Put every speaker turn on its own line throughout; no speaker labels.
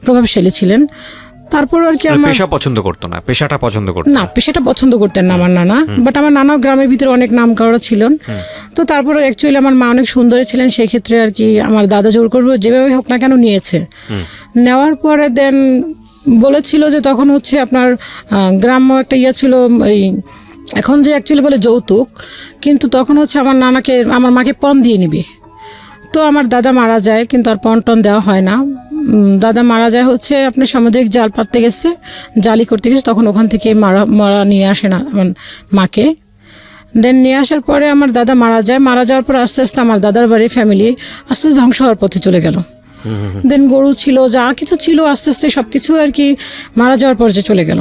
প্রভাবশালী ছিলেন। তারপর আর কি আমার
পেশা পছন্দ করতো না, পেশাটা পছন্দ করতো
না, পেশাটা পছন্দ করতেন না আমার নানা, বাট আমার নানাও গ্রামের ভিতরে অনেক নাম করা ছিলেন। তো তারপরে অ্যাকচুয়ালি আমার মা অনেক সুন্দরী ছিলেন, সেই ক্ষেত্রে আর কি আমার দাদা জোর করবো যেভাবে হোক না কেন নিয়েছে। নেওয়ার পরে দেন বলেছিল যে তখন হচ্ছে আপনার গ্রাম্য একটা ইয়ে ছিল, এই এখন যে অ্যাকচুয়ালি বলে যৌতুক, কিন্তু তখন হচ্ছে আমার নানাকে আমার মাকে পণ দিয়ে নিবে। তো আমার দাদা মারা যায়, কিন্তু আর পণ টন দেওয়া হয় না। দাদা মারা যায় হচ্ছে আপনার সামুদ্রিক জাল পাততে গেছে, জালি করতে গেছে, তখন ওখান থেকে মারা নিয়ে আসে না আমার মাকে। দেন নিয়ে আসার পরে আমার দাদা মারা যায়। মারা যাওয়ার পর আস্তে আস্তে আমার দাদার বাড়ির ফ্যামিলি আস্তে আস্তে ধ্বংস হওয়ার পথে চলে গেল। দেন গরু ছিল, যা কিছু ছিল, আস্তে আস্তে সব কিছু আর কি মারা যাওয়ার পর্যায়ে চলে গেল।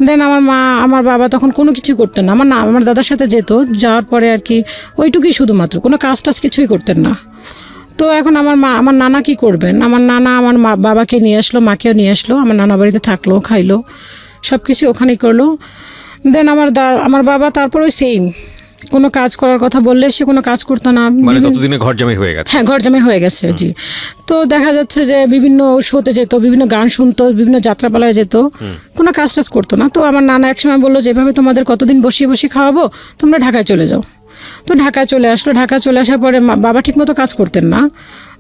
দেন আমার বাবা তখন কোনো কিছু করতেন না। আমার দাদার সাথে যেত, যাওয়ার পরে আর কি ওইটুকুই শুধুমাত্র, কোনো কাজ টাজ কিছুই করতেন না। তো এখন আমার নানা কি করবেন? আমার নানা আমার বাবাকে নিয়ে আসলো, মাকেও নিয়ে আসলো, আমার নানা বাড়িতে থাকলো, খাইলো, সব কিছু ওখানেই করলো। দেন আমার বাবা তারপর ওই সেম কোনো কাজ করার কথা বললে সে কোনো কাজ করতো না।
মানে ততদিনে ঘর জামাই হয়ে গেছে।
হ্যাঁ, ঘর জামাই হয়ে গেছে, জি। তো দেখা যাচ্ছে যে বিভিন্ন শোতে যেত, বিভিন্ন গান শুনতো, বিভিন্ন যাত্রাপালায় যেত, কোনো কাজ টাজ করতো না। তো আমার নানা একসময় বললো, যেভাবে তোমাদের কতদিন বসিয়ে বসিয়ে খাওয়াবো, তোমরা ঢাকায় চলে যাও। তো ঢাকায় চলে আসলো। ঢাকায় চলে আসার পরে বাবা ঠিকমতো কাজ করতেন না।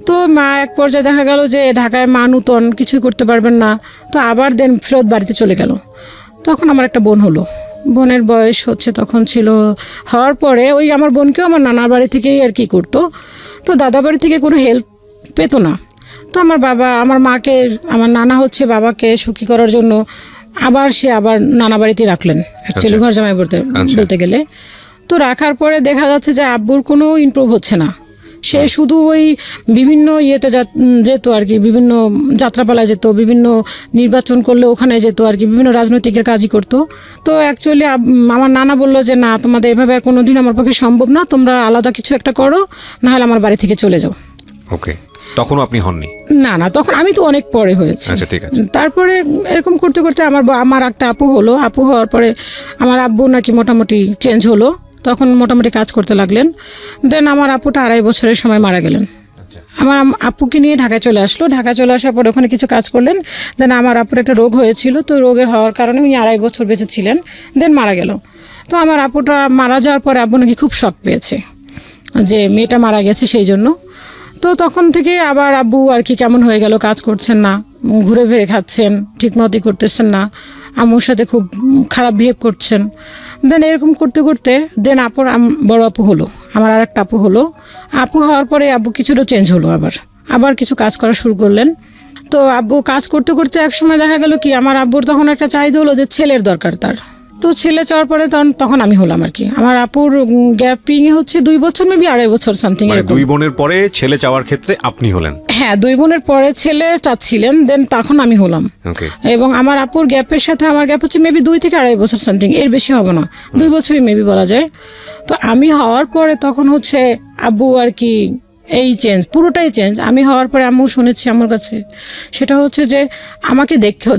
তো মা এক পর্যায়ে দেখা গেল যে ঢাকায় মা নূতন, কিছুই করতে পারবেন না। তো আবার দেন ফেরত বাড়িতে চলে গেল। তখন আমার একটা বোন হলো, বোনের বয়স হচ্ছে তখন ছিল, হওয়ার পরে ওই আমার বোনকেও আমার নানার বাড়ি থেকেই আর কি করতো। তো দাদা বাড়ি থেকে কোনো হেল্প পেতো না। তো আমার মাকে আমার নানা হচ্ছে বাবাকে সুখী করার জন্য আবার নানা বাড়িতে রাখলেন, অ্যাকচুয়ালি ঘর জামাই বলতে গেলে। তো রাখার পরে দেখা যাচ্ছে যে আব্বুর কোনো ইমপ্রুভ হচ্ছে না। সে শুধু ওই বিভিন্ন ইয়েতে যেত আর কি, বিভিন্ন যাত্রাপালায় যেত, বিভিন্ন নির্বাচন করলে ওখানে যেত আর কি, বিভিন্ন রাজনৈতিকের কাজই করতো। তো অ্যাকচুয়ালি আমার নানা বললো যে না, তোমাদের এভাবে আর কোনো দিন আমার পক্ষে সম্ভব না, তোমরা আলাদা কিছু একটা করো, নাহলে আমার বাড়ি থেকে চলে যাও।
ওকে, তখনও আপনি হননি?
না, তখন আমি তো অনেক পরে হয়েছি।
আচ্ছা, ঠিক আছে।
তারপরে এরকম করতে করতে আমার একটা আপু হলো। আপু হওয়ার পরে আমার আব্বু নাকি মোটামুটি চেঞ্জ হলো, তখন মোটামুটি কাজ করতে লাগলেন। দেন আমার আপুটা 2.5 বছরের সময় মারা গেলেন। আমার আপুকে নিয়ে ঢাকায় চলে আসলো। ঢাকায় চলে আসার পরে ওখানে কিছু কাজ করলেন। দেন আমার আপুর একটা রোগ হয়েছিল, তো রোগের হওয়ার কারণে উনি 2.5 বছর বেঁচে ছিলেন, দেন মারা গেল। তো আমার আপুটা মারা যাওয়ার পরে আব্বু নাকি খুব শক পেয়েছে যে মেয়েটা মারা গেছে, সেই জন্য। তো তখন থেকে আবার আব্বু আর কি কেমন হয়ে গেল, কাজ করছেন না, ঘুরে ফিরে খাচ্ছেন, ঠিক মতোই করতেছেন না, আম্মুর সাথে খুব খারাপ বিহেভ করছেন। দেন এরকম করতে করতে দেন বড় আপু হলো, আমার আর একটা আপু হলো। আপু হওয়ার পরে আব্বু কিছুটা চেঞ্জ হলো, আবার কিছু কাজ করা শুরু করলেন। তো আব্বু কাজ করতে করতে একসময় দেখা গেল কি, আমার আব্বুর তখন একটা চাহিদা হলো যে ছেলের দরকার তার। তো ছেলে চাওয়ার পরে তখন আমি হলাম আর কি। আমার আপুর গ্যাপিং হচ্ছে 2 বছর, মেবি 2.5 বছর সামথিং এরকম।
2 বোনের পরে ছেলে চাওয়ার ক্ষেত্রে আপনি হলেন?
হ্যাঁ, 2 বোনের পরে ছেলে চাচ্ছিলেন, দেন তখন আমি হলাম। এবং আমার আপুর গ্যাপের সাথে আমার গ্যাপ হচ্ছে মেবি 2 থেকে 2.5 বছর সামথিং, এর বেশি হবে না, 2 বছরই মেবি বলা যায়। তো আমি হওয়ার পরে তখন হচ্ছে আব্বু আর কি এই চেঞ্জ, পুরোটাই চেঞ্জ। আমি হওয়ার পরে আম্মু শুনেছি আমার কাছে, সেটা হচ্ছে যে আমাকে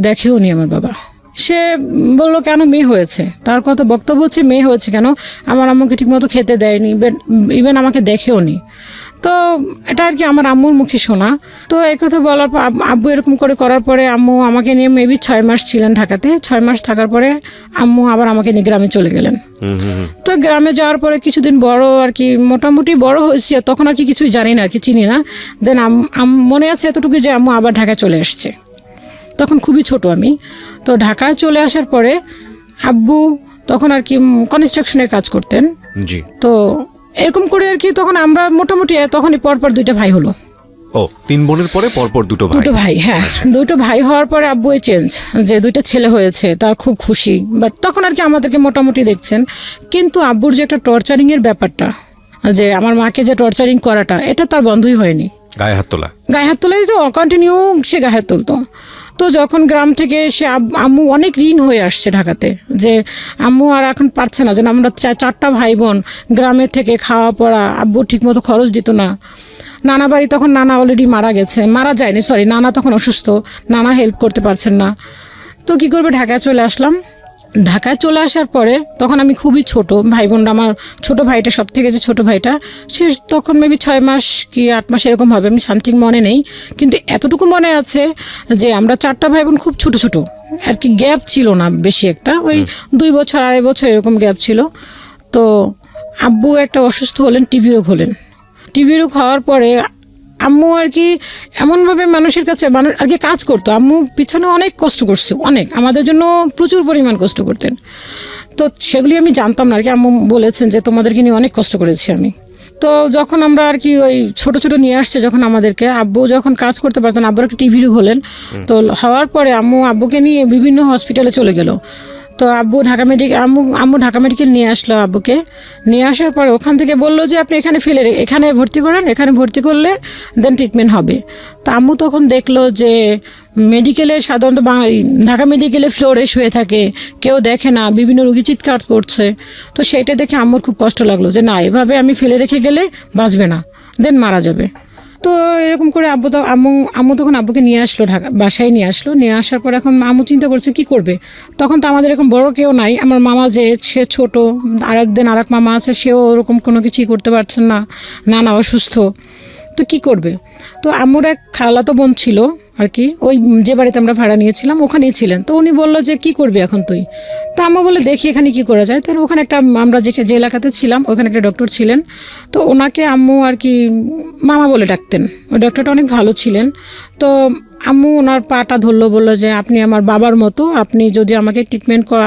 দেখেও নি আমার বাবা। সে বললো কেন মেয়ে হয়েছে, তার কথা বক্তব্য হচ্ছে মেয়ে হয়েছে কেন, আমার আম্মুকে ঠিকমতো খেতে দেয়নি, ইভেন আমাকে দেখেও নি। তো এটা আর কি আমার আম্মুর মুখে শোনা। তো এই কথা বলার পর আব্বু এরকম করার পরে আম্মু আমাকে নিয়ে মেবি 6 মাস ছিলেন ঢাকাতে। 6 মাস থাকার পরে আম্মু আবার আমাকে নিয়ে গ্রামে চলে গেলেন। তো গ্রামে যাওয়ার পরে কিছুদিন বড় আর কি, মোটামুটি বড় হয়েছি, তখন আর কি কিছুই জানি না আর কি, চিনি না। দেন মনে আছে এতটুকু যে আম্মু আবার ঢাকায় চলে আসছে, তখন খুবই ছোট আমি। তো ঢাকায় চলে আসার পরে আব্বু তখন আর কি কনস্ট্রাকশনের কাজ করতেন।
জি।
তো এরকম করে আর কি তখন আমরা মোটামুটি তখনই পরপর 2টা ভাই হলো।
ও, 3 বোনের পরে পরপর 2
ভাই। হ্যাঁ, 2 ভাই হওয়ার পরে আব্বু চেঞ্জ, যে 2টা ছেলে হয়েছে, তার খুব খুশি। বাট তখন আর কি আমাদেরকে মোটামুটি দেখছেন। কিন্তু আব্বুর যে একটা টর্চারিংয়ের ব্যাপারটা, যে আমার মাকে যে টর্চারিং করাটা, এটা তার বন্ধই হয়নি।
গায়ে হাত তোলাই তো কন্টিনিউ, সে গায়ে হাত তুলতো। তো যখন গ্রাম থেকে সে আম্মু অনেক ঋণ হয়ে আসছে ঢাকাতে, যে আম্মু আর এখন পারছে না, যেন আমরা 4টা ভাই বোন গ্রামের থেকে খাওয়া পড়া, আব্বু ঠিকমতো খরচ দিত না। নানা বাড়ি তখন নানা অলরেডি মারা যায়নি, নানা তখন অসুস্থ, নানা হেল্প করতে পারছেন না। তো কি করবে, ঢাকায় চলে আসলাম। ঢাকায় চলে আসার পরে তখন আমি খুবই ছোট, ভাই বোনরা আমার ছোট ভাইটা সব থেকে যে ছোট ভাইটা সে তখন মেবি 6 মাস কি 8 মাস এরকম হবে, আমি সামথিং মনে নেই, কিন্তু এতটুকু মনে আছে যে আমরা 4টা ভাই বোন খুব ছোট ছোট আর কি, গ্যাপ ছিল না বেশি একটা, ওই 2 বছর 2.5 বছর এরকম গ্যাপ ছিল। তো আব্বু একটা অসুস্থ হলেন, টিবি রোগ হলেন। টিবি রোগ হওয়ার পরে আম্মু আর কি এমনভাবে মানুষের কাছে মানুষ আর কি কাজ করতো, আম্মু পিছনে অনেক কষ্ট করছে, অনেক আমাদের জন্য প্রচুর পরিমাণ কষ্ট করতেন। তো সেগুলি আমি জানতাম না আর কি, আম্মু বলেছেন যে তোমাদেরকে নিয়ে অনেক কষ্ট করেছি আমি। তো যখন আমরা আর কি ওই ছোট ছোট নিয়ে আসছে যখন আমাদেরকে, আব্বু যখন কাজ করতে পারতেন, আব্বুর একটা টিভি রোগ হলেন। তো হওয়ার পরে আব্বুকে নিয়ে বিভিন্ন হসপিটালে চলে গেল। তো আম্মু ঢাকা মেডিকেল নিয়ে আসলো আব্বুকে। নিয়ে আসার পরে ওখান থেকে বললো যে আপনি এখানে ভর্তি করেন, এখানে ভর্তি করলে দেন ট্রিটমেন্ট হবে। তো আম্মু তখন দেখলো যে মেডিকেলে সাধারণত ঢাকা মেডিকেলে ফ্লোরে শুয়ে থাকে, কেউ দেখে না, বিভিন্ন রোগী চিৎকার করছে। তো সেইটা দেখে আম্মুর খুব কষ্ট লাগলো যে না, এভাবে আমি ফেলে রেখে গেলে বাঁচবে না, দেন মারা যাবে। তো এরকম করে আম্মু তখন আব্বুকে নিয়ে আসলো, বাসায় নিয়ে আসলো। নিয়ে আসার পর এখন আম্মু চিন্তা করছে কি করবে। তখন তো আমাদের এরকম বড় কেউ নাই, আমার মামা যে সে ছোট, আরেক মামা আছে, সেও ওরকম কোনো কিছুই করতে পারছেন না, নানা অসুস্থ। তো কি করবে। তো আম্মুর এক খালাতো বোন ছিল আর কি, ওই যে বাড়িতে আমরা ভাড়া নিয়েছিলাম ওখানেই ছিলেন। তো উনি বললো যে কি করবি এখন তুই। তো আম্মু বলে দেখি এখানে কি করা যায়। তাহলে ওখানে আমরা যে এলাকাতে ছিলাম ওখানে একটা ডক্টর ছিলেন। তো ওনাকে আম্মু আর কি মামা বলে ডাকতেন, ওই ডক্টরটা অনেক ভালো ছিলেন। তো আম্মু ওনার পাটা ধরলো, বললো যে আপনি আমার বাবার মতো, আপনি যদি আমাকে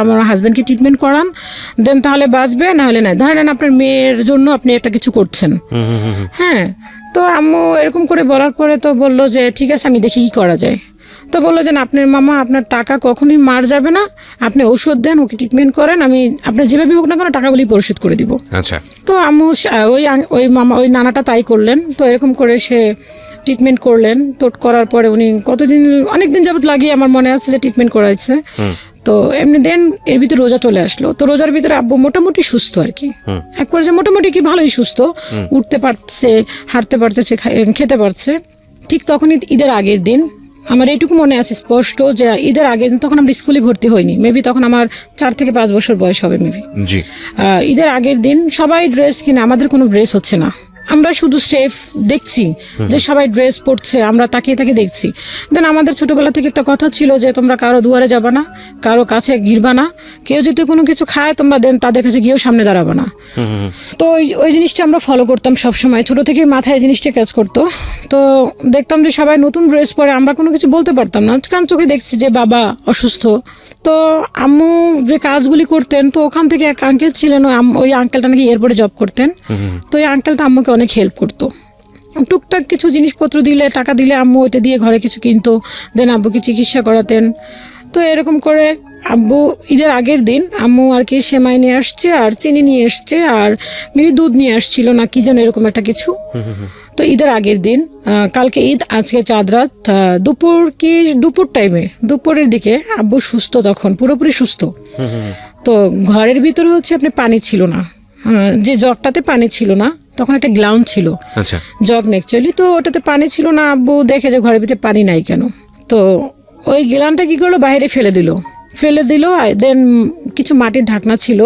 আমার হাজব্যান্ডকে ট্রিটমেন্ট করান দেন তাহলে বাঁচবে, নাহলে নাই। ধরেন আপনার মেয়ের জন্য আপনি একটা কিছু করছেন। হ্যাঁ। তো আম্মু এরকম করে বলার পরে তো বললো যে ঠিক আছে আমি দেখি কী করা যায়। তো বললো যে আপনার মামা আপনার টাকা কখনোই মার যাবে না, আপনি ঔষধ দেন, ওকে ট্রিটমেন্ট করেন, আমি আপনার যেভাবে হোক না কেন টাকাগুলি পরিশোধ করে দিব।
আচ্ছা।
তো আম্মু ওই নানাটা তাই করলেন। তো এরকম করে সে ট্রিটমেন্ট করলেন। তো করার পরে উনি অনেক দিন যাবত লাগিয়ে আমার মনে আছে যে ট্রিটমেন্ট করাইছে। তো এমনি দেন এর ভিতরে রোজা চলে আসলো। তো রোজার ভিতরে আব্বু মোটামুটি সুস্থ আর কি, এক পর্যায়ে মোটামুটি কি ভালোই সুস্থ, উঠতে পারছে, হাঁটতে পারতেছে, খেতে পারছে। ঠিক তখনই ঈদের আগের দিন আমার এইটুকু মনে আছে স্পষ্ট যে ঈদের আগের দিন, তখন আমরা স্কুলে ভর্তি হইনি, মেবি তখন আমার 4 থেকে 5 বছর বয়স হবে মেবি। ঈদের আগের দিন সবাই ড্রেস কিনে, আমাদের কোনো ড্রেস হচ্ছে না, আমরা শুধু সেফ দেখছি যে সবাই ড্রেস পরছে, আমরা তাকিয়ে দেখছি। দেন আমাদের ছোটবেলা থেকে একটা কথা ছিল যে তোমরা কারো দুয়ারে যাবা না, কারো কাছে ঘিরবা না, কেউ যদি কোনো কিছু খায় তোমরা দেন তাদের কাছে গিয়েও সামনে দাঁড়াবা না। তো ওই জিনিসটা আমরা ফলো করতাম সবসময়, ছোটো থেকে মাথায় জিনিসটা কাজ করতো। তো দেখতাম যে সবাই নতুন ড্রেস পরে, আমরা কোনো কিছু বলতে পারতাম না, কারণ চোখে দেখছি যে বাবা অসুস্থ। তো আম্মু যে কাজগুলি করতেন, তো ওখান থেকে এক আঙ্কেল ছিলেন, ওই আঙ্কেলটা নাকি এয়ারপোর্টে জব করতেন। তো ওই আঙ্কেলটা আম্মুকে অনেক হেল্প করতো, টুকটাক কিছু জিনিসপত্র দিলে, টাকা দিলে আম্মু ওইটা দিয়ে ঘরে কিছু কিনতো, দেন আব্বুকে চিকিৎসা করাতেন। তো এরকম করে আব্বু ঈদের আগের দিন আম্মু আর কি সেমাই নিয়ে আসছে আর চিনি নিয়ে আসছে আর মেবি দুধ নিয়ে আসছিল না কি যেন এরকম একটা কিছু। তো ঈদের আগের দিন, কালকে ঈদ, আজকে চাঁদ রাত, দুপুরের দিকে আব্বু সুস্থ, তখন পুরোপুরি সুস্থ। তো ঘরের ভিতরে হচ্ছে আপনি পানি ছিল না, যে জগটাতে পানি ছিল না, তখন একটা গ্লাউন ছিল, জগ অ্যাকচুয়ালি। তো ওটাতে পানি ছিল না, আব্বু দেখে যে ঘরের ভিতরে পানি নাই কেন। তো ওই গ্লানটা কি করলো, বাইরে ফেলে দিল। দেন কিছু মাটির ঢাকনা ছিল,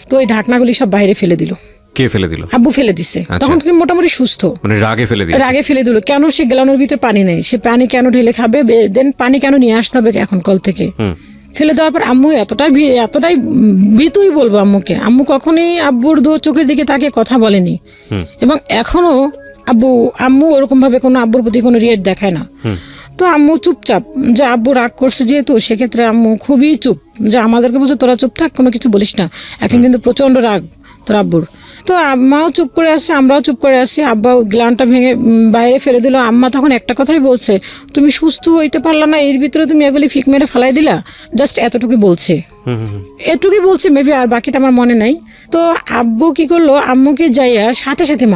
তো ওই ঢাকনাগুলি সব বাইরে ফেলে দিল।
কে ফেলে দিল?
আব্বু ফেলে দিছে। তখন তুমি মোটামুটি সুস্থ,
মানে রাগে ফেলে দিল। কেন সে গ্লানের ভিতরে পানি নেই, সে পানি কেন ঢেলে খাবে, দেন পানি কেন নিয়ে আসতে হবে এখন কল থেকে। ফেলে দেওয়ার পর আম্মু এতটাই ভীতুই বলবো আম্মুকে, আম্মু কখনোই আব্বুর চোখের দিকে তাকে কথা বলেনি, এবং এখনো আম্মু ওরকম ভাবে কোনো আব্বুর প্রতি কোনো রিয়েক্ট দেখায় না। তো আম্মু চুপচাপ, যে আব্বু রাগ করছে যেহেতু, সেক্ষেত্রে আম্মু খুবই চুপ, যে আমাদেরকে বলছে তোরা চুপ থাক, কোনো কিছু বলিস না, এখন কিন্তু প্রচন্ড রাগ তোর আব্বুর। তো আম্মাও চুপ করে আসছে, আমরাও চুপ করে আসছি। আব্বা গ্লানটা ভেঙে বাইরে ফেলে দিল। আম্মা তখন একটা কথাই বলছে, তুমি সুস্থ হইতে পারলা না, এর ভিতরে তুমি এগুলি ফিক মেরে ফেলাই দিলা, জাস্ট এতটুকুই বলছে, মেবি, আর বাকিটা আমার মনে নাই। তো আব্বু কি করলো, আম্মুকে যাইয়া সাথে সাথে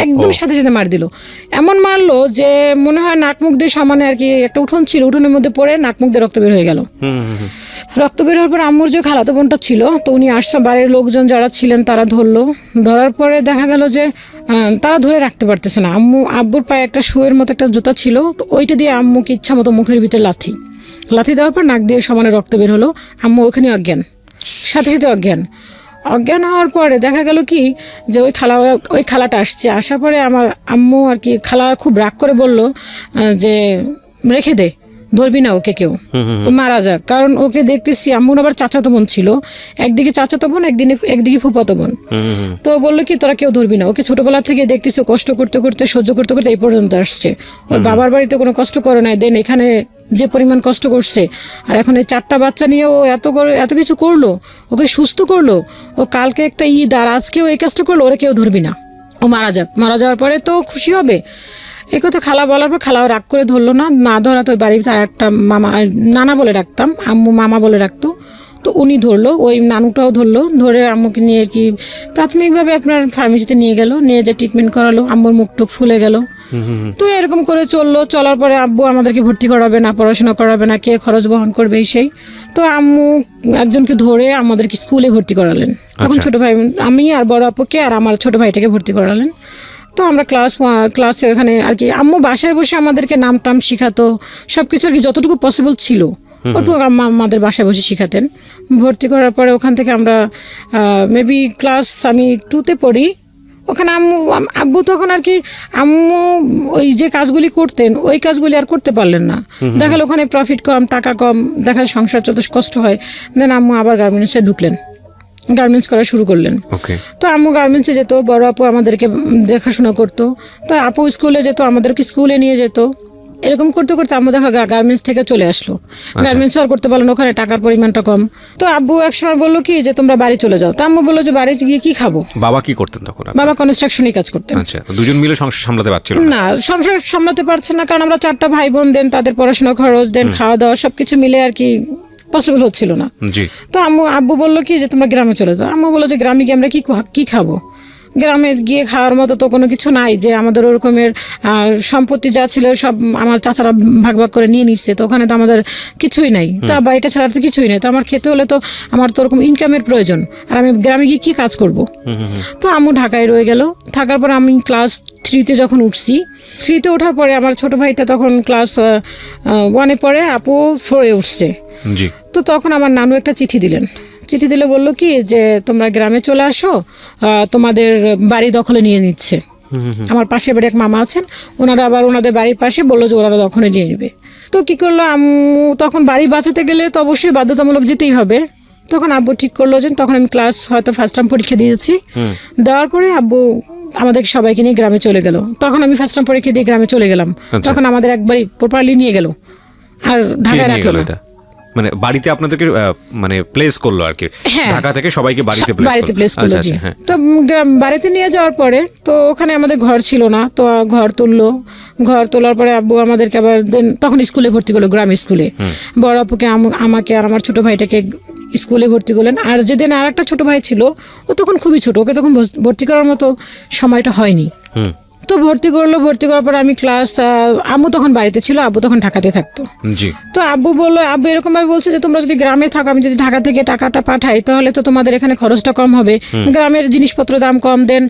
একদম সাথে মার দিল। এমন মারলো যে মনে হয় নাক মুখ দিয়ে সমানে আর কি, একটা উঠোন ছিল, উঠোনের মধ্যে পড়ে নাক মুখ দিয়ে রক্ত বের হয়ে গেল। রক্ত বের হওয়ার পর আম্মুর যে খালাতো বোনটা ছিল, তো উনি আসছে, বাড়ির লোকজন যারা ছিলেন তারা ধরার পরে দেখা গেল যে তারা ধরে রাখতে পারতেছে না। আব্বুর পায়ে একটা শুয়ের মতো একটা জুতা ছিল, তো ওইটা দিয়ে আম্মুকে ইচ্ছা মতো মুখের ভিতরে লাথি
লাথি দেওয়ার পর নাক দিয়ে সমানে রক্ত বের হলো। আম্মু ওখানে অজ্ঞান, সাথে সাথে অজ্ঞান হওয়ার পরে দেখা গেল কি যে ওই খালাটা আসছে, আসার পরে আমার আম্মু আর কি খালা খুব রাগ করে বলল যে রেখে দে, ধরবি না ওকে কেউ, ও মারা যাক। কারণ ওকে দেখতেছি আম্মুর আবার চাচাতো বোন ছিল, একদিকে চাচাতো বোন একদিকে ফুফাতো বোন। তো বললো কি তোরা কেউ ধরবি না ওকে, ছোটবেলা থেকে দেখতেছি কষ্ট করতে করতে সহ্য করতে করতে এই পর্যন্ত আসছে। ওর বাবার বাড়িতে কোনো কষ্ট করে নাই, দেন এখানে যে পরিমাণ কষ্ট করছে, আর এখন এই 4টা বাচ্চা নিয়ে ও এত কিছু করলো, ওকে সুস্থ করলো। ও কালকে একটা ঈদ আর আজকেও এই কাজটা করলো, ওরা কেউ ধরবি না, ও মারা যাক, মারা যাওয়ার পরে তো খুশি হবে। এই কথা খালা বলার পর খালাও রাগ করে ধরলো না ধরা তো বাড়িতে আর একটা মামা, নানা বলে রাখতাম, আম্মু মামা বলে রাখতো, তো উনি ধরলো, ওই নানুটাও ধরলো, ধরে আম্মুকে নিয়ে আর কি প্রাথমিকভাবে আপনার ফার্মেসিতে নিয়ে গেল, নিয়ে যে ট্রিটমেন্ট করালো, আম্মুর মুখ টুক ফুলে গেল। তো এরকম করে চলার পরে আব্বু আমাদেরকে ভর্তি করাবে না, পড়াশোনা করাবে না, কে খরচ বহন করবে এই তো আম্মু একজনকে ধরে আমাদেরকে স্কুলে ভর্তি করালেন। তখন ছোট ভাই, আমি আর বড় আপুকে আর আমার ছোট ভাইটাকে ভর্তি করালেন। তো আমরা ক্লাসে ওখানে আর কি আম্মু বাসায় বসে আমাদেরকে নাম টাম শিখাতো, সব কিছু আর কি যতটুকু পসিবল ছিল ওটুকু আমাদের বাসায় বসে শিখাতেন। ভর্তি করার পরে ওখান থেকে আমরা মেবি ক্লাস আমি 2তে পড়ি। ওখানে আব্বু তখন আর কি আম্মু ওই যে কাজগুলি করতেন ওই কাজগুলি আর করতে পারলেন না, দেখাল ওখানে প্রফিট কম, টাকা কম, দেখা সংসার চলতে কষ্ট হয়। দেন আম্মু আবার গার্মেন্টসে ঢুকলেন, গার্মেন্টস করা শুরু করলেন। তো আম্মু গার্মেন্টসে যেত, বড় আপু আমাদেরকে দেখাশোনা করতো, তো আপু স্কুলে যেত, আমাদেরকে স্কুলে নিয়ে যেত। এরকম করতে করতে আম্মু দেখা গার্মেন্টস থেকে চলে আসলো, গার্মেন্টস আর করতে পারলো না, ওখানে টাকার পরিমাণটা কম। তো আব্বু একসময় বললো কি যে তোমরা বাড়ি চলে যাও। তো আম্মু বললো যে বাড়ি গিয়ে কি খাবো।
বাবা কি করতেন তখন?
বাবা কনস্ট্রাকশনই কাজ করতেন।
আচ্ছা, দুজন মিলে সংসার সামলাতে পারছিল
না, সংসার সামলাতে পারছে না, কারণ আমরা 4টা ভাই বোন, দেন তাদের পড়াশোনা খরচ, দেন খাওয়া দাওয়া সবকিছু মিলে আর কি পসিবল হচ্ছিল না। তো আব্বু বললো কি যে তোমরা গ্রামে চলে যাও। আম্মু বললো যে গ্রামে গিয়ে আমরা কি খাবো, গ্রামে গিয়ে খাওয়ার মতো তো কোনো কিছু নাই, যে আমাদের ওরকমের সম্পত্তি যা ছিল সব আমার চাচারা ভাগ করে নিয়ে নিচ্ছে, তো ওখানে তো আমাদের কিছুই নাই, তা বাড়িটা ছাড়া তো কিছুই নাই, তো আমার খেতে হলে তো আমার তো ওরকম ইনকামের প্রয়োজন, আর আমি গ্রামে গিয়ে কী কাজ করব। তো আম্মু ঢাকায় রয়ে গেল। থাকার পর আমি ক্লাস 3তে যখন উঠছি, 3তে ওঠার পরে আমার ছোট ভাইটা তখন ক্লাস 1-এ পড়ে, আপু 4-এ উঠছে। তো তখন আমার নানু একটা চিঠি দিলে বললো কি যে তোমরা গ্রামে চলে আসো, তোমাদের বাড়ি দখলে নিয়ে নিচ্ছে। আমার পাশে বাড়ি এক মামা আছেন, ওনারা আবার ওনাদের বাড়ির পাশে বললো যে ওনারা দখলে নিয়ে নেবে। তো কি করলো আম্মু, তখন বাড়ি বাঁচাতে গেলে তো অবশ্যই বাধ্যতামূলক যেতেই হবে। তখন আব্বু ঠিক করলো যে তখন আমি ক্লাস হয়তো ফার্স্ট টার্ম পরীক্ষা দিয়েছি, দেওয়ার পরে আব্বু আমাদেরকে সবাইকে নিয়ে গ্রামে চলে গেল। তখন আমি ফার্স্ট টার্ম পরীক্ষা দিয়ে গ্রামে চলে গেলাম। তখন আমাদের একবারই প্রপারলি নিয়ে গেল, আর ঢাকায় রাখলো না।
মানে বাড়িতে আপনাদেরকে মানে প্লেস করলো আর কি, ঢাকা থেকে সবাইকে বাড়িতে প্লেস করলো।
তো বাড়িতে নিয়ে যাওয়ার পরে তো ওখানে আমাদের ঘর ছিল না, তো ঘর তোলার পরে আব্বু আমাদেরকে আবার তখন স্কুলে ভর্তি করলো, গ্রাম স্কুলে। বড় আপুকে আমাকে আর আমার ছোট ভাইটাকে স্কুলে ভর্তি করলেন। আর যেদিন আর একটা ছোট ভাই ছিল, ও তখন খুবই ছোট, ওকে তখন ভর্তি করার মতো সময়টা হয়নি। তো ভর্তি করার পর আমি ক্লাস, আম্মু তখন বাড়িতে ছিল, আব্বু তখন ঢাকাতে থাকতো। তো আব্বু এরকম ভাবে বলছে যে তোমরা যদি গ্রামে থাকো, আমি যদি ঢাকা থেকে টাকাটা পাঠাই তাহলে তো তোমাদের এখানে খরচটা কম হবে, গ্রামের জিনিসপত্র দাম কম, দেন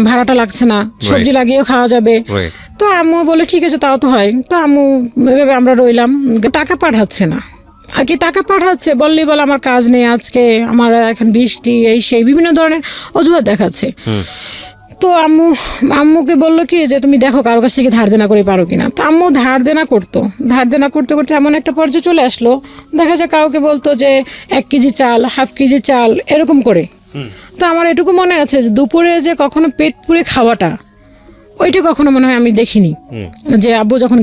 ভাড়াটা লাগছে না, সবজি লাগিয়েও খাওয়া যাবে। তো আম্মু বলে ঠিক আছে তাও তো হয়। তো আম্মু এভাবে আমরা রইলাম, টাকা পাঠাচ্ছে না আর কি, টাকা পাঠাচ্ছে বললেই বলে আমার কাজ নেই আজকে, আমার এখন বৃষ্টি, এই সেই বিভিন্ন ধরনের অজুহাত দেখাচ্ছে। তো আম্মুকে বললো কি যে তুমি দেখো কারো কাছ থেকে ধার দেনা করে পারো কিনা। তো আম্মু ধার দেনা করতে এমন একটা পর্যায়ে চলে আসলো, দেখা যায় কাউকে বলতো যে 1 কেজি চাল, হাফ কেজি চাল, এরকম করে। তো আমার এটুকু মনে আছে যে দুপুরে যে কখনো পেট পুরে খাওয়াটা, ওইটা কখনো মনে হয় আমি দেখিনি, যে আব্বু যখন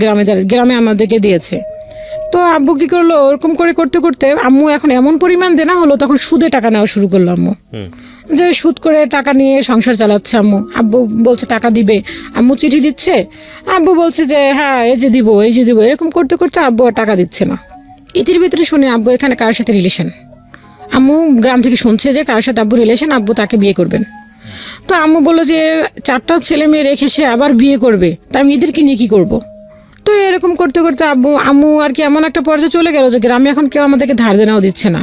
গ্রামে আমাদেরকে দিয়েছে। তো আব্বু কি করলো, ওরকম করে করতে করতে আম্মু এখন এমন পরিমাণ দেনা হলো, তখন সুদে টাকা নেওয়া শুরু করলো আম্মু, যে সুদ করে টাকা নিয়ে সংসার চালাচ্ছে আম্মু। আব্বু বলছে টাকা দিবে, আম্মু চিঠি দিচ্ছে, আব্বু বলছে যে হ্যাঁ এই যে দিব, এরকম করতে করতে আব্বু আর টাকা দিচ্ছে না। ইতির ভিতরে শুনে আব্বু এখানে কার সাথে রিলেশন, আম্মু গ্রাম থেকে শুনছে যে কার সাথে আব্বু রিলেশন, আব্বু তাকে বিয়ে করবেন। তো আম্মু বললো যে 4টা ছেলে মেয়ে রেখে সে আবার বিয়ে করবে, তা আমি এদেরকে নিয়ে কী করবো। তো এরকম করতে করতে আম্মু আর কি এমন একটা পর্যায়ে চলে গেল যে গ্রামে এখন কেউ আমাদেরকে ধার দেনাও দিচ্ছে না।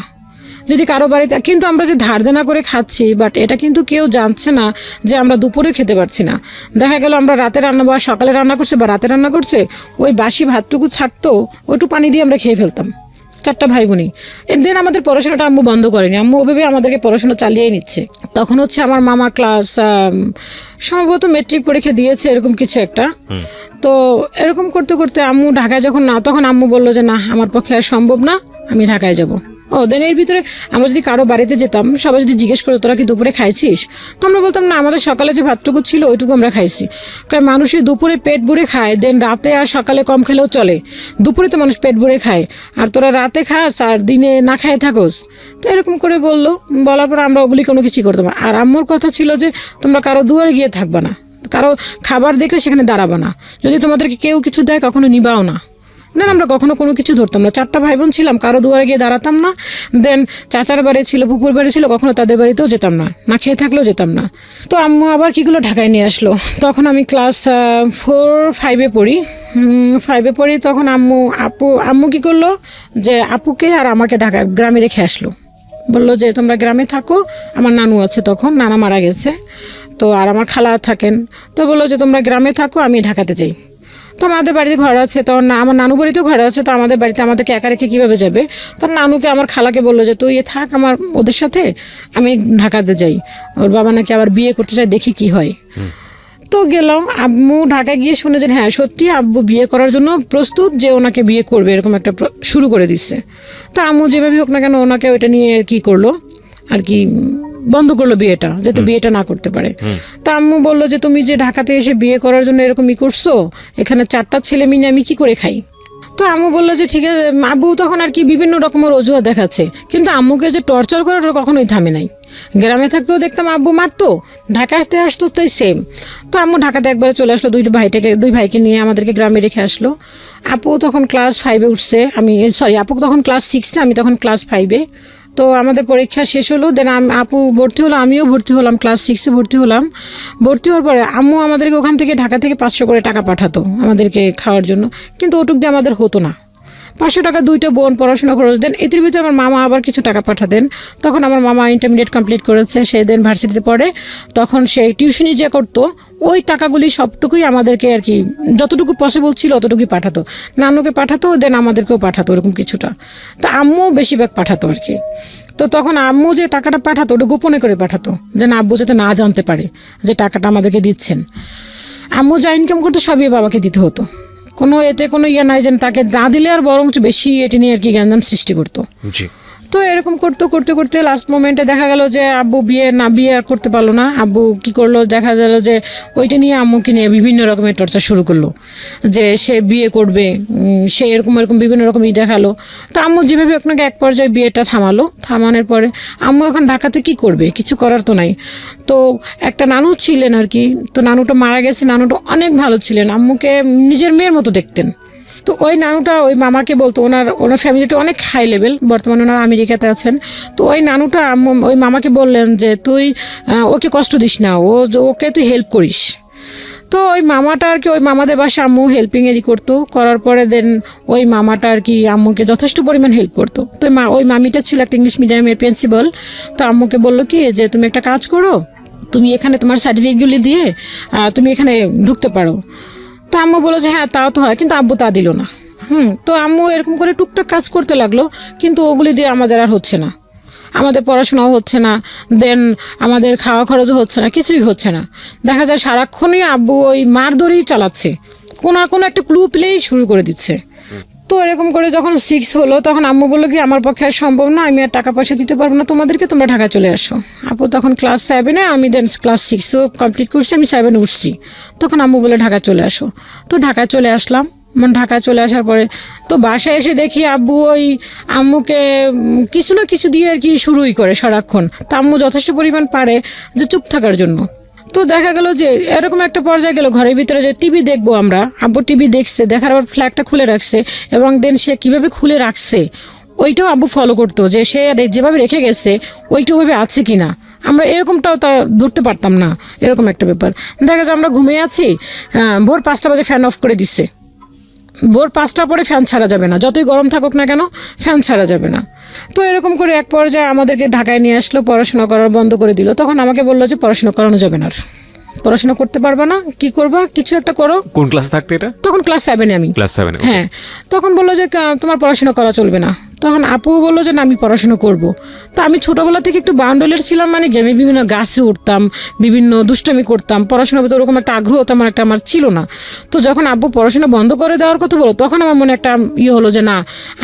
যদি কারো বাড়িতে, কিন্তু আমরা যে ধার দেনা করে খাচ্ছি, বাট এটা কিন্তু কেউ জানছে না যে আমরা দুপুরে খেতে পারছি না। দেখা গেল আমরা রাতে রান্না বা সকালে রান্না করছে বা রাতে রান্না করছে, ওই বাসি ভাতটুকু থাকতো, ওইটু পানি দিয়ে আমরা খেয়ে ফেলতাম 4টা ভাই বোনই। এর আমাদের পড়াশোনাটা আম্মু বন্ধ করেনি, আম্মু ওভাবে আমাদেরকে পড়াশোনা চালিয়েই নিচ্ছে। তখন হচ্ছে আমার মামা ক্লাস সম্ভবত মেট্রিক পরীক্ষা দিয়েছে, এরকম কিছু একটা। তো এরকম করতে করতে আম্মু ঢাকায় যখন না, তখন আম্মু বললো যে না, আমার পক্ষে আর সম্ভব না, আমি ঢাকায় যাব। দেন এর ভিতরে আমরা যদি কারো বাড়িতে যেতাম, সবাই যদি জিজ্ঞেস করতো তোরা কি দুপুরে খাইছিস, তো আমরা বলতাম না, আমাদের সকালে যে ভাতটুকু ছিল ওইটুকু আমরা খাইছি। কারণ মানুষই দুপুরে পেট ভরে খায়, দেন রাতে আর সকালে কম খেলেও চলে, দুপুরে তো মানুষ পেট ভরে খায়, আর তোরা রাতে খাস আর দিনে না খায় থাকোস। তো এরকম করে বললো, বলার পর আমরা ওগুলি কোনো কিছুই করতাম না। আর আম্মুর কথা ছিল যে তোমরা কারো দুয়ারে গিয়ে থাকবা না, কারো খাবার দেখলে সেখানে দাঁড়াবা না, যদি তোমাদেরকে কেউ কিছু দেয় কখনো নিবাও না। দেন আমরা কখনো কোনো কিছু ধরতাম না, 4টা ভাই বোন ছিলাম, কারো দুয়ারে গিয়ে দাঁড়াতাম না। দেন চাচার বাড়ি ছিল, পুকুর বাড়ি ছিল, কখনো তাদের বাড়িতেও যেতাম না, না খেয়ে থাকলেও যেতাম না। তো আম্মু আবার কীগুলো ঢাকায় নিয়ে আসলো, তখন আমি ক্লাস 4-5 পড়ি। 5 পড়ি, তখন আম্মু কী করলো যে আপুকে আর আমাকে ঢাকা গ্রামে রেখে আসলো। বললো যে তোমরা গ্রামে থাকো, আমার নানু আছে, তখন নানা মারা গেছে, তো আর আমার খালা থাকেন। তো বললো যে তোমরা গ্রামে থাকো, আমি ঢাকাতে যাই। তো আমাদের বাড়িতে ঘর আছে, তো আমার নানু বাড়িতেও ঘর আছে, তো আমাদের বাড়িতে আমাদেরকে একা রেখে কীভাবে যাবে। তো নানুকে আমার খালাকে বললো যে তুই থাক আমার ওদের সাথে, আমি ঢাকাতে যাই, ওর বাবা নাকি আবার বিয়ে করতে চাই, দেখি কি হয়। তো গেলাম, আম্মু ঢাকায় গিয়ে শুনে যে হ্যাঁ সত্যি আব্বু বিয়ে করার জন্য প্রস্তুত, যে ওনাকে বিয়ে করবে, এরকম একটা শুরু করে দিচ্ছে। তো আম্মু যেভাবে হোক না কেন ওনাকে ওইটা নিয়ে কি করলো আর কি, বন্ধ করলো বিয়েটা, যাতে বিয়েটা না করতে পারে। তা আম্মু বললো যে তুমি যে ঢাকাতে এসে বিয়ে করার জন্য এরকমই করছো, এখানে 4টা ছেলে মিলে আমি কি করে খাই। তো আম্মু বললো যে ঠিক আছে। আব্বু তখন আর কি বিভিন্ন রকমের অজুহাত দেখাচ্ছে, কিন্তু আম্মুকে যে টর্চার করার কখনোই থামে নাই। গ্রামে থাকতেও দেখতাম আব্বু মারতো, ঢাকাতে আসতো তো সেম। তো আম্মু ঢাকাতে একবারে চলে আসলো, দুই ভাইকে নিয়ে আমাদেরকে গ্রামে রেখে আসলো। আপু তখন ক্লাস 5 উঠছে, আপু তখন ক্লাস 6, আমি তখন ক্লাস 5। তো আমাদের পরীক্ষা শেষ হলো, দেন আপু ভর্তি হলো, আমিও ভর্তি হলাম, ক্লাস 6 ভর্তি হলাম। ভর্তি হওয়ার পরে আম্মু আমাদেরকে ওখান থেকে ঢাকা থেকে 500 করে টাকা পাঠাতো আমাদেরকে খাওয়ার জন্য, কিন্তু ওটুক দিয়ে আমাদের হতো না। 500 টাকা 2টা বোন পড়াশোনা খরচ দেন, এর ভিতরে আমার মামা আবার কিছু টাকা পাঠাতেন। তখন আমার মামা ইন্টারমিডিয়েট কমপ্লিট করেছে, সে দেন ভার্সিটিতে পড়ে, তখন সে টিউশনি যে করতো, ওই টাকাগুলি সবটুকুই আমাদেরকে আর কি যতটুকু পসিবল ছিল অতটুকুই পাঠাতো, নানুকে পাঠাতো, দেন আমাদেরকেও পাঠাতো, এরকম কিছুটা। তো আম্মু বেশিরভাগ পাঠাতো আর কি। তো তখন আম্মু যে টাকাটা পাঠাতো ওটা গোপনে করে পাঠাতো, যে না আব্বু যাতে না জানতে পারে যে টাকাটা আমাদেরকে দিচ্ছেন। আম্মু যা ইনকাম করতো সবই বাবাকে দিতে হতো, এতে কোনো নাই যেন তাকে না দিলে আর বরং বেশি এটি নিয়ে আর কি গ্যাঞ্জাম সৃষ্টি করতো। তো এরকম করতে করতে লাস্ট মোমেন্টে দেখা গেল যে আব্বু বিয়ে আর করতে পারলো না। আব্বু কি করলো, দেখা গেল যে ওইটা নিয়ে আম্মুকে নিয়ে বিভিন্ন রকমের টর্চার শুরু করলো, যে সে বিয়ে করবে, সে এরকম বিভিন্ন রকমই দেখালো। তো আম্মু যেভাবে আপনাকে এক পর্যায়ে বিয়েটা থামানোর পরে আম্মু এখন ঢাকাতে কি করবে, কিছু করার তো নাই। তো একটা নানু ছিলেন আর কি, তো নানুটা মারা গেছে, নানুটা অনেক ভালো ছিলেন, আম্মুকে নিজের মেয়ের মতো দেখতেন। তো ওই নানুটা ওই মামাকে বলতো, ওনার ফ্যামিলিটা অনেক হাই লেভেল, বর্তমানে ওনারা আমেরিকাতে আছেন। তো ওই নানুটা ওই মামাকে বললেন যে তুই ওকে কষ্ট দিস না, ওকে তুই হেল্প করিস। তো ওই মামাটা আর কি, ওই মামাদের বাসায় আম্মু হেল্পিংয়েরই করতো, করার পরে দেন ওই মামাটা আর কি আম্মুকে যথেষ্ট পরিমাণ হেল্প করতো। তো ওই মামিটা ছিল একটা ইংলিশ মিডিয়ামের প্রিন্সিপাল। তো আম্মুকে বললো কি যে তুমি একটা কাজ করো, তুমি এখানে তোমার সার্টিফিকেটগুলি দিয়ে তুমি এখানে ঢুকতে পারো। তো আম্মু বললো যে হ্যাঁ তাও তো হয়, কিন্তু আব্বু তা দিল না। তো আম্মু এরকম করে টুকটাক কাজ করতে লাগলো, কিন্তু ওগুলি দিয়ে আমাদের আর হচ্ছে না, আমাদের পড়াশোনাও হচ্ছে না, দেন আমাদের খাওয়া খরচও হচ্ছে না, কিছুই হচ্ছে না। দেখা যায় সারাক্ষণই আব্বু ওই মারধরেই চালাচ্ছে, কোনো একটা ক্লু পেলেই শুরু করে দিচ্ছে। তো এরকম করে যখন 6 হলো, তখন আম্মু বললো কি আমার পক্ষে আর সম্ভব না, আমি আর টাকা পয়সা দিতে পারবো না তোমাদেরকে, তোমরা ঢাকায় চলে আসো। আপু তখন ক্লাস 7, আমি দেন ক্লাস 6ও কমপ্লিট করছি, আমি 7 উঠছি। তখন আম্মু বলে ঢাকা চলে আসো। তো ঢাকায় চলে আসলাম। ঢাকায় চলে আসার পরে তো বাসায় এসে দেখি আব্বু ওই আম্মুকে কিছু না কিছু দিয়ে আর কি শুরুই করে সারাক্ষণ। তো আম্মু যথেষ্ট পরিমাণ পারে যে চুপ থাকার জন্য। তো দেখা গেল যে এরকম একটা পর্যায়ে গেল, ঘরের ভিতরে যে টিভি দেখবো আমরা, আব্বু টিভি দেখছে, দেখার পর ফ্ল্যাগটা খুলে রাখছে, এবং দেন সে কীভাবে খুলে রাখছে ওইটাও আব্বু ফলো করতো, যে সে যেভাবে রেখে গেছে ওইটা ওইভাবে আছে কি না, আমরা এরকমটাও তা ধরতে পারতাম না। এরকম একটা ব্যাপার দেখা যায় আমরা ঘুমিয়ে আছি, ভোর 5টা বাজে ফ্যান অফ করে দিচ্ছে, ভোর 5টার পরে ফ্যান ছাড়া যাবে না, যতই গরম থাকুক না কেন ফ্যান ছাড়া যাবে না। তো এরকম করে এক পর্যায়ে আমাদেরকে ঢাকায় নিয়ে আসলো, পড়াশোনা করার বন্ধ করে দিল। তখন আমাকে বললো যে পড়াশোনা করানো যাবে না, আর পড়াশোনা করতে পারবে না, কি করবা কিছু একটা করো।
কোন ক্লাসে থাকতে এটা?
তখন ক্লাস 7-এ আমি।
ক্লাস 7।
হ্যাঁ, তখন বললো যে তোমার পড়াশোনা করা চলবে না। তখন আপু বললো যে না আমি পড়াশোনা করব। তো আমি ছোটোবেলা থেকে একটু বাউন্ডলের ছিলাম, মানে গেমে বিভিন্ন গাছে উঠতাম, বিভিন্ন দুষ্টমি করতাম, পড়াশোনার ভিতরে ওরকম একটা আগ্রহ তেমন একটা আমার ছিল না। তো যখন আব্বু পড়াশোনা বন্ধ করে দেওয়ার কথা বলো, তখন আমার মনে একটা ইয়ে হলো যে না,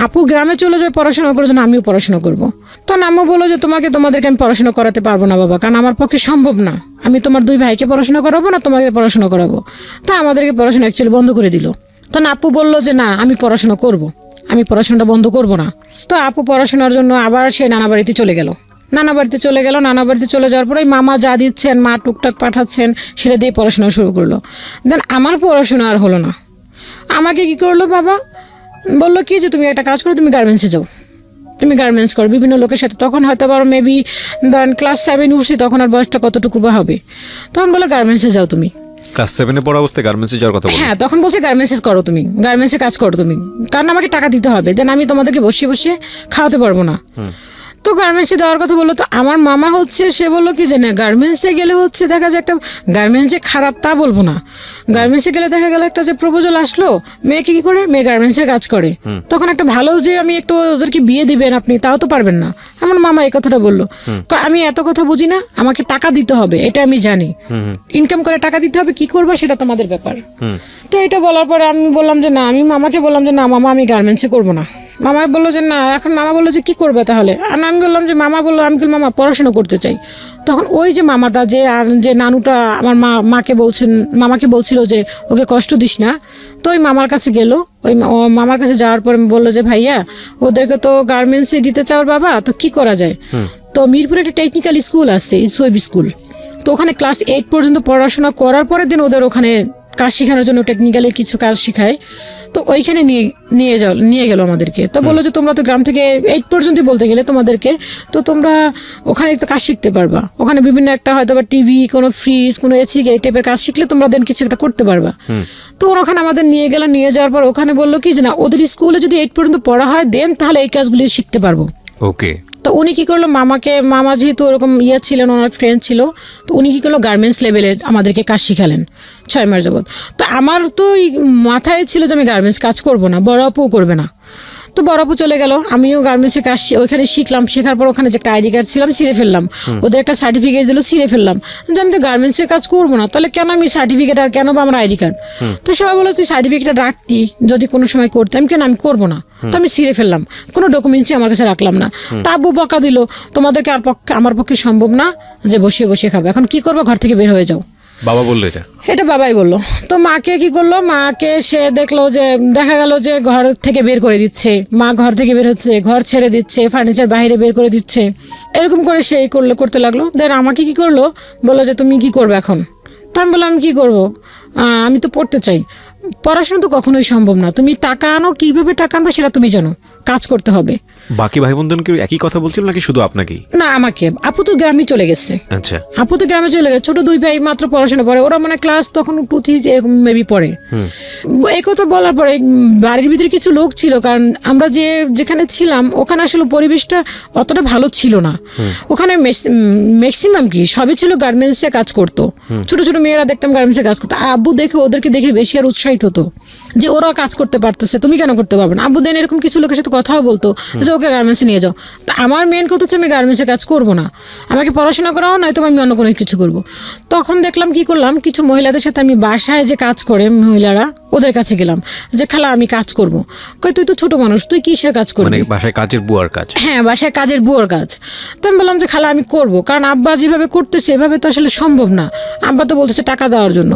আপু গ্রামে চলে যাবে পড়াশোনা করার জন্য, আমিও পড়াশোনা করব। তখন আম্মু বললো যে তোমাদেরকে আমি পড়াশোনা করাতে পারবো না বাবা, কারণ আমার পক্ষে সম্ভব না, আমি তোমার 2 ভাইকে পড়াশোনা করাবো না, তোমাকে পড়াশোনা করাবো। তা আমাদেরকে পড়াশোনা অ্যাকচুয়ালি বন্ধ করে দিল। তখন আপু বললো যে না আমি পড়াশোনা করব, আমি পড়াশোনাটা বন্ধ করব না। তো আপু পড়াশোনার জন্য আবার সে নানা বাড়িতে চলে গেল। নানা বাড়িতে চলে যাওয়ার পরে মা যা দিচ্ছেন, মা টুকটাক পাঠাচ্ছেন, সেটা দিয়ে পড়াশোনা শুরু করলো। দেন আমার পড়াশোনা আর হলো না। আমাকে কি করলো বাবা, বললো কি যে তুমি একটা কাজ করো, তুমি গার্মেন্টসে যাও, তুমি গার্মেন্টস করো বিভিন্ন লোকের সাথে। তখন হয়তো আবার মেবি ধরেন ক্লাস 7 উঠছি, তখন আর বয়সটা কতটুকু বা হবে। তখন বলে গার্মেন্টসে যাও তুমি।
ক্লাস 7-এ পড়া অবস্থায় গার্মেন্টসে যাওয়ার কথা বললেন?
হ্যাঁ, তখন বলছে গার্মেন্টসে করো তুমি, গার্মেন্টসে কাজ করো তুমি, কারণ আমাকে টাকা দিতে হবে, দেন আমি তোমাদেরকে বসিয়ে খাওয়াতে পারবো না। তো গার্মেন্টসে দেওয়ার কথা বললো। তো আমার মামা সে বললো কি যে না, গার্মেন্টসে গেলে দেখা যায় একটা গার্মেন্টসে খারাপ তা বলবো না, গার্মেন্টসে গেলে দেখা গেল একটা যে প্রপোজাল আসলো, মেয়েকে কি করে, মেয়ে গার্মেন্টসের কাজ করে, তখন একটা ভালো যে আমি একটু ওদেরকে বিয়ে দিবেন আপনি, তাও তো পারবেন না। আমার মামা এই কথাটা বললো। আমি এত কথা বুঝি না, আমাকে টাকা দিতে হবে এটা আমি জানি, ইনকাম করে টাকা দিতে হবে, কি করবা সেটা তোমাদের ব্যাপার। তো এটা বলার পরে আমি বললাম যে না, আমি মামাকে বললাম যে না মামা আমি গার্মেন্টসে করবো না। মামা বললো যে না, এখন মামা বললো যে কি করবে তাহলে, আর আমি বললাম যে মামা বললো, আমি বললাম মামা পড়াশোনা করতে চাই। তখন ওই যে মামাটা যে নানুটা আমার মামাকে বলছিল যে ওকে কষ্ট দিস না, তো ওই মামার কাছে গেল। ও মামার কাছে যাওয়ার পরে বললো যে ভাইয়া ওদেরকে তো গার্মেন্টসে দিতে চাও বাবা, তো কি করা যায়। তো মিরপুরে একটা টেকনিক্যাল স্কুল আছে, ইসওয়েব স্কুল। তো ওখানে ক্লাস 8 পর্যন্ত পড়াশোনা করার পরে দিন ওদের ওখানে কাজ শেখানোর জন্য টেকনিক্যালি কিছু কাজ শেখায়। তো ওইখানে নিয়ে গেল আমাদেরকে। তো বললো যে তোমরা তো গ্রাম থেকে 8 পর্যন্ত বলতে গেলে তোমাদেরকে, তো তোমরা ওখানে তো কাজ শিখতে পারবা, ওখানে বিভিন্ন একটা হয়তো বা টিভি, কোনো ফ্রিজ, কোনো এসি এই টাইপের কাজ শিখলে তোমরা দেন কিছু একটা করতে পারবা। তো ওখানে আমাদের নিয়ে গেল, নিয়ে যাওয়ার পর ওখানে বললো কি যে না, ওদের স্কুলে যদি 8 পর্যন্ত পড়া হয় দেন তাহলে এই কাজগুলি শিখতে পারবো।
ওকে।
তো উনি কি করলো, মামা যেহেতু ওরকম ছিলেন, ওনার ফ্রেন্ড ছিল, তো উনি কি করলো গার্মেন্টস লেভেলে আমাদেরকে কাজ শিখালেন 6 মাস যাবত। তো আমার তো মাথায় ছিল যে আমি গার্মেন্টস কাজ করব না, বড় আপুও করবে না। তো বড় আপু চলে গেল, আমিও গার্মেন্টসে কাজ ওইখানে শিখলাম। শেখার পর ওখানে যে একটা আইডি কার্ড ছিলাম ছিঁড়ে ফেললাম, ওদের একটা সার্টিফিকেট দিল ছিঁড়ে ফেললাম, যে আমি তো গার্মেন্টসের কাজ করবো না, তাহলে কেন আমি সার্টিফিকেট আর কেন বা আমার আইডি কার্ড। তো সবাই বলো তুই সার্টিফিকেটটা রাখতি যদি কোনো সময় করতাম, কেন আমি করবো না। তো আমি ছিঁড়ে ফেললাম, কোনো ডকুমেন্টসই আমার কাছে রাখলাম না। তা আব্বু বকা দিল, তোমাদেরকে আমার পক্ষে সম্ভব না যে বসিয়ে খাবো, এখন কি করবো, ঘর থেকে বের হয়ে যাও।
বাবা বললো এটা
বাবাই বললো। তো মাকে কি করলো, মাকে সে দেখলো যে দেখা গেল যে ঘর থেকে বের করে দিচ্ছে, মা ঘর থেকে বের হচ্ছে, ঘর ছেড়ে দিচ্ছে, ফার্নিচার বাইরে বের করে দিচ্ছে, এরকম করে সে করতে লাগলো। দেন আমাকে কি করলো, বললো যে তুমি কি করবে এখন। তা আমি বললাম আমি কী করবো, আমি তো পড়তে চাই। পড়াশোনা তো কখনোই সম্ভব না, তুমি টাকা আনো, কীভাবে টাকা আনবে সেটা তুমি জানো, কাজ করতে হবে।
বাকি ভাই বোনদেরকে একই কথা বলছিল নাকি শুধু আপনাকেই?
না, আমাকে। আপু তো গ্রামে চলে গেছে।
আচ্ছা,
আপু তো গ্রামে চলে গেছে, ছোট 2 ভাই মাত্র পড়াশোনা পড়ে, ওরা মানে ক্লাস তখন 2-3 এরকম মেবি পড়ে। এই কথা বলার পরে বাড়ির ভিতরে কিছু লোক ছিল, কারণ আমরা যেখানে ছিলাম ওখানে আসলে পরিবেশটা অতটা ভালো ছিল না। ওখানে ম্যাক্সিমাম কি সবই ছিল গার্মেন্টসে কাজ করতো, ছোট ছোট মেয়েরা দেখতাম গার্মেন্টসে কাজ করতো। আব্বু ওদেরকে দেখে বেশি আর উৎসাহিত হতো যে ওরা কাজ করতে পারতেছে, তুমি কেন করতে পারবে না। আব্বু দেন এরকম কিছু লোকের সাথে কথাও বলতো যে ওকে গার্মেন্টসে নিয়ে যাও। তা আমার মেন কথা হচ্ছে আমি গার্মেন্টসে কাজ করবো না, আমাকে পড়াশোনা করাও নয়তো আমি অন্য কোনো কিছু করবো। তখন দেখলাম কি করলাম, কিছু মহিলাদের সাথে আমি বাসায় যে কাজ করে মহিলারা, ওদের কাছে গেলাম যে খালা আমি কাজ করবো। কই তুই তো ছোট মানুষ, তুই কিসের কাজ করবি?
মানে বাসায় কাজের বুয়ার কাজ? হ্যাঁ,
বাসায় কাজের বুয়ার কাজ। তো আমি বললাম যে খালা আমি করবো, কারণ আব্বা যেভাবে করতেছে এভাবে তো আসলে সম্ভব না। আব্বা তো বলতেছে টাকা দেওয়ার জন্য,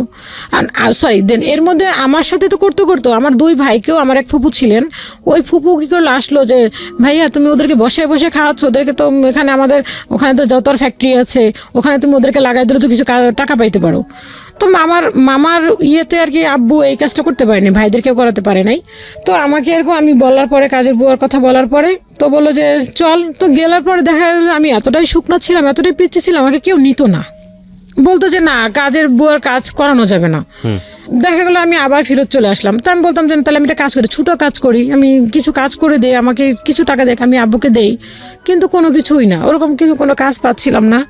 সরি দেন এর মধ্যে আমার সাথে তো করতে আমার 2 ভাইকেও, আমার এক ফুপু ছিলেন, ওই ফুপু কি করলো আসলো যে ভাইয়া তুমি ওদেরকে বসে খাওয়াচ্ছ, ওদেরকে তো এখানে ওখানে তো যত ফ্যাক্টরি আছে, ওখানে তুমি ওদেরকে লাগাই দিলে তো কিছু টাকা পাইতে পারো। তো মামার ইয়েতে আর কি আব্বু এই কাজটা করতে পারেনি, ভাইদেরকেও করাতে পারে নাই। তো আমাকে এরকম আমি বলার পরে, কাজের বুয়ার কথা বলার পরে তো বললো যে চল। তো গেলার পরে দেখা গেল আমি এতটাই শুকনো ছিলাম, এতটাই পিচ্ছি ছিলাম, আমাকে কেউ নিত না, বলতো যে না কাজের বুয়ার কাজ করানো যাবে না। দেখা গেলো আমি আবার ফেরত চলে আসলাম। তো আমি বলতাম যে তাহলে আমি একটা কাজ করি, ছোটো কাজ করি, আমি কিছু কাজ করে দিই, আমাকে কিছু টাকা দেখ, আমি আব্বুকে দেই। কিন্তু কোনো কিছুই না, ওরকম কোনো কাজ পাচ্ছিলাম না।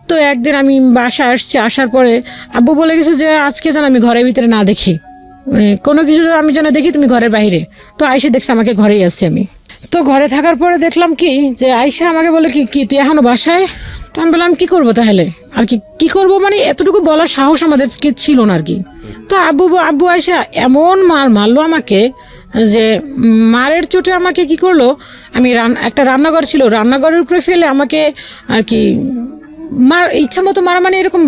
তো একদিন আমি বাসায় আসছি, আসার পরে আব্বু বলে গেছে যে আজকে যেন আমি ঘরের ভিতরে না দেখি, কোনো কিছু যেন আমি যেন দেখি তুমি ঘরের বাইরে। তো আইসে দেখছি আমাকে ঘরেই আসছি আমি। তো ঘরে থাকার পরে দেখলাম কি যে আইসা আমাকে বলে কি তুই এখনো বাসায়? তো আমি বললাম কী করবো তাহলে, আর কি করবো, মানে এতটুকু বলার সাহস আমাদের ছিল না আর কি। তো আব্বু আইসা এমন মারলো আমাকে যে মারের চোটে আমাকে কি করলো, আমি একটা রান্নাঘর ছিল, রান্নাঘরের উপরে ফেলে আমাকে আর কি ইচ্ছা মতো মারা, মানে এরকম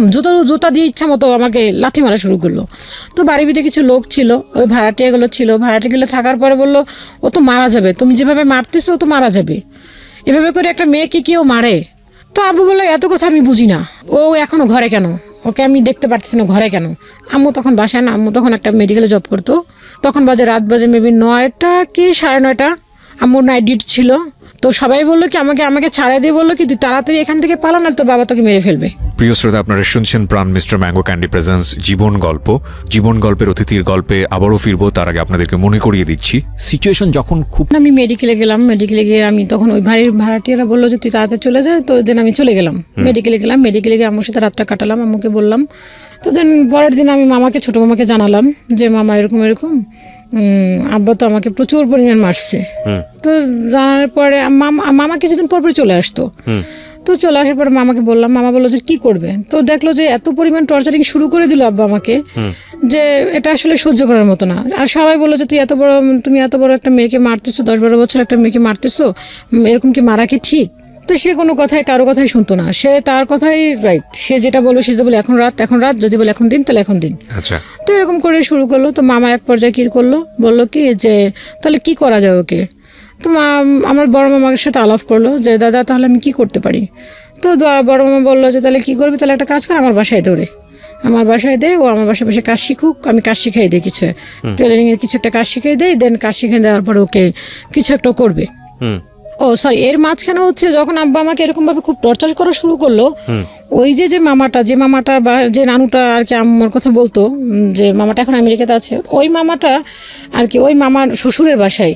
জুতা দিয়ে ইচ্ছা মতো আমাকে লাথি মারা শুরু করলো। তো বাড়ির ভিতরে কিছু লোক ছিল, ওই ভাড়াটিয়াগুলো ছিল, ভাড়াটিয়াগুলো থাকার পরে বললো ও তো মারা যাবে, তুমি যেভাবে মারতেছো ও তো মারা যাবে, এভাবে করে একটা মেয়েকে কেউ মারে? তো আব্বু বললো এত কথা আমি বুঝি না, ও এখনও ঘরে কেন, ওকে আমি দেখতে পারতেছি না ঘরে কেন। আম্মু তখন বাসায় না, আম্মু তখন একটা মেডিকেলে জব করতো, তখন রাত বাজে মেবি 9টা কি 9:30, আম্মুর নাইট ডিউটি ছিল। তো সবাই বললো কি আমাকে ছাড়াই দিয়ে বললো কি তুই তাড়াতাড়ি এখান থেকে পালা, না তোর বাবা তোকে মেরে ফেলবে।
প্রিয় শ্রোতা, আপনারা শুনছেন প্রাণ মিস্টার ম্যাঙ্গো ক্যান্ডি প্রেজেন্স জীবন গল্প। জীবন গল্পের অতিথির গল্পে আবারও ফিরবো, তার আগে আপনাদেরকে মনে করিয়ে দিচ্ছি সিচুয়েশন যখন খুব,
আমি মেডিকেলে গেলাম, মেডিকেলে গিয়ে আমি তখন ওই ভাড়াটিয়ারা বললো যে তুই তাড়াতাড়ি চলে যায়। তো দেন আমি চলে গেলাম মেডিকেলে গেলাম, মেডিকেলে গিয়ে আম্মুর সাথে রাতটা কাটালাম, আম্মুকে বললাম। তো দেন পরের দিন আমি ছোটো মামাকে জানালাম যে মামা এরকম আব্বা তো আমাকে প্রচুর পরিমাণ মারছে। তো জানার পরে মামা কিছুদিন পর চলে আসতো। তো চলে আসার পরে মামাকে বললাম, মামা বললো যে কী করবে। তো দেখলো যে এত পরিমাণ টর্চারিং শুরু করে দিল আব্বা আমাকে, যে এটা আসলে সহ্য করার মতো না। আর সবাই বললো যে তুমি এত বড় একটা মেয়েকে মারতেছো, 10-12 বছর একটা মেয়েকে মারতেছো, এরকম কি মারা কি ঠিক? তো সে কোনো কারো কথাই শুনতো না, সে তার কথাই রাইট, সে যেটা বললো সে বলে এখন রাত, যদি বলে এখন দিন তাহলে এখন দিন।
আচ্ছা।
তো এরকম করে শুরু করলো। তো মামা এক পর্যায়ে কী করলো, বললো কি যে তাহলে কি করা যায় ওকে। তো আমার বড় মামার সাথে আলাপ করলো যে দাদা তাহলে আমি কি করতে পারি। তো বড় মামা বললো যে তাহলে কী করবি, তাহলে একটা কাজ কর, আমার বাসায় দৌড়ে, আমার বাসায় দে, ও আমার বাসায় বসে কাজ শিখুক, আমি কাজ শিখাই দিই, কিছু টেলারিংয়ের কিছু একটা কাজ শিখাই দিই, দেন কাজ শিখিয়ে দেওয়ার পরে ওকে কিছু একটা করবে। ও সরি, এর মাঝখানে হচ্ছে যখন আব্বা আমাকে এরকমভাবে খুব টর্চার করা শুরু করলো, ওই যে মামাটা বা যে নানুটা আর কি আম্মার কথা বলতো, যে মামাটা এখন আমেরিকাতে আছে, ওই মামাটা আর কি ওই মামার শ্বশুরের বাসায়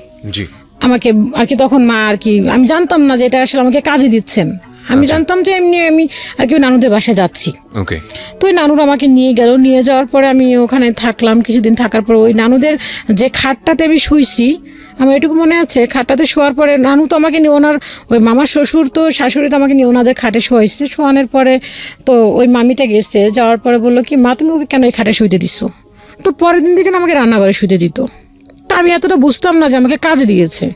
আমাকে আর কি তখন মা আর কি, আমি জানতাম না যে এটা আসলে আমাকে কাজে দিচ্ছেন, আমি জানতাম যে এমনি আমি আর কি ওই নানুদের বাসায় যাচ্ছি। তো ওই নানুর আমাকে নিয়ে গেল, নিয়ে যাওয়ার পরে আমি ওখানে থাকলাম কিছুদিন। থাকার পর ওই নানুদের যে খাটটাতে আমি শুইছি, আমার এটুকু মনে আছে, খাটটাতে শোয়ার পরে নানু তো আমাকে নিয়ে ওনার ওই মামার শ্বশুর তো শাশুড়ি তো আমাকে নিয়ে ওনাদের খাটে শোয়াইছে। শোয়ানোর পরে তো ওই মামিটা গেছে, যাওয়ার পরে বললো কি মা তুমি ওকে কেন এই খাটে শুইতে দিচ্ছ। তো পরের দিন থেকে আমাকে রান্নাঘরে শুইতে দিত। তা আমি এতটা বুঝতাম না যে আমাকে কাজে দিয়েছে।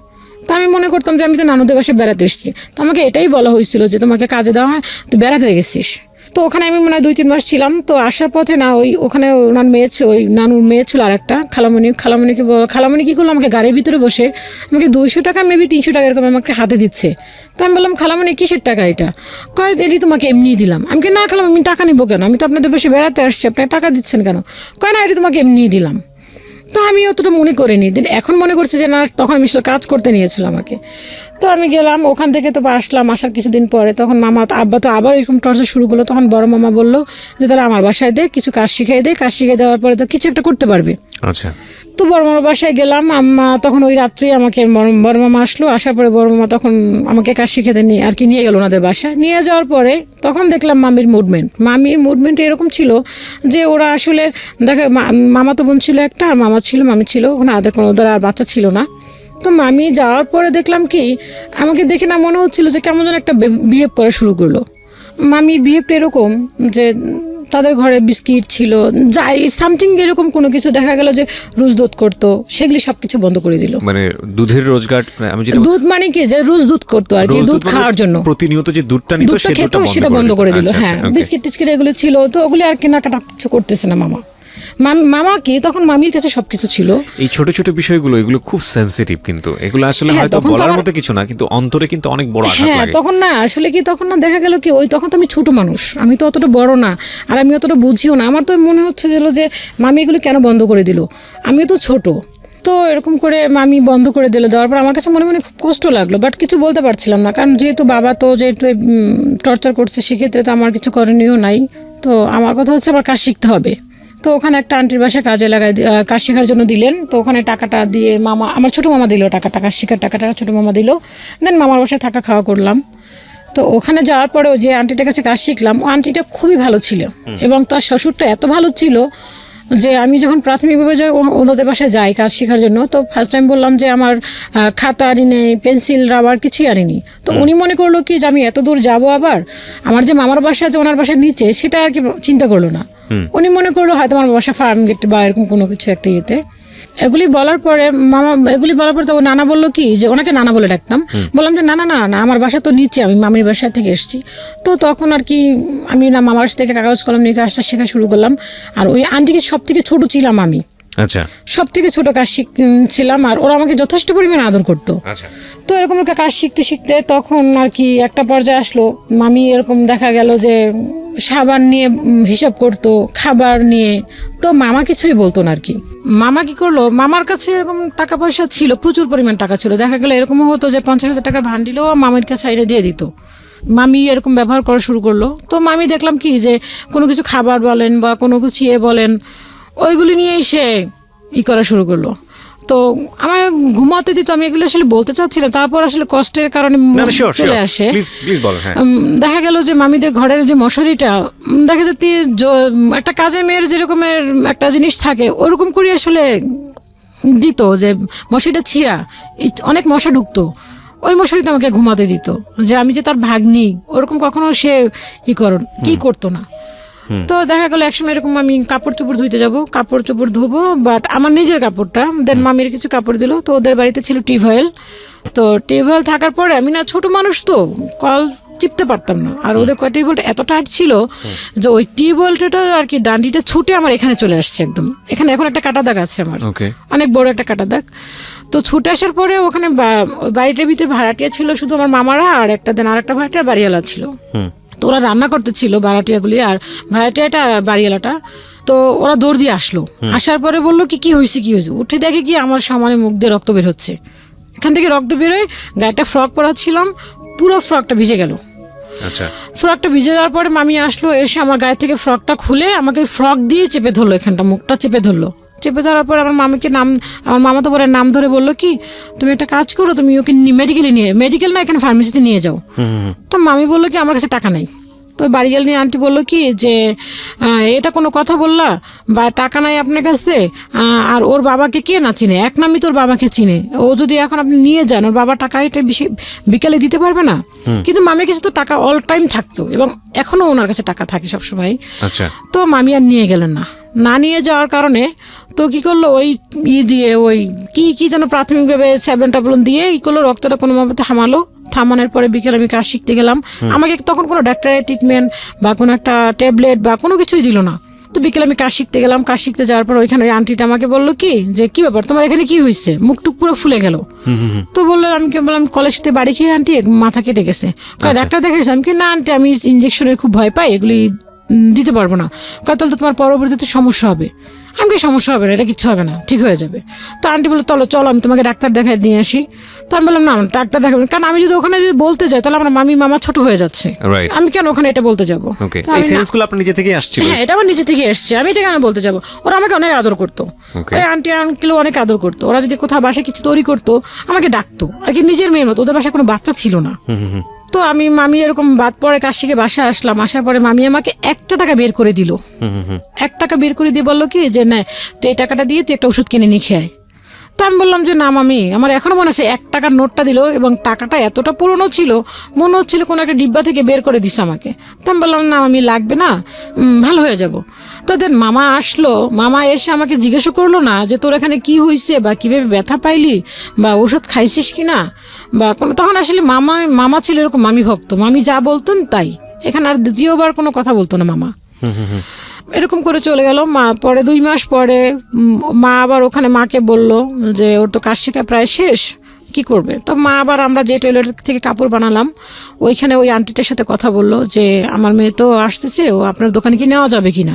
তা আমি মনে করতাম যে আমি তো নানুদের বাসায় বেড়াতে এসেছি। তো আমাকে এটাই বলা হয়েছিল যে তোমাকে কাজে দেওয়া হয়, তুই বেড়াতে গেছিস। তো ওখানে আমি মনে হয় 2-3 মাস ছিলাম। তো আসার পথে না ওখানে ওনার মেয়ে ছিল, ওই নানুর মেয়ে ছিল আর একটা খালামণি কী করলো, আমাকে গাড়ির ভিতরে বসে আমাকে 200 টাকা মেবি 300 টাকা এরকম আমাকে হাতে দিচ্ছে। তো আমি বললাম খালামণি কিসের টাকা এটা? কয় এটি তোমাকে এমনি দিলাম। আমি না খালাম, আমি টাকা নিবো কেন, আমি তো আপনাদের বসে বেড়াতে আসছি, আপনারা টাকা দিচ্ছেন কেন? কয় না এটি তোমাকে এমনি দিলাম। তো আমি অতটা মনে করিনি, এখন মনে করছি যে না তখন আমি কাজ করতে নিয়েছিল আমাকে। তো আমি গেলাম ওখান থেকে, তো আসলাম, আসার কিছুদিন পরে তখন আব্বা তো আবার এরকম টর্চার শুরু করলো। তখন বড় মামা বললো যে তাহলে আমার বাসায় দে, কিছু কাজ শিখিয়ে দে, কাজ শিখিয়ে দেওয়ার পরে তো কিছু একটা করতে পারবে।
আচ্ছা।
তো বড় মামার বাসায় গেলাম, আম্মা তখন ওই রাত্রি আমাকে বড় মামা আসলো, আসার পরে বড় মামা তখন আমাকে কাজ শিখে নিয়ে আর কি নিয়ে গেল ওনাদের বাসায়। নিয়ে যাওয়ার পরে তখন দেখলাম মামির মুভমেন্ট এরকম ছিল যে ওরা আসলে দেখে মামা তো বোন ছিল একটা, আর মামি ছিল ওখানে, ওদের আর বাচ্চা ছিল না। তো মামি যাওয়ার পরে দেখলাম কি আমাকে দেখে না মনে হচ্ছিল যে কেমন যেন একটা বিহেভ করা শুরু করলো। মামির বিহেভটা এরকম যে তাদের ঘরে বিস্কিট ছিল, যাই সামথিং এরকম কোনো কিছু দেখা গেল যে রোজ দুধ করতো, সেগুলি সবকিছু বন্ধ করে দিল।
মানে দুধের রোজগার,
দুধ মানে কি যে রোজ দুধ করতো আর কি, দুধ খাওয়ার জন্য
প্রতিনিয়ত যে দুধটা নিত
সেটা বন্ধ করে দিল। হ্যাঁ, বিস্কিট টিস্কিট এগুলো ছিল, তো ওগুলি আর কেনাকাটা কিছু করতেছে না মামা কি তখন মামির কাছে সবকিছু ছিল।
এই ছোট ছোট বিষয়গুলো এগুলো খুব সেনসিটিভ, কিন্তু এগুলো আসলে হয়তো বলার মতো কিছু না, কিন্তু অন্তরে কিন্তু অনেক বড় আঘাত লাগে।
হ্যাঁ, তখন না আসলে কি তখন না দেখা গেল কি তখন তো আমি ছোট মানুষ, আমি তো অতটা বড় না, আর আমি অতটা বুঝিও না। আমার তো মনে হচ্ছে যে মামি এগুলো কেন বন্ধ করে দিল, আমিও তো ছোট। তো এরকম করে মামি বন্ধ করে দেওয়ার পর আমার কাছে মনে খুব কষ্ট লাগলো, বাট কিছু বলতে পারছিলাম না, কারণ যেহেতু বাবা তো যেহেতু টর্চার করছে সেক্ষেত্রে তো আমার কিছু করণীয় নাই। তো আমার কথা হচ্ছে আমার কাজ শিখতে হবে।
তো ওখানে একটা আন্টির বাসায় কাজে লাগাই কাজ শেখার জন্য দিলেন। তো ওখানে টাকাটা দিয়ে মামা, আমার ছোটো মামা দিল টাকাটা, কাজ শেখার টাকাটা ছোটো মামা দিল। দেন মামার বাসায় থাকা খাওয়া করলাম। তো ওখানে যাওয়ার পরেও যে আন্টিটার কাছে কাজ শিখলাম, ও আন্টিটা খুবই ভালো ছিল এবং তার শ্বশুরটা এত ভালো ছিল যে আমি যখন প্রাথমিকভাবে যাই ওনাদের বাসায় যাই কাজ শেখার জন্য, তো ফার্স্ট টাইম বললাম যে আমার খাতা আনি নেই, পেন্সিল রাবার কিছুই আনিনি। তো উনি মনে করলো কি যে আমি এত দূর যাব, আবার আমার যে মামার বাসা আছে ওনার বাসার নিচে, সেটা আর কি চিন্তা করলো না। উনি মনে করলো হয়তো আমার বাসা ফার্ম গেট বা এরকম কোনো কিছু একটা ইয়েতে। এগুলি বলার পরে তো নানা বললো কি যে, ওনাকে নানা বলে ডাকতাম, বললাম যে না না না না আমার বাসা তো নিচে, আমি মামির বাসা থেকে এসেছি। তো তখন আর কি আমি না মামার বাসা থেকে কাগজ কলম নিয়ে কাজটা শেখা শুরু করলাম। আর ওই আন্টিকে সব থেকে ছোটো ছিলাম আমি,
আচ্ছা,
সব থেকে ছোটো কাজ শিখছিলাম, আর ওরা আমাকে যথেষ্ট পরিমাণে আদর করতো।
আচ্ছা,
তো এরকম একটা কাজ শিখতে শিখতে তখন আর কি একটা পর্যায়ে আসলো, মামি এরকম দেখা গেল যে সাবান নিয়ে হিসাব করতো, খাবার নিয়ে। তো মামা কিছুই বলতো না আর কি। মামা কি করলো, মামার কাছে এরকম টাকা পয়সা ছিল, প্রচুর পরিমাণ টাকা ছিল। দেখা গেলো এরকমও হতো যে 50,000 টাকা ভান্ডিলও মামির কাছে আইনে দিয়ে দিত। মামি এরকম ব্যবহার করা শুরু করলো। তো মামি দেখলাম কি যে কোনো কিছু খাবার বলেন বা কোনো কিছু বলেন, ওইগুলি নিয়েই সে করা শুরু করলো। তো আমার ঘুমাতে দিত, আমি এগুলো আসলে বলতে চাচ্ছিলাম, তারপর আসলে কষ্টের কারণে চলে আসে। দেখা গেল যে মামিদের ঘরের যে মশারিটা, দেখা যাচ্ছে একটা কাজের মেয়ের যেরকমের একটা জিনিস থাকে ওরকম করে আসলে দিত, যে মশারিটা ছিঁড়া, অনেক মশা ঢুকতো, ওই মশারিতে আমাকে ঘুমাতে দিত। যে আমি যে তার ভাগ্নি ওরকম কখনো সে কি করতো না। তো দেখা গেলো একসময় এরকম আমি কাপড় চোপড় ধুইতে যাবো, কাপড় চোপড় ধুবো, বাট আমার নিজের কাপড়টা, দেন মামির কিছু কাপড় দিল। তো ওদের বাড়িতে ছিল টিউবওয়েল। তো টিউবওয়েল থাকার পরে আমি না ছোট মানুষ, তো কল চিপতে পারতাম না। আর ওদের টিউবওয়েলটা এত টাইট ছিল যে ওই টিউবওয়েলটা আর কি ডান্ডিটা ছুটে আমার এখানে চলে আসছে একদম। এখানে এখন একটা কাটা দাগ আছে আমার, অনেক বড় একটা কাটা দাগ। তো ছুটে আসার পরে ওখানে বাড়িটার ভিতরে ভাড়াটিয়া ছিল শুধু আমার মামারা, আর একটা দেন আর একটা ভাড়াটিয়া বাড়িওয়ালা ছিল। তো ওরা রান্না করতেছিল ভাড়াটিয়াগুলি, আর ভাড়াটিয়াটা আর বাড়িওয়ালাটা। তো ওরা দৌড় দিয়ে আসলো, আসার পরে বললো কি হয়েছে, উঠে দেখে কি আমার সামনে মুখ দিয়ে রক্ত বের হচ্ছে। এখান থেকে রক্ত বেরোয়, গায়ে ফ্রক পরা ছিলাম, পুরো ফ্রকটা ভিজে গেল। ফ্রকটা ভিজে যাওয়ার পরে মামি আসলো, এসে আমার গায়ে থেকে ফ্রকটা খুলে আমাকে ফ্রক দিয়ে চেপে ধরলো, এখানটা মুখটা চেপে ধরলো। চেপে ধরার পর আমার মামাকে আমার মামা তো বলে নাম ধরে বললো কি, তুমি একটা কাজ করো, তুমি ওকে মেডিকেল না এখানে ফার্মেসিতে নিয়ে যাও। তো মামি বললো কি আমার কাছে টাকা নেই। তো বাড়িয়াল নিয়ে আন্টি বললো কি যে এটা কোনো কথা বললা, বা টাকা নাই আপনার কাছে, আর ওর বাবাকে কে না চিনে, এক নামই তোর বাবাকে চিনে, ও যদি এখন আপনি নিয়ে যান ওর বাবা টাকা এটা বিকালে দিতে পারবে না। কিন্তু মামির কাছে তো টাকা অল টাইম থাকতো এবং এখনো ওনার কাছে টাকা থাকে সবসময়। তো মামি আর নিয়ে গেলেন না নিয়ে যাওয়ার কারণে তো কি করলো, ওই দিয়ে ওই কি যেন প্রাথমিকভাবে ট্যাবলেট দিয়ে করলো, রক্তটা কোনোভাবে থামানোর পরে বিকেলে আমি কাজ শিখতে গেলাম। আমাকে তখন কোনো ডাক্তারের ট্রিটমেন্ট বা কোনো একটা ট্যাবলেট বা কোনো কিছুই দিল না। তো বিকেলে আমি কাজ শিখতে গেলাম, কাজ শিখতে যাওয়ার পর ওইখানে ওই আন্টিটা আমাকে বললো কি যে কি ব্যাপার তোমার এখানে কি হয়েছে, মুখটুক পুরো ফুলে গেল। তো বললো আমি বললাম কলের সাথে বাড়ি খেয়ে আন্টি মাথা কেটে গেছে। ডাক্তার দেখাইছে? আমি কি না আন্টি আমি ইঞ্জেকশনের খুব ভয় পাই, এগুলি দিতে পারবো না। তাহলে তো তোমার পরবর্তীতে সমস্যা হবে। আমি সমস্যা হবে না, এটা কিচ্ছু হবে না, ঠিক হয়ে যাবে। তো আন্টি বললো চলো আমি তোমাকে ডাক্তার দেখাই দিয়ে আসি। তো আমি বললাম না ডাক্তার দেখাবেন, কারণ আমি যদি ওখানে যদি বলতে যাই তাহলে আমার মামা ছোট হয়ে যাচ্ছে, আমি কেন ওখানে এটা বলতে যাবো। হ্যাঁ, এটা আমার নিজে থেকে এসছে, আমি এটা কেন বলতে যাবো। ওরা আমাকে অনেক আদর করতো, ওই আন্টি আঙ্কেলও অনেক আদর করতো। ওরা যদি কোথাও বাসায় কিছু তৈরি করতো আমাকে ডাকতো আর কি, নিজের মেয়ের মতো। ওদের বাসায় কোনো বাচ্চা ছিল না। তো মামি এরকম বাদ পরে কাজ শিখে বাসায় আসলাম। আসার পরে মামি আমাকে 1 টাকা বের করে দিল। 1 টাকা বের করে দিয়ে বললো কি যে না তুই এই টাকাটা দিয়ে তুই একটা ওষুধ কিনে নিয়ে খেয়ে আয়। তো আমি বললাম যে না মামি, আমার এখনো মনে আছে 1 টাকার নোটটা দিল এবং টাকাটা এতটা পুরনো ছিল মনে হচ্ছিল কোনো একটা ডিব্বা থেকে বের করে দিছে আমাকে। তো আমি বললাম না মামি লাগবে না, ভালো হয়ে যাব। তো দেন মামা আসলো, মামা এসে আমাকে জিজ্ঞাসা করলো না যে তোর এখানে কি হয়েছে বা কিভাবে ব্যথা পাইলি বা ওষুধ খাইছিস কি না বা কোনো। তখন আসলে মামা ছিল এরকম মামি ভক্ত, মামি যা বলতেন তাই, এখানে আর দ্বিতীয়বার কোনো কথা বলতো না মামা। এরকম করে চলে গেল। পরে 2 মাস পরে মা আবার ওখানে মাকে বলল যে ওর তো কাজ শেখা প্রায় শেষ, কি করবে। তো মা আবার আমরা যে টয়লেট থেকে কাপড় বানালাম ওইখানে ওই আন্টিটার সাথে কথা বললো যে আমার মেয়ে তো আসতেছে, ও আপনার দোকানে কি নেওয়া যাবে কিনা।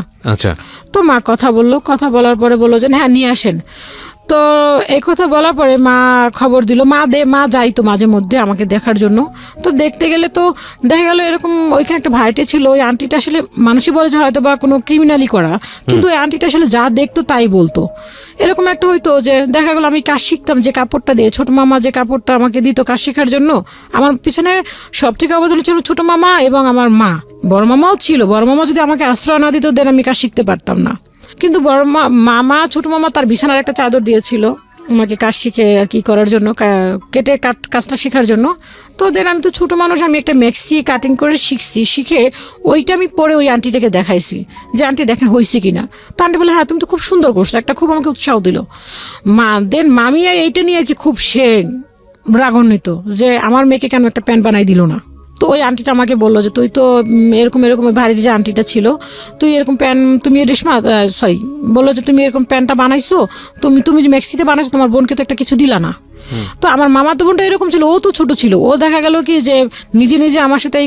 তো মা কথা বলার পরে বললো যে হ্যাঁ নিয়ে আসেন।
তো এই কথা বলার পরে মা খবর দিল, মা যাইতো মাঝে মধ্যে আমাকে দেখার জন্য। তো দেখতে গেলে তো দেখা গেল এরকম ওইখানে একটা ভাড়াটে ছিল, ওই আন্টিটা আসলে মানুষই বলে যে হয়তো বা কোনো ক্রিমিনালি করা, কিন্তু ওই আন্টিটা আসলে যা দেখতো তাই বলতো। এরকম একটা হইতো যে দেখা গেলো আমি কাজ শিখতাম যে কাপড়টা দিয়ে, ছোটো মামা যে কাপড়টা আমাকে দিত কাজ শেখার জন্য, আমার পিছনে সব থেকে অবদান ছিল ছোটো মামা এবং আমার মা। বড় মামাও ছিল, বড় মামা যদি আমাকে আশ্রয় না দিত দেন আমি কাজ শিখতে পারতাম না। কিন্তু বড় মামা ছোটো মামা তার বিছানার একটা চাদর দিয়েছিল আমাকে কাজ শিখে আর কি করার জন্য, কাজটা শেখার জন্য। তো দেন আমি তো ছোটো মানুষ, আমি একটা মেক্সি কাটিং করে শিখে ওইটা আমি পরে ওই আন্টিটাকে দেখাইছি যে আন্টি দেখেন হয়েছে কিনা। তো আন্টি বলে হ্যাঁ তুমি তো খুব সুন্দর করছো, একটা খুব আমাকে উৎসাহ দিল। দেন মামিয়া এইটা নিয়ে আর কি খুব সে রাগান্বিত যে আমার মেয়েকে কেন একটা প্যান্ট বানাই দিল না। তো ওই আন্টিটা আমাকে বললো যে তুই তো এরকম বাড়ির যে আন্টিটা ছিল, তুই এরকম প্যান্ট তুমি রেশমা বললো যে তুমি এরকম প্যান্টটা বানাইছো, তুমি যে মেক্সিতে বানাইছো তোমার বোনকে তো একটা কিছু দিলা না। তো আমার মামাতো বোনটা এরকম ছিল, ও তো ছোট ছিল, ও দেখা গেল কি যে নিজে নিজে আমার সাথে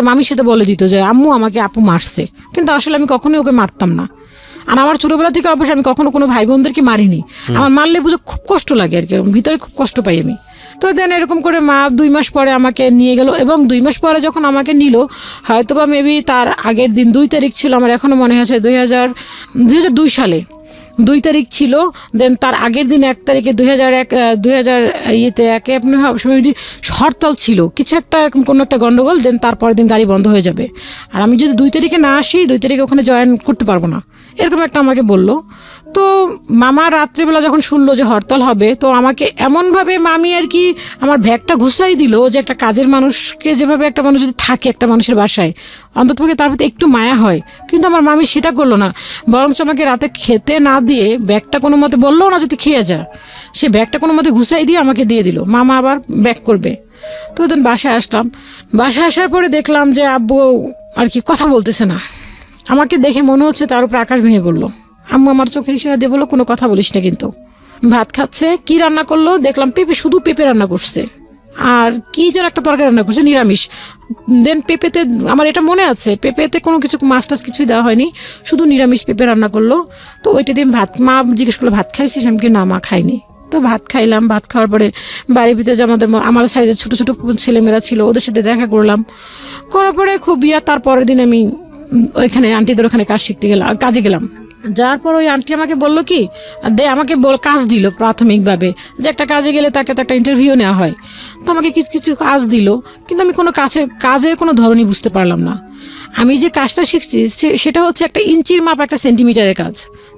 মামির সাথে বলে দিত যে আম্মু আমাকে আপু মারছে, কিন্তু আসলে আমি কখনোই ওকে মারতাম না। আর আমার ছোটবেলা থেকে অবশ্যই আমি কখনো কোনো ভাই বোনদেরকে মারিনি, আমার মারলে বুঝে খুব কষ্ট লাগে আর কি, ভিতরে খুব কষ্ট পাই আমি। তো দেন এরকম করে মা 2 মাস পরে আমাকে নিয়ে গেল, এবং 2 মাস পরে যখন আমাকে নিল হয়তো বা মেবি তার আগের দিন 2 তারিখ ছিল, আমার এখনও মনে আছে 2002 সালে 2 তারিখ ছিল। দেন তার আগের দিন 1 তারিখে 2001 আপনার হরতাল ছিল, কিছু একটা এরকম কোনো একটা গন্ডগোল। দেন তারপরের দিন গাড়ি বন্ধ হয়ে যাবে, আর আমি যদি 2 তারিখে না আসি 2 তারিখে ওখানে জয়েন করতে পারবো না, এরকম একটা আমাকে বললো। তো মামা রাত্রিবেলা যখন শুনলো যে হরতাল হবে, তো আমাকে এমনভাবে মামি আর কি আমার ব্যাগটা ঘুষাই দিল যে একটা কাজের মানুষকে যেভাবে একটা মানুষ যদি থাকে একটা মানুষের বাসায় অন্ততপক্ষে তার প্রতি একটু মায়া হয়, কিন্তু আমার মামি সেটা করলো না, বরঞ্চ আমাকে রাতে খেতে না দিয়ে ব্যাগটা কোনো মতে বললো না যদি খেয়ে যা, সে ব্যাগটা কোনো মতে ঘুষাই দিয়ে আমাকে দিয়ে দিল, মামা আবার ব্যাগ করবে। তো দেন বাসায় আসলাম, বাসায় আসার পরে দেখলাম যে আব্বু আর কি কথা বলতেছে না, আমাকে দেখে মনে হচ্ছে তার উপরে আকাশ ভেঙে পড়লো। আম্মু আমার চোখের ইশারা দিয়ে বললো কোনো কথা বলিস না, কিন্তু ভাত খাচ্ছে। কি রান্না করলো দেখলাম শুধু পেঁপে রান্না করছে, আর কি যেন একটা তরকারি রান্না করছে নিরামিষ। দেন পেঁপেতে আমার এটা মনে আছে পেঁপেতে কোনো কিছু মাছ টাছ কিছুই দেওয়া হয়নি, শুধু নিরামিষ পেঁপে রান্না করলো। তো ওইটা দিয়ে মা জিজ্ঞেস করলো ভাত খাইছিস, আমি কি না মা খাইনি। তো ভাত খাইলাম, ভাত খাওয়ার পরে বাড়ির ভিতরে যে আমার সাইজের ছোটো ছোটো ছেলেমেয়েরা ছিল ওদের সাথে দেখা করলাম, করার পরে খুব তার পরের দিন আমি ওইখানে আন্টিদের ওখানে কাজে গেলাম। যাওয়ার পর ওই আন্টি আমাকে বললো কি আমাকে কাজ দিল প্রাথমিকভাবে, যে একটা কাজে গেলে তাকে তো একটা ইন্টারভিউ নেওয়া হয়। তো আমাকে কিছু কিছু কাজ দিল, কিন্তু আমি কোনো কাজের কোনো ধরনই বুঝতে পারলাম না। আমি যে কাজটা শিখছি সেটা হচ্ছে একটা ইঞ্চির মাপ একটা সেন্টিমিটারের কাজ,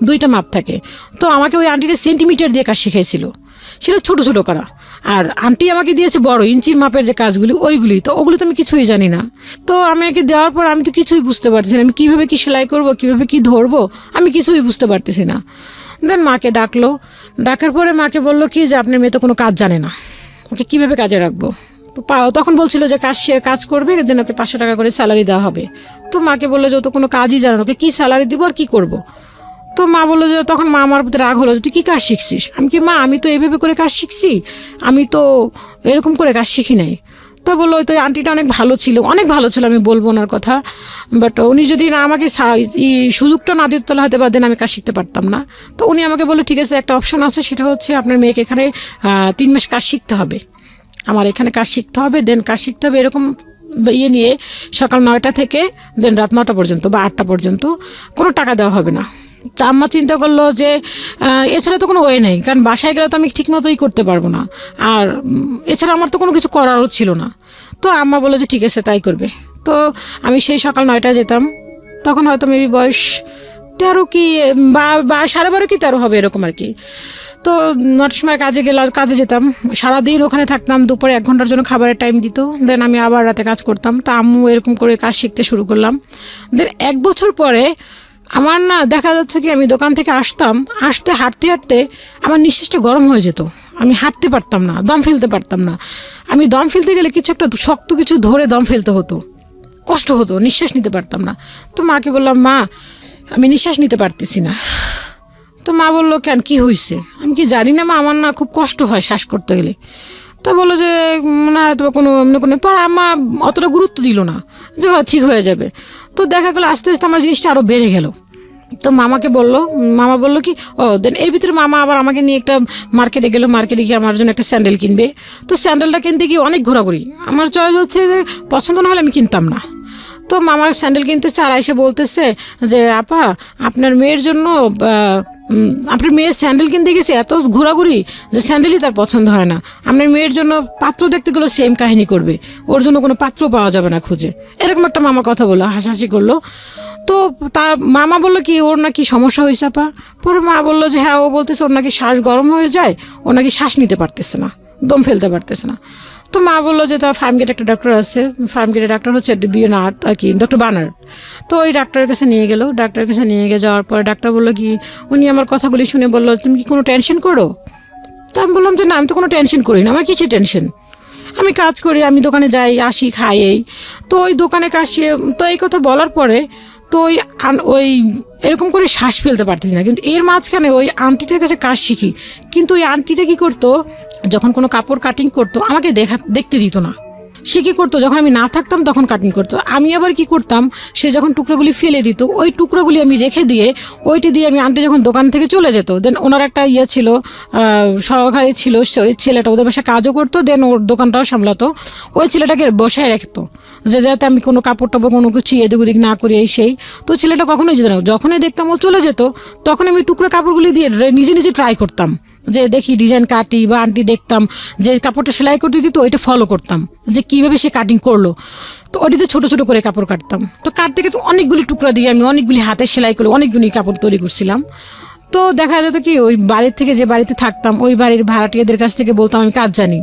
2টা মাপ থাকে। তো আমাকে ওই আন্টিটা সেন্টিমিটার দিয়ে কাজ শিখাইছিল, সেটা ছোটো ছোটো করা। আর আন্টি আমাকে দিয়েছে বড় ইঞ্চির মাপের যে কাজগুলি ওইগুলি, তো ওগুলো তো আমি কিছুই জানি না। তো আমাকে দেওয়ার পর আমি তো কিছুই বুঝতে পারছি না, আমি কীভাবে কি সেলাই করবো, কীভাবে কি ধরবো, আমি কিছুই বুঝতে পারতেছি না। দেন মাকে ডাকার পরে মাকে বললো কি যে আপনার মেয়ে তো কোনো কাজ জানে না, ওকে কীভাবে কাজে রাখবো। তখন বলছিল যে কাজ করবে, দেন ওকে 500 টাকা করে স্যালারি দেওয়া হবে। তো মাকে বললো যে ও তো কোনো কাজই জানে না, ওকে কী স্যালারি দিব আর কী করবো। তো মা বললো যে তখন মা আমার প্রতি রাগ হলো যে তুই কী কাজ শিখছিস। আমি কি মা আমি তো এইভাবে করে কাজ শিখছি, আমি তো এরকম করে কাজ শিখি নাই। তো বললো তো আন্টিটা অনেক ভালো ছিল আমি বলবো ওনার কথা, বাট উনি যদি না আমাকে সুযোগটা না দিত তাহলে হয়তো বা দেন আমি কাজ শিখতে পারতাম না। তো উনি আমাকে বললো ঠিক আছে একটা অপশন আছে, সেটা হচ্ছে আপনার মেয়েকে এখানে 3 মাস কাজ শিখতে হবে, আমার এখানে কাজ শিখতে হবে, দেন কাজ শিখতে হবে এরকম নিয়ে সকাল 9টা থেকে দেন রাত 9টা পর্যন্ত বা 8টা পর্যন্ত কোনো টাকা দেওয়া হবে না। তা আম্মা চিন্তা করলো যে এছাড়া তো কোনো ওয়ে নেই, কারণ বাসায় গেলে তো আমি ঠিক মতোই করতে পারবো না, আর এছাড়া আমার তো কোনো কিছু করারও ছিল না। তো আম্মা বললো যে ঠিক আছে তাই করবে। তো আমি সেই সকাল 9টায় যেতাম, তখন হয়তো মেবি বয়স 13 কি বা 12.5 কি 13 হবে এরকম আর কি। তো 9টার সময় কাজে যেতাম, সারাদিন ওখানে থাকতাম, দুপুরে 1 ঘন্টার জন্য খাবারের টাইম দিত, দেন আমি আবার রাতে কাজ করতাম। তা আম্মু এরকম করে কাজ শিখতে শুরু করলাম। দেন 1 বছর পরে আমার না দেখা যাচ্ছে কি আমি দোকান থেকে হাঁটতে হাঁটতে আমার নিঃশ্বাসটা গরম হয়ে যেত, আমি হাঁটতে পারতাম না, দম ফেলতে পারতাম না। আমি দম ফেলতে গেলে কিছু একটা শক্ত কিছু ধরে দম ফেলতে হতো, কষ্ট হতো, নিঃশ্বাস নিতে পারতাম না। তো মাকে বললাম মা আমি নিঃশ্বাস নিতে পারতেছি না। তো মা বললো কেন কি হয়েছে, আমি কি জানি না মা আমার না খুব কষ্ট হয় শ্বাস করতে গেলে। তো বললো যে না হয়তো কোনো পর আম্মা অতটা গুরুত্ব দিল না যে ঠিক হয়ে যাবে। তো দেখা গেলো আস্তে আস্তে আমার জিনিসটা আরও বেড়ে গেল,
তো মামা বললো কি ও দেন এর ভিতরে মামা আবার আমাকে নিয়ে একটা মার্কেটে গেলো, মার্কেটে গিয়ে আমার জন্য একটা স্যান্ডেল কিনবে। তো স্যান্ডেলটা কিনতে গিয়ে অনেক ঘোরাঘুরি, আমার চয়েস হচ্ছে যে পছন্দ না হলে আমি কিনতাম না। তো মামার স্যান্ডেল কিনতেছে আর এসে বলতেছে যে আপা আপনার মেয়ের জন্য আপনার মেয়ের স্যান্ডেল কিনতে গেছে এত ঘোরাঘুরি যে স্যান্ডেলই তার পছন্দ হয় না, আপনার মেয়ের জন্য পাত্র দেখতে গেলেও সেম কাহিনী করবে, ওর জন্য কোনো পাত্র পাওয়া যাবে না খুঁজে, এরকম একটা মামা কথা বললো, হাসাহাসি করলো। তো তার মামা বললো কি ওর নাকি সমস্যা হয়েছে আপা। পরে মা বললো যে হ্যাঁ ও বলতেছে ওর নাকি শ্বাস গরম হয়ে যায়, ও নাকি শ্বাস নিতে পারতেছে না, দম ফেলতে পারতেছে না। তো মা বললো যে তার ফার্মগেটে একটা ডক্টর আছে, ফার্মগেটের ডাক্তার হচ্ছে বিয়নার্ড আর কি ডক্টর বার্নার্ড। তো ওই ডাক্তারের কাছে নিয়ে গেলো, ডাক্তারের কাছে নিয়ে গিয়ে যাওয়ার পরে ডাক্তার বললো কি উনি আমার কথাগুলি শুনে বললো তুমি কি কোনো টেনশন করো? তো আমি বললাম যে না আমি তো কোনো টেনশন করি না, আমার কিসের টেনশন, আমি কাজ করি, আমি দোকানে যাই আসি খাই এই। তো ওই দোকানে কাশিয়ে তো এই কথা বলার পরে তো ওই এরকম করে শ্বাস ফেলতে পারতেছি না, কিন্তু এর মাঝখানে ওই আন্টিটার কাছে কাজ শিখি। কিন্তু ওই আন্টিটা কী করতো যখন কোনো কাপড় কাটিং করতো আমাকে দেখতে দিত না, সে কী করতো যখন আমি না থাকতাম তখন কাটিং করতো, আমি আবার কি করতাম সে যখন টুকরোগুলি ফেলে দিত ওই টুকরোগুলি আমি রেখে দিয়ে ওইটি দিয়ে আমি আন্টি যখন দোকান থেকে চলে যেত দেন ওনার একটা ইয়ে ছিল সহকারী ছিল, ওই ছেলেটা ওদের বাসায় কাজও করতো দেন ওর দোকানটাও সামলাতো, ওই ছেলেটাকে বসায় রাখতো যে যাতে আমি কোনো কাপড় টাপড় কোনো কিছু এদিক ওদিক না করি এই সেই। তো ছেলেটা কখনোই যেত না, যখনই দেখতাম ও চলে যেত তখন আমি টুকরো কাপড়গুলি দিয়ে নিজে নিজে ট্রাই করতাম যে দেখি ডিজাইন কাটি বা আন্টি দেখতাম যে কাপড়টা সেলাই করতে দিত ওইটা ফলো করতাম যে কীভাবে সে কাটিং করলো। তো ওটিতে ছোটো ছোটো করে কাপড় কাটতাম, তো কাটতে গেলে অনেকগুলি টুকরা দিয়ে আমি অনেকগুলি হাতে সেলাই করে অনেকগুলি কাপড় তৈরি করছিলাম। তো দেখা যেত কি ওই বাড়ির থেকে যে বাড়িতে থাকতাম ওই বাড়ির ভাড়াটিয়াদের কাছ থেকে বলতাম আমি কাজ জানি,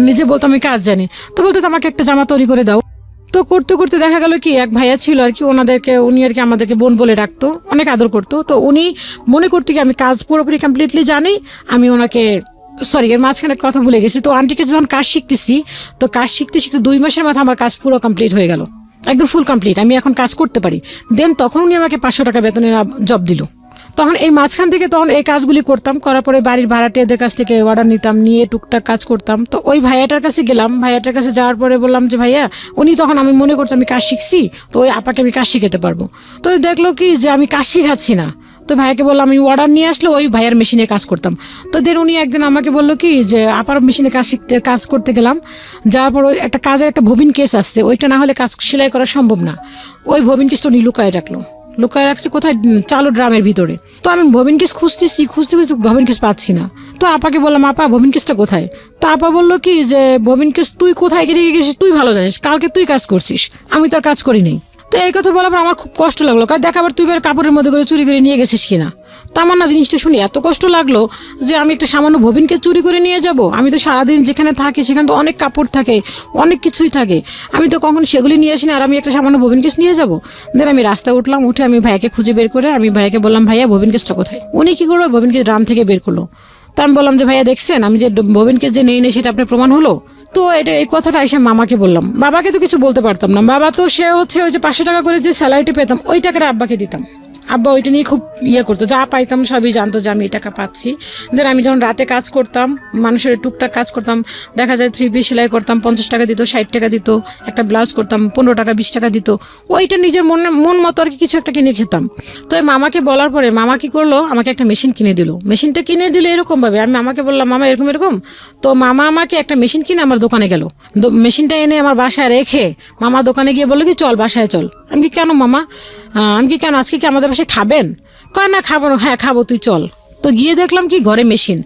নিজে বলতাম আমি কাজ জানি, তো বলতো আমাকে একটা জামা তৈরি করে দাও। তো করতে করতে দেখা গেল কি এক ভাইয়া ছিল আর কি উনি আর কি আমাদেরকে বোন বলে ডাকতো, অনেক আদর করতো। তো উনি মনে করতো কি আমি কাজ পুরোপুরি কমপ্লিটলি জানি, আমি ওনাকে এর মাঝখানে কথা ভুলে গেছি। তো আন্টিকে যখন কাজ শিখতেছি তো কাজ শিখতে শিখতে 2 মাসের মাথায় আমার কাজ পুরো কমপ্লিট হয়ে গেল, একদম ফুল কমপ্লিট, আমি এখন কাজ করতে পারি। দেন তখন উনি আমাকে 500 টাকা বেতনের জব দিল। তখন এই মাঝখান থেকে তখন এই কাজগুলি করতাম, করার পরে বাড়ির ভাড়াটিয়াদের কাছ থেকে অর্ডার নিতাম, নিয়ে টুকটাক কাজ করতাম। তো ওই ভাইয়াটার কাছে গেলাম, ভাইয়াটার কাছে যাওয়ার পরে বললাম যে ভাইয়া উনি তখন আমি মনে করতাম আমি কাজ শিখছি, তো ওই আপাকে আমি কাজ শিখাতে পারবো। তো দেখলো কি যে আমি কাজ শিখাচ্ছি না, তো ভাইয়াকে বললাম আমি অর্ডার নিয়ে আসলে ওই ভাইয়ার মেশিনে কাজ করতাম। তো দেন উনি একদিন আমাকে বললো কি যে আপার মেশিনে কাজ করতে গেলাম, যাওয়ার পর ওই একটা কাজের একটা ববিন কেস আসছে, ওইটা না হলে কাজ সেলাই করা সম্ভব না, ওই ববিন কেসটা উনি লুকায় রাখছে কোথায় চালু ড্রামের ভিতরে। তো আমি ববিন কেস খুঁজতে ববিন কেস পাচ্ছি না। তো আপাকে বললাম আপা ববিন কেসটা কোথায়? তো আপা বললো কি যে ববিন কেস তুই কোথায় গেছিস তুই ভালো জানিস, কালকে তুই কাজ করছিস, আমি তো আর কাজ করি নাই। তো এই কথা বলার পর আমার খুব কষ্ট লাগলো, দেখাবার তুই বের কাপড়ের মধ্যে করে চুরি করে নিয়ে গেছিস কিনা। তা আমার না জিনিসটা শুনি এত কষ্ট লাগলো যে আমি একটা সামান্য ববিনকে চুরি করে নিয়ে যাব, আমি তো সারাদিন যেখানে থাকি সেখানে তো অনেক কাপড় থাকে অনেক কিছুই থাকে, আমি তো কখন সেগুলি নিয়ে আসি না আর আমি একটা সামান্য ববিন কেস নিয়ে যাব। দেন আমি রাস্তায় উঠলাম, উঠে আমি ভাইয়াকে খুঁজে বের করে আমি ভাইয়াকে বললাম ভাইয়া ববিন কেসটা কোথায়? উনি কি করলো ববিন কেস ড্রাম থেকে বের করলো। তা আমি বললাম যে ভাইয়া দেখছেন আমি যে ববিন কেস যে নেই সেটা আপনার প্রমাণ হলো। তো এই কথাটা এসে মামাকে বললাম, বাবাকে তো কিছু বলতে পারতাম না, বাবা তো সে হচ্ছে ওই যে 500 টাকা করে যে স্যালারিটি পেতাম ওই টাকাটা আব্বাকে দিতাম, আব্বা ওইটা নিয়ে খুব করতো, যা পাইতাম সবই জানতো যে আমি এই টাকা পাচ্ছি। দেন আমি যখন রাতে কাজ করতাম মানুষের টুকটাক কাজ করতাম, দেখা যায় 3 পিস সেলাই করতাম, 50 টাকা দিত, 60 টাকা দিত, একটা ব্লাউজ করতাম 15 টাকা 20 টাকা দিত, ওইটা নিজের মন মতো আর কি কিছু একটা কিনে খেতাম। তো মামাকে বলার পরে মামা কি করলো আমাকে একটা মেশিন কিনে দিল, মেশিনটা কিনে দিল এরকমভাবে আমি মামাকে বললাম মামা এরকম। তো মামা আমাকে একটা মেশিন কিনে আমার দোকানে গেল, মেশিনটা এনে আমার বাসায় রেখে মামা দোকানে গিয়ে বললো কি চল বাসায় চল। আমি কি কেন মামা, আমি কি কেন আজকে কি আমাদের বাসায় খাবেন? কয় না খাবো না, হ্যাঁ খাবো তুই চল। তো গিয়ে দেখলাম কি ঘরে মেশিন,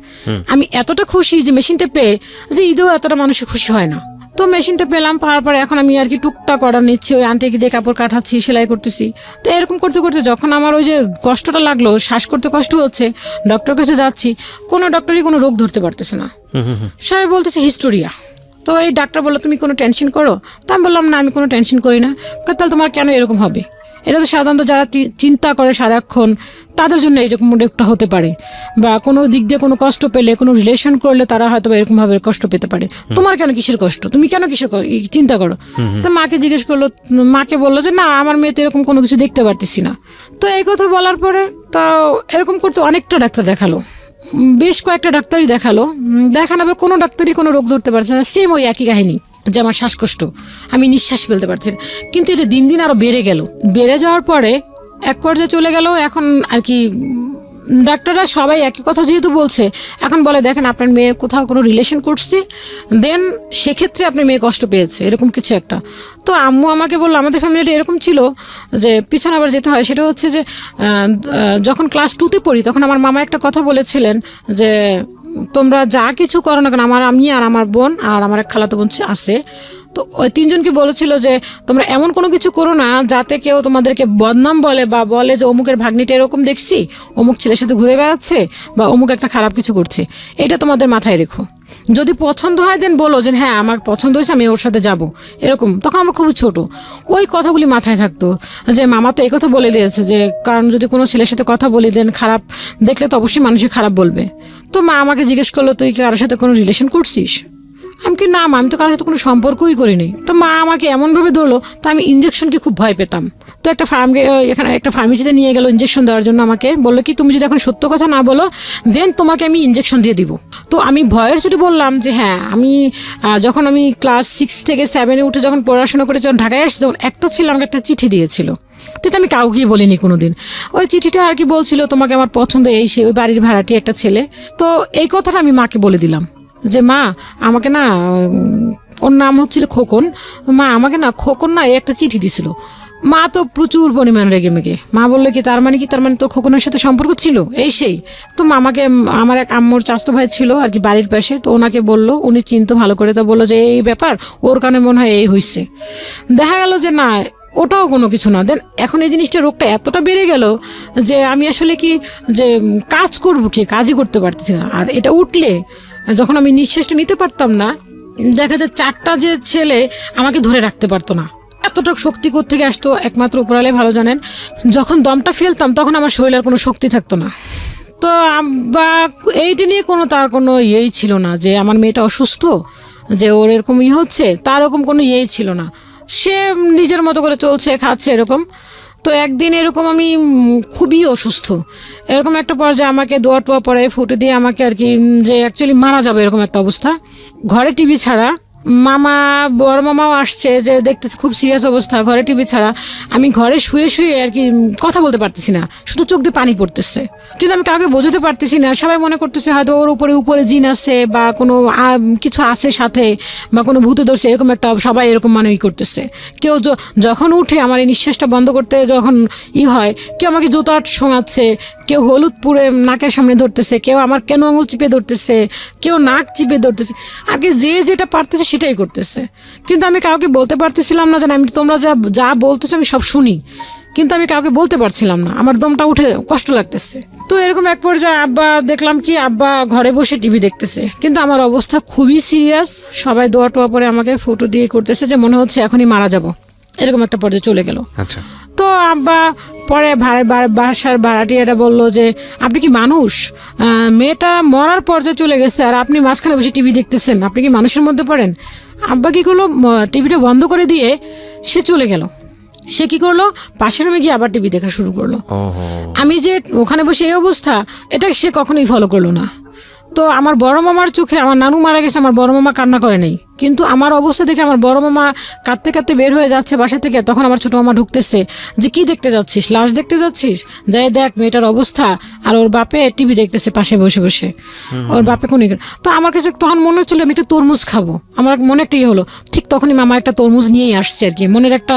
আমি এতটা খুশি যে মেশিনটা পেয়ে যে ঈদেও এতটা মানুষের খুশি হয় না। তো মেশিনটা পেলাম, পাওয়ার পরে এখন আমি আর কি টুকটাক অর্ডার নিচ্ছি, ওই আন্টিকে দিয়ে কাপড় কাটাচ্ছি, সেলাই করতেছি। তো এরকম করতে করতে যখন আমার ওই যে কষ্টটা লাগলো, শ্বাস করতে কষ্ট হচ্ছে, ডক্টর কাছে যাচ্ছি, কোনো ডক্টরই কোনো রোগ ধরতে পারতেছে না, সবাই বলতেছে হিস্টোরিয়া। তো এই ডাক্তার বললো তুমি কোনো টেনশন করো? তা আমি বললাম না আমি কোনো টেনশন করি না। তাহলে তোমার কেন এরকম হবে? এটা তো সাধারণত যারা চিন্তা করে সারাক্ষণ তাদের জন্য এরকম একটা হতে পারে, বা কোনো দিক দিয়ে কোনো কষ্ট পেলে কোনো রিলেশন করলে তারা হয়তো এরকমভাবে কষ্ট পেতে পারে। তোমার কেন কিসের কষ্ট, তুমি কেন কিসের চিন্তা করো? তো মাকে জিজ্ঞেস করলো, মাকে বললো যে না আমার মেয়েতে এরকম কোনো কিছু দেখতে পারতেছি না। তো এই কথা বলার পরে তো এরকম করতে অনেকটা ডাক্তার দেখালো, বেশ কয়েকটা ডাক্তারই দেখানোর পর কোনো ডাক্তারই কোনো রোগ ধরতে পারছে না, সেম ওই একই কাহিনী যে আমার শ্বাসকষ্ট, আমি নিঃশ্বাস ফেলতে পারছি না। কিন্তু এটা দিন দিন আরও বেড়ে যাওয়ার পরে
এক পর্যায়ে চলে গেল। এখন আর কি ডাক্তাররা সবাই একই কথা যেহেতু বলছে, এখন বলে দেখেন আপনার মেয়ে কোথাও কোনো রিলেশন করছে, দেন সেক্ষেত্রে আপনার মেয়ে কষ্ট পেয়েছে, এরকম কিছু একটা। তো আম্মু আমাকে বললো, আমাদের ফ্যামিলিটা এরকম ছিল যে পিছনে আবার যেতে হয়, সেটা হচ্ছে যে যখন ক্লাস 2তে পড়ি তখন আমার মামা একটা কথা বলেছিলেন যে তোমরা যা কিছু করো না কেন, আমি আর আমার বোন আর আমার এক খালাতো বোন আছে, তো ওই তিনজনকে বলেছিল যে তোমরা এমন কোনো কিছু করো না যাতে কেউ তোমাদেরকে বদনাম বলে বা বলে যে অমুকের ভাগ্নিটা এরকম দেখছি, অমুক ছেলের সাথে ঘুরে বেড়াচ্ছে বা অমুক একটা খারাপ কিছু করছে, এটা তোমাদের মাথায় রেখো। যদি পছন্দ হয় দেন বলো যে হ্যাঁ আমার পছন্দ হয়েছে, আমি ওর সাথে যাব, এরকম। তখন আমার খুব ছোট, ওই কথাগুলি মাথায় থাকতো যে মামা তো এই কথা বলে দিয়েছে যে কারণ যদি কোনো ছেলের সাথে কথা বলি দেন খারাপ দেখলে তো অবশ্যই মানুষই খারাপ বলবে। তো মা আমাকে জিজ্ঞেস করলো তুই কি কারোর সাথে কোনো রিলেশন করছিস? আমি কি না মা, আমি তো কারোর সাথে কোনো সম্পর্কই করিনি। তো মা আমাকে এমনভাবে ধরলো, তো আমি ইঞ্জেকশনকে খুব ভয় পেতাম। তো এখানে একটা ফার্মেসিতে নিয়ে গেলো ইঞ্জেকশন দেওয়ার জন্য, আমাকে বললো কি তুমি যদি এখন সত্য কথা না বলো দেন তোমাকে আমি ইঞ্জেকশন দিয়ে দিব। তো আমি ভয়ের চোটে বললাম যে হ্যাঁ আমি যখন আমি ক্লাস 6 থেকে 7-এ উঠে যখন পড়াশোনা করে যখন ঢাকায় আসছি তখন একটা ছিল আমাকে একটা চিঠি দিয়েছিল, তো এটা আমি কাউকেই বলিনি কোনোদিন। ওই চিঠিটা আর কি বলছিল তোমাকে আমার পছন্দ এই সে, ওই বাড়ির ভাড়াটি একটা ছেলে। তো এই কথাটা আমি মাকে বলে দিলাম যে মা আমাকে না, ওর নাম হচ্ছিল খোকন, মা আমাকে না খোকন না এই একটা চিঠি দিছিল। মা তো প্রচুর পরিমাণ রেগে মেগে, মা বললো কি তার মানে তোর খোকনের সাথে সম্পর্ক ছিল এই সেই। তো মামাকে আমার এক আম্মুর চাচাতো ভাই ছিল আর কি বাড়ির পাশে, তো ওনাকে বললো, উনি চিনতো ভালো করে, তো বললো যে এই ব্যাপার, ওর কানে মনে হয় এই হয়েছে। দেখা গেল যে না ওটাও কোনো কিছু না। দেন এখন এই জিনিসটা রোগটা এতটা বেড়ে গেল যে আমি আসলে কি যে কাজ করবো কি, কাজই করতে পারতেছি না। আর এটা উঠলে যখন আমি নিঃশ্বাসটা নিতে পারতাম না, দেখা যায় 4টা যে ছেলে আমাকে ধরে রাখতে পারতো না। এতটা শক্তি কোত্থেকে আসতো একমাত্র উপরালে ভালো জানেন। যখন দমটা ফেলতাম তখন আমার শরীরের কোনো শক্তি থাকতো না। তো বা এইটা নিয়ে তার কোনো ইয়েই ছিল না যে আমার মেয়েটা অসুস্থ, যে ওর এরকম হচ্ছে, তার এরকম কোনো ইয়েই ছিল না। সে নিজের মতো করে চলছে, খাচ্ছে, এরকম। তো একদিন এরকম আমি খুবই অসুস্থ, এরকম একটা পর্যায়ে আমাকে দোয়া টোয়া পরে ফুটে দিয়ে আমাকে আর কি যে অ্যাকচুয়ালি মারা যাবে এরকম একটা অবস্থা। ঘরে টিভি ছাড়া, বড় মামাও আসছে যে দেখতেছে খুব সিরিয়াস অবস্থা, ঘরে টিভি ছাড়া। আমি ঘরে শুয়ে শুয়ে আর কি কথা বলতে পারতেছি না, শুধু চোখ দিয়ে পানি পড়তেছে, কিন্তু আমি কাউকে বোঝাতে পারতেছি না। সবাই মনে করতেছে হয়তো ওর উপরে জিন আছে বা কোনো কিছু আছে সাথে বা কোনো ভূতে ধরছে, এরকম একটা সবাই এরকম মানে করতেছে। কেউ যখন উঠে আমার এই নিঃশ্বাসটা বন্ধ করতে যখন হয়, কেউ আমাকে জুতো শোনাচ্ছে, কেউ হলুদ পুড়ে নাকের সামনে ধরতেছে, কেউ আমার কেন আঙুল চিপে ধরতেছে, কেউ নাক চিপে ধরতেছে, আগে যে যেটা পারতেছে সেটাই করতেছে। কিন্তু আমি কাউকে বলতে পারতেছিলাম না যে আমি তোমরা যা বলতেছো আমি সব শুনি, কিন্তু আমি কাউকে বলতে পারছিলাম না, আমার দমটা উঠে কষ্ট লাগতেছে। তো এরকম এক পর্যায়ে আব্বা দেখলাম কি আব্বা ঘরে বসে টিভি দেখতেছে, কিন্তু আমার অবস্থা খুবই সিরিয়াস। সবাই দোয়া টোয়া পরে আমাকে ফটো দিয়ে করতেছে যে মনে হচ্ছে এখনই মারা যাব, এরকম একটা পর্যায়ে চলে গেল।
আচ্ছা।
তো আব্বা পরে বাসার ভাড়াটিয়াটা বললো যে আপনি কি মানুষ, মেয়েটা মরার পর্যায়ে চলে গেছে আর আপনি মাঝখানে বসে টিভি দেখতেছেন, আপনি কি মানুষের মধ্যে পড়েন? আব্বা কি করলো, টিভিটা বন্ধ করে দিয়ে সে চলে গেল। সে কি করলো, পাশের রুমে গিয়ে আবার টিভি দেখা শুরু করলো। আমি যে ওখানে বসে এই অবস্থা, এটা সে কখনোই ফলো করলো না। তো আমার বড় মামার চোখে, আমার নানু মারা গেছে, আমার বড় মামা কান্না করে নাই, কিন্তু আমার অবস্থা দেখে আমার বড় মামা কাঁদতে কাঁদতে বের হয়ে যাচ্ছে বাসা থেকে। তখন আমার ছোট মামা ঢুকতেছে যে কি দেখতে যাচ্ছিস, লাশ দেখতে যাচ্ছিস, যাই দেখ মেয়েটার অবস্থা। আর ওর বাপে টিভি দেখতেছে পাশে বসে বসে, ওর বাপে কোন। তো আমার কাছে তখন মনে হচ্ছিল আমি একটা তরমুজ খাবো, আমার মনে একটা হলো। ঠিক তখনই মামা একটা তরমুজ নিয়েই আসছে আর কি, মনের একটা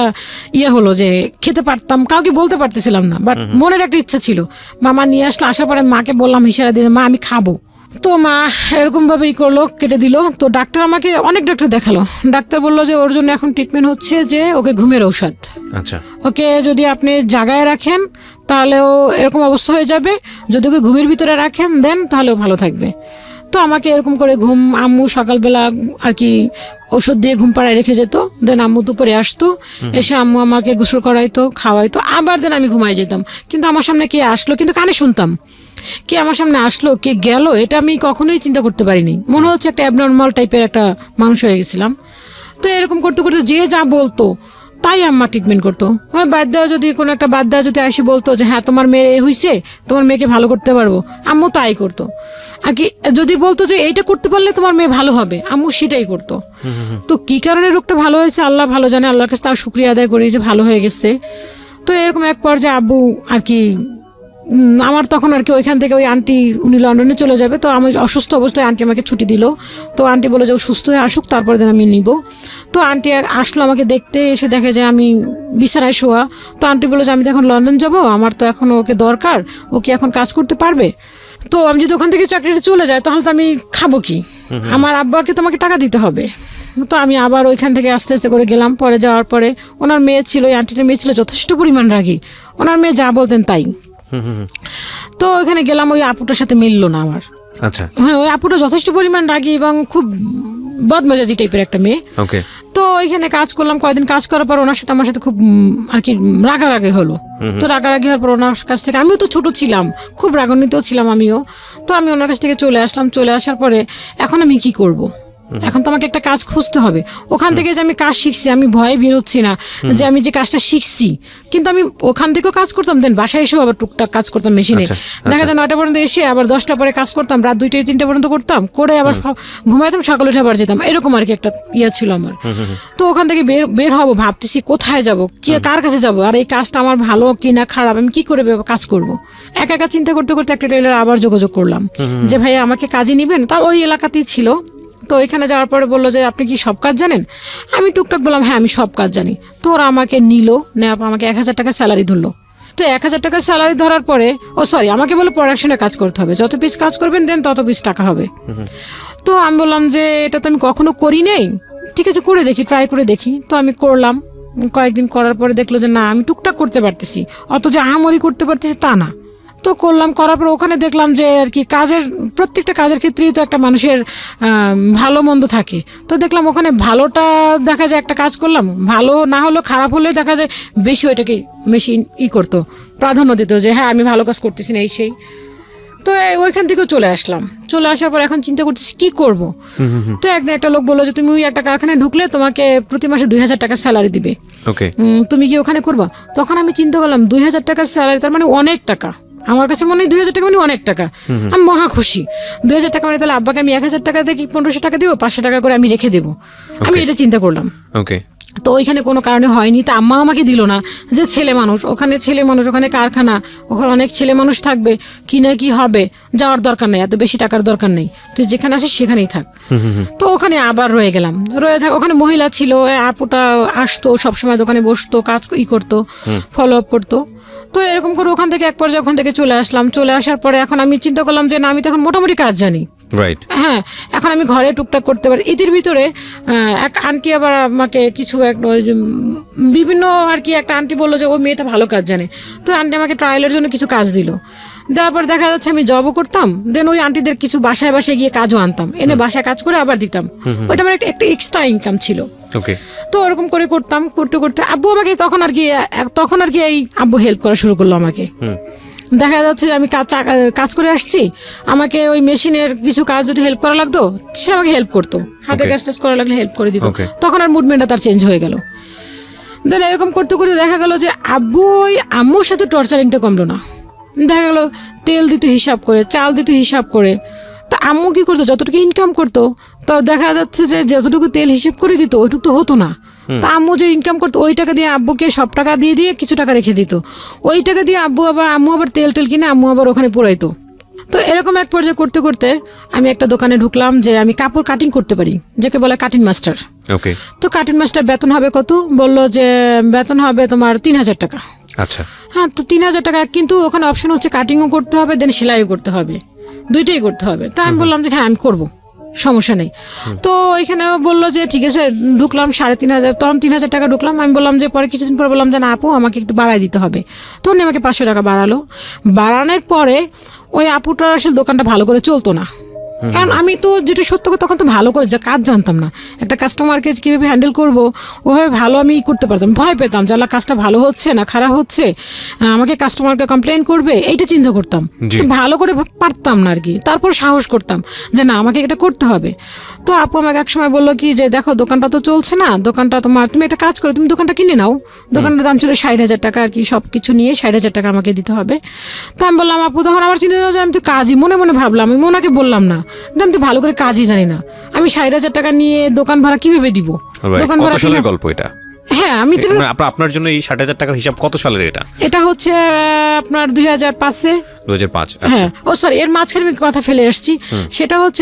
হলো যে খেতে পারতাম, কাউকে বলতে পারতেছিলাম না, বাট মনের একটা ইচ্ছা ছিল। মামা নিয়ে আসলো, আসার পরে মাকে বললাম ইশারা দিয়ে, মা আমি খাবো। তো মা এরকম ভাবেই করলো, কেটে দিল। তো ডাক্তার আমাকে অনেক ডাক্তার দেখালো, ডাক্তার বললো যে ওর জন্য এখন ট্রিটমেন্ট হচ্ছে যে ওকে ঘুমের ঔষধ।
আচ্ছা।
ওকে যদি আপনি জাগায় রাখেন তাহলে ও এরকম অবস্থা হয়ে যাবে, যদি ওকে ঘুমের ভিতরে রাখেন দেন তাহলেও ভালো থাকবে। তো আমাকে এরকম করে আম্মু সকালবেলা আর কি ওষুধ দিয়ে ঘুম পাড়ায় রেখে যেত, দেন আম্মু দুপুরে আসতো, এসে আম্মু আমাকে গোসল করাইতো, খাওয়াইতো, আবার দেন আমি ঘুমাই যেতাম। কিন্তু আমার সামনে কে আসলো, কিন্তু কানে শুনতাম, কে আমার সামনে আসলো কে গেল এটা আমি কখনোই চিন্তা করতে পারিনি। মনে হচ্ছে একটা অ্যাবনর্মাল টাইপের একটা মানুষ হয়ে গেছিলাম। তো এরকম করতে করতে যে যা বলতো তাই আম্মা ট্রিটমেন্ট করতো। বাদ দেওয়া যদি কোনো একটা বাদ দেওয়া যদি এসে বলতো যে হ্যাঁ তোমার মেয়ে এ হয়েছে, তোমার মেয়েকে ভালো করতে পারবো, আম্মু তাই করতো আর কি। যদি বলতো যে এইটা করতে পারলে তোমার মেয়ে ভালো হবে, আম্মু সেটাই করতো। তো কি কারণে রোগটা ভালো হয়েছে আল্লাহ ভালো জানে, আল্লাহর কাছে তার শুকরিয়া আদায় করি যে ভালো হয়ে গেছে। তো এরকম এক পর্যায়ে আব্বু আর কি আমার তখন আর কি ওইখান থেকে ওই আন্টি উনি লন্ডনে চলে যাবে, তো আমি অসুস্থ অবস্থায় আন্টি আমাকে ছুটি দিল। তো আন্টি বলে যে ও সুস্থ হয়ে আসুক তারপরে দিন আমি নিব। তো আন্টি আসলো আমাকে দেখতে, এসে দেখে যে আমি বিছানায় শোয়া। তো আন্টি বলে যে আমি তো এখন লন্ডন যাব, আমার তো এখন ওকে দরকার, ও কি এখন কাজ করতে পারবে? তো আমি যদি ওখান থেকে চাকরিটা চলে যায় তাহলে তো আমি খাবো কি, আমার আব্বাকে তো আমাকে টাকা দিতে হবে। তো আমি আবার ওইখান থেকে আস্তে আস্তে করে গেলাম। পরে যাওয়ার পরে ওনার মেয়ে ছিল, ওই আন্টিটার মেয়ে ছিল যথেষ্ট পরিমাণ রাগী, ওনার মেয়ে যা বলতেন তাই। তো ওইখানে গেলাম, ওই আপুটার সাথে মিললো না আমার।
আচ্ছা,
হ্যাঁ, ওই আপুটা যথেষ্ট পরিমাণ রাগী এবং খুব বদমেজাজি টাইপের একটা মেয়ে।
ওকে।
তো ওইখানে কাজ করলাম, কয়েকদিন কাজ করার পর ওনার সাথে আমার সাথে খুব আর কি রাগারাগি হলো। তো রাগারাগি হওয়ার পর ওনার কাছ থেকে, আমিও তো ছোট ছিলাম, খুব রাগান্বিতও ছিলাম আমিও। তো আমি ওনার কাছ থেকে চলে আসলাম। চলে আসার পরে এখন আমি কি করব, এখন তো আমাকে একটা কাজ খুঁজতে হবে। ওখান থেকে যে আমি কাজ শিখছি, আমি ভয়ে বেরোচ্ছি না যে আমি যে কাজটা শিখছি, কিন্তু আমি ওখান থেকেও কাজ করতাম, দেন বাসায় এসেও আবার টুকটাক কাজ করতাম মেশিনে। দেখা যায় 9টা পর্যন্ত এসে আবার 10টা পরে কাজ করতাম, রাত 2টা-3টা পর্যন্ত করতাম, করে আবার ঘুমাইতাম, সকালে উঠে আবার যেতাম, এরকম আর কি একটা ইয়ে ছিল আমার। তো ওখান থেকে বের হবো ভাবতেছি কোথায় যাব, কি কার কাছে যাব, আর এই কাজটা আমার ভালো কি না খারাপ, আমি কি করে কাজ করব। একা একা চিন্তা করতে করতে একটা টেলার আবার যোগাযোগ করলাম যে ভাই আমাকে কাজে নিবেন। তা ওই এলাকাতেই ছিল। তো ওইখানে যাওয়ার পরে বললো যে আপনি কি সব কাজ জানেন? আমি টুকটাক বললাম হ্যাঁ আমি সব কাজ জানি। তো ওরা আমাকে নিল, নেওয়ার পর আমাকে 1000 টাকা স্যালারি ধরলো। তো 1000 টাকা স্যালারি ধরার পরে আমাকে বলে প্রোডাকশনে কাজ করতে হবে, যত পিস কাজ করবেন দেন তত পিস টাকা হবে। তো আমি বললাম যে এটা তো আমি কখনো করি নেই, ঠিক আছে করে দেখি, ট্রাই করে দেখি। তো আমি করলাম, কয়েকদিন করার পরে দেখলো যে না আমি টুকটাক করতে পারতেছি, অত যে আহামরি করতে পারতেছি তা না। তো করলাম, করার পর ওখানে দেখলাম যে আর কি প্রত্যেকটা কাজের ক্ষেত্রেই তো একটা মানুষের ভালো মন্দ থাকে। তো দেখলাম ওখানে ভালোটা দেখা যায়, একটা কাজ করলাম ভালো না হলেও খারাপ হলেও দেখা যায় বেশি ওইটাকে মেশিন করতো, প্রাধান্য দিত যে হ্যাঁ আমি ভালো কাজ করতেছি না এই সেই। তো ওইখান থেকেও চলে আসলাম। চলে আসার পর এখন চিন্তা করতেছি কি করব। তো একদিন একটা লোক বললো যে তুমি ওই একটা কারখানায় ঢুকলে তোমাকে প্রতি মাসে 2000 টাকা স্যালারি দিবে, তুমি কি ওখানে করবা? তখন আমি চিন্তা করলাম 2000 টাকা স্যালারি, তার মানে অনেক টাকা। আমার কাছে মনে হয় 2000 টাকা মানে অনেক টাকা। আমি মহা খুশি। 2000 টাকা মানে তাহলে আব্বাকে আমি 1000 টাকা দিয়ে 1500 টাকা দেবো, 500 টাকা করে আমি রেখে দেবো। আমি এটা চিন্তা করলাম। তো ওইখানে কোনো কারণে হয়নি। তা আম্মা আমাকে দিল না, যে ছেলে মানুষ, ওখানে কারখানা, ওখানে অনেক ছেলে মানুষ থাকবে, কি না কি হবে, যাওয়ার দরকার নেই, এত বেশি টাকার দরকার নেই, তুই যেখানে আসিস সেখানেই থাক। তো ওখানে আবার রয়ে গেলাম। ওখানে মহিলা ছিল, আপুটা আসতো সবসময় দোকানে বসতো, কাজ করতো, ফলো আপ করতো। তো এরকম করে ওখান থেকে এক পর্যায়ে ওখান থেকে চলে আসলাম। চলে আসার পরে এখন আমি চিন্তা করলাম যে না আমি তো এখন মোটামুটি কাজ জানি, হ্যাঁ এখন আমি ঘরে টুকটাক করতে পারি। এদের ভিতরে এক আন্টি আবার আমাকে কিছু বিভিন্ন আর কি একটা আন্টি বললো যে ওই মেয়েটা ভালো কাজ জানে। তো আন্টি আমাকে ট্রায়ালের জন্য কিছু কাজ দিল। দেওয়ার পর দেখা যাচ্ছে আমি জবও করতাম, দেন ওই আন্টিদের কিছু বাসায় গিয়ে কাজও আনতাম, এনে বাসায় কাজ করে আবার দিতাম। ওইটা আমার একটা এক্সট্রা ইনকাম ছিল। তো ওরকম করে করতাম, করতে করতে আব্বু আমাকে তখন আর কি এই আব্বু হেল্প করা শুরু করলো আমাকে। দেখা যাচ্ছে যে আমি কাজ করে আসছি, আমাকে ওই মেশিনের কিছু কাজ যদি হেল্প করা লাগতো সে আমাকে হেল্প করতো, হাতে কাজ টাজ করা লাগলে হেল্প করে দিত। তখন আর মুভমেন্টটা তার চেঞ্জ হয়ে গেল। দেন এরকম করতে করতে দেখা গেল যে আব্বু ওই আম্মুর সাথে টর্চারিংটা কমলো না। দেখা গেল তেল দিত হিসাব করে, চাল দিত হিসাব করে। তা আম্মু কি করতো, যতটুকু ইনকাম করতো তো দেখা যাচ্ছে যে যতটুকু তেল হিসেব করে দিত ওইটুকু তো হতো না। তা আম্মু যে ইনকাম করতো ওই টাকা দিয়ে আব্বুকে সব টাকা দিয়ে কিছু টাকা রেখে দিত। ওই টাকা দিয়ে আম্মু আবার তেল কিনে আম্মু আবার ওখানে পোড়াইতো। তো এরকম এক পর্যায়ে করতে করতে আমি একটা দোকানে ঢুকলাম যে আমি কাপড় কাটিং করতে পারি, যাকে বলে কাটিং মাস্টার। তো কাটিং মাস্টার বেতন হবে কত, বললো যে বেতন হবে তোমার 3000 টাকা।
আচ্ছা,
হ্যাঁ তো 3000 টাকা, কিন্তু ওখানে অপশন হচ্ছে কাটিংও করতে হবে, দেন সেলাইও করতে হবে, দুইটাই করতে হবে। তা আমি বললাম যে হ্যাঁ আমি করবো, সমস্যা নেই। তো ওইখানে বললো যে ঠিক আছে, ঢুকলাম 3500, তখন 3000 টাকা ঢুকলাম। আমি বললাম যে পরে কিছুদিন পরে বললাম যে না আপু আমাকে একটু বাড়াই দিতে হবে। তখন আমাকে 500 টাকা বাড়ালো। বাড়ানোর পরে ওই আপুটার আসলে দোকানটা ভালো করে চলতো না, কারণ আমি তো যেটা সত্য কথা তখন তো ভালো করে কাজ জানতাম না, একটা কাস্টমারকে কীভাবে হ্যান্ডেল করবো ওভাবে ভালো আমি করতে পারতাম, ভয় পেতাম যে কাজটা ভালো হচ্ছে না খারাপ হচ্ছে, আমাকে কাস্টমারকে কমপ্লেন করবে, এইটা চিন্তা করতাম, ভালো করে পারতাম না আর কি। তারপর সাহস করতাম যে না আমাকে এটা করতে হবে। তো আপু আমাকে এক সময় বললো কি যে দেখো দোকানটা তো চলছে না, দোকানটা তুমি একটা কাজ করো, তুমি দোকানটা কিনে নাও। দোকানটার দাম ছিল 60,000 টাকা আর কি, সব কিছু নিয়ে 60,000 টাকা আমাকে দিতে হবে। তো আমি বললাম আপু, তখন আমার চিন্তা যে আমি তো কাজই মনে মনে ভাবলাম, আমি ওনাকে বললাম না, আমি তো ভালো করে কাজই জানি না, আমি 60,000 টাকা নিয়ে দোকান ভাড়া কিভাবে দিব, দোকান ভাড়া
গল্প এটা
হ্যাঁ আমি তো
মানে আপনার জন্য এই 60,000 টাকার হিসাব কত সালের এটা?
এটা হচ্ছে আপনার 2005-এ।
2005।
হ্যাঁ ও সরি, এর মাঝখানে আমি কথা ফেলে এসেছি। সেটা হচ্ছে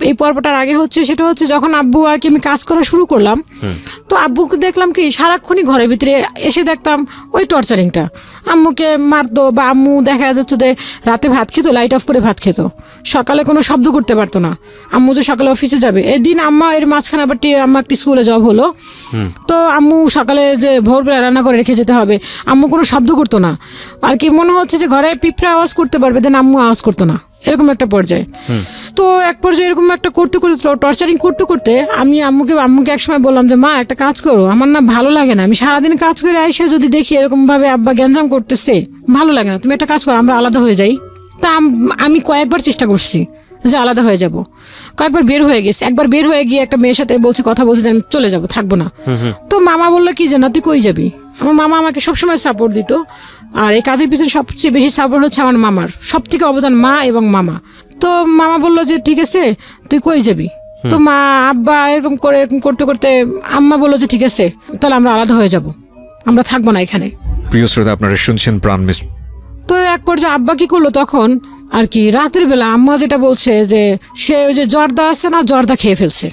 এই পর্বটার আগে হচ্ছে, সেটা হচ্ছে যখন আব্বু আর কি আমি কাজ করা শুরু করলাম, তো আব্বুকে দেখলাম কি সারাক্ষণই ঘরের ভিতরে এসে দেখতাম ওই টর্চারিংটা। আম্মুকে মারতো বা আম্মু দেখা যাচ্ছে যে রাতে ভাত খেত, লাইট অফ করে ভাত খেত, সকালে কোনো শব্দ করতে পারতো না। আম্মু যে সকালে অফিসে যাবে, এদিন আম্মা এর মাঝখানে আবার আম্মা একটি স্কুলে জব হলো, তো আম্মু সকালে যে ভোরবেলা রান্না করে রেখে যেতে হবে, আম্মু কোনো শব্দ করতো না। আর কি মনে হচ্ছে যে ঘরে পিঁপড়া আওয়াজ করতে পারবে, দেন আম্মু আওয়াজ করতো না, এরকম একটা পর্যায়ে। তো এক পর্যায়ে এরকম একটা করতে করতে টর্চারিং করতে করতে আমি আম্মুকে একসময় বললাম যে মা একটা কাজ করো, আমার না ভালো লাগে না, আমি সারাদিন কাজ করে আইসা যদি দেখি এরকমভাবে আব্বা গ্যাঞ্জাম করতেছে, ভালো লাগে না, তুমি একটা কাজ করো, আমরা আলাদা হয়ে যাই। তা আমি কয়েকবার চেষ্টা করছি যে আলাদা হয়ে যাব, কয়েকবার বের হয়ে গেছি। একবার বের হয়ে গিয়ে একটা মেয়ের সাথে বলছি, কথা বলছি যে আমি চলে যাব, থাকবো না। তো মামা বললো কি যে না তুই কই যাবি। আমার মামা আমাকে সবসময় সাপোর্ট দিত, আর এই কাজের পিছনে সবচেয়ে বেশি সাপোর্ট হচ্ছে আমার মামার, সব থেকে অবদান মা এবং মামা। তো মামা বললো যে ঠিক আছে তুই কই যাবি। তো মা আব্বা এরকম করতে করতে আম্মা বললো যে ঠিক আছে তাহলে আমরা আলাদা হয়ে যাব, আমরা থাকবো না এখানে।
প্রিয় শ্রোতা, আপনারা শুনছেন প্রাণ মিস্টার।
তো এক পর্যায়ে আব্বা কি করলো তখন আর কি রাতের বেলা আম্মা যেটা বলছে যে সে ওই যে জর্দা আছে না, জর্দা খেয়ে ফেলছে,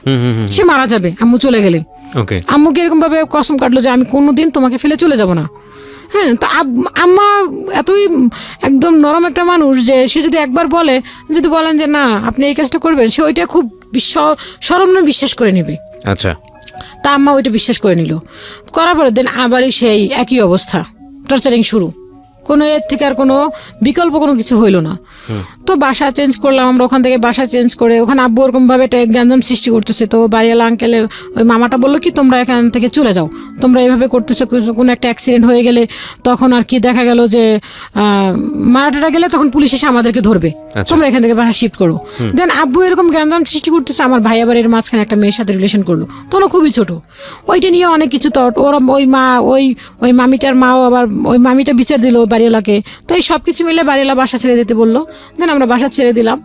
সে মারা যাবে আম্মু চলে গেলে।
ওকে।
আম্মুকে এরকম ভাবে কসম কাটলো যে আমি কোনোদিন তোমাকে ফেলে চলে যাব না। হ্যাঁ, তা আম্মা এতই একদম নরম একটা মানুষ যে সে যদি একবার বলে, যদি বলেন যে না আপনি এই কাজটা করবেন, সে ওইটা খুব সরম্য বিশ্বাস করে নেবে।
আচ্ছা।
তা আম্মা ওইটা বিশ্বাস করে নিল, করার পরে দেন আবারই সেই একই অবস্থা, টর্চারিং শুরু, কোনো এর থেকে আর কোনো বিকল্প কোনো কিছু হইলো না। তো বাসা চেঞ্জ করলাম আমরা, ওখান থেকে বাসা চেঞ্জ করে ওখানে আব্বু ওরকমভাবে একটা গ্যাঞ্জাম সৃষ্টি করতেছে। তো বাড়িওয়ালা আঙ্কেলে ওই মামাটা বললো কি তোমরা এখান থেকে চলে যাও, তোমরা এইভাবে করতেছো, কোনো একটা অ্যাক্সিডেন্ট হয়ে গেলে তখন আর কি দেখা গেল যে মারাটাটা গেলে তখন পুলিশ এসে আমাদেরকে ধরবে, তোমরা এখান থেকে বাসা শিফট করো। দেন আব্বু এরকম গ্যাঞ্জাম সৃষ্টি করতেছে, আমার ভাই আবার এর মাঝখানে একটা মেয়ের সাথে রিলেশন করলো, তখন খুবই ছোট, ওইটা নিয়ে অনেক কিছু। তো ওরা ওই মামিটার মাও আবার ওই মামিটা বিচার দিল বাড়িওয়ালাকে। তো এই সব কিছু মিলে বাড়িওয়ালা বাসা ছেড়ে দিতে বললো, দেন আমরা বাসা ছেড়ে দিলাম।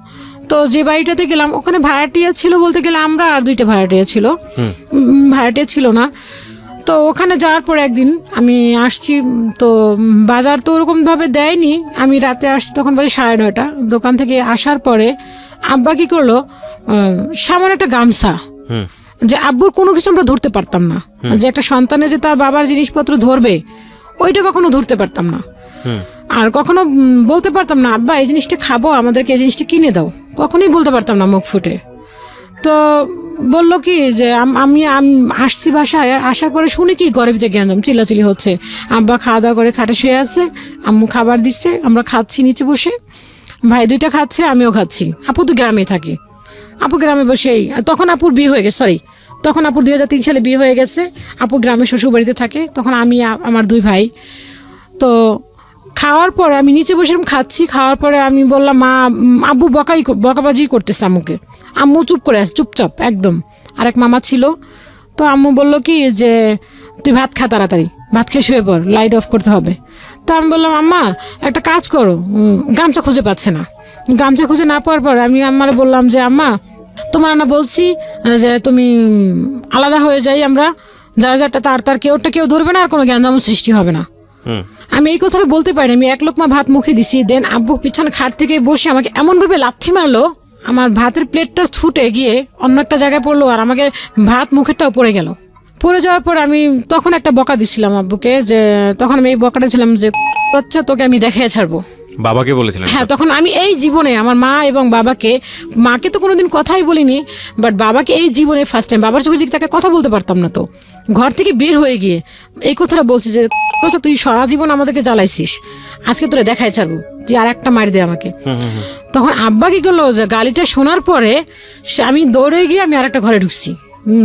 তো যে বাড়িটাতে গেলাম ওখানে ভাড়াটিয়া ছিল বলতে গেলে আমরা আর 2টা ভাড়াটিয়া ছিল, ভাড়াটিয়া ছিল না। তো ওখানে যাওয়ার পর একদিন আমি আসছি, তো বাজার তো ওরকমভাবে দেয়নি, আমি রাতে আসছি তখন বাজে 9:30। দোকান থেকে আসার পরে আব্বা কি করলো, সামান্য একটা গামছা, যে আব্বুর কোনো কিছু আমরা ধরতে পারতাম না, যে একটা সন্তানে যে তার বাবার জিনিসপত্র ধরবে ওইটা কখনো ধরতে পারতাম না। আর কখনো বলতে পারতাম না আব্বা এই জিনিসটা খাবো, আমাদেরকে এই জিনিসটা কিনে দাও, কখনোই বলতে পারতাম না মুখ ফুটে। তো বললো কি যে আমি আসছি বাসায়, আসার পরে শুনি কি ঘরের ভিতরে গ্যাঞ্জাম চিল্লাচিল্লি হচ্ছে। আব্বা খাওয়া দাওয়া করে খাটে শুয়ে আছে, আম্মু খাবার দিচ্ছে, আমরা খাচ্ছি নিচে বসে, ভাই 2টা খাচ্ছে, আমিও খাচ্ছি। আপু তো গ্রামে থাকি, আপু গ্রামে বসেই, তখন আপুর বিয়ে হয়ে গেছে, তখন আপুর 2003 সালে বিয়ে হয়ে গেছে, আপু গ্রামে শ্বশুর বাড়িতে থাকে, তখন আমি আমার 2 ভাই। তো খাওয়ার পরে আমি নিচে বসে খাচ্ছি, খাওয়ার পরে আমি বললাম মা, আব্বু বকাবাজি করতেছে আম্মুকে, আম্মু চুপ করে আছে, চুপচাপ একদম। আরেক মামা ছিল, তো আম্মু বললো কি যে তুই ভাত খা, তাড়াতাড়ি ভাত খেয়ে শুয়ে পড়, লাইট অফ করতে হবে। তো আমি বললাম আম্মা একটা কাজ করো, গামছা খুঁজে পাচ্ছে না। গামছা খুঁজে না পাওয়ার পর আমি আম্মার বললাম যে আম্মা তোমার না বলছি যে তুমি আলাদা হয়ে যাই, আমরা যার যারটা তার কেউ ধরবে না, আর কোনো জ্ঞানদাম সৃষ্টি হবে না। আমি এই কথাটা বলতে পারি, আমি 1 লোকমা ভাত মুখে দিছি, দেন আব্বু পিছনে খাট থেকে বসে আমাকে এমনভাবে লাথি মারলো, আমার ভাতের প্লেটটা ছুটে গিয়ে অন্য একটা জায়গায় পড়লো, আর আমাকে ভাত মুখেরটাও পড়ে গেল। পড়ে যাওয়ার পর আমি তখন একটা বকা দিছিলাম আব্বুকে, যে তখন আমি এই বকাটা ছিলাম যে বাচ্চা তোকে আমি দেখিয়ে ছাড়বো।
বাবাকে বলেছিলেন?
হ্যাঁ, তখন আমি এই জীবনে আমার মা এবং বাবাকে, মাকে তো কোনোদিন কথাই বলিনি, বাট বাবাকে এই জীবনে ফার্স্ট টাইম, বাবার চোখের দিকে তাকে কথা বলতে পারতাম না, তো ঘর থেকে বের হয়ে গিয়ে এই কথাটা বলছি যে তুই সারা জীবন আমাদেরকে জ্বালাইছিস, আজকে তোরে দেখাই ছাড়বো, তুই আর একটা মার দে আমাকে। তখন আব্বা কি করলো, যে গালিটা শোনার পরে আমি দৌড়ে গিয়ে আমি আর একটা ঘরে ঢুকছি।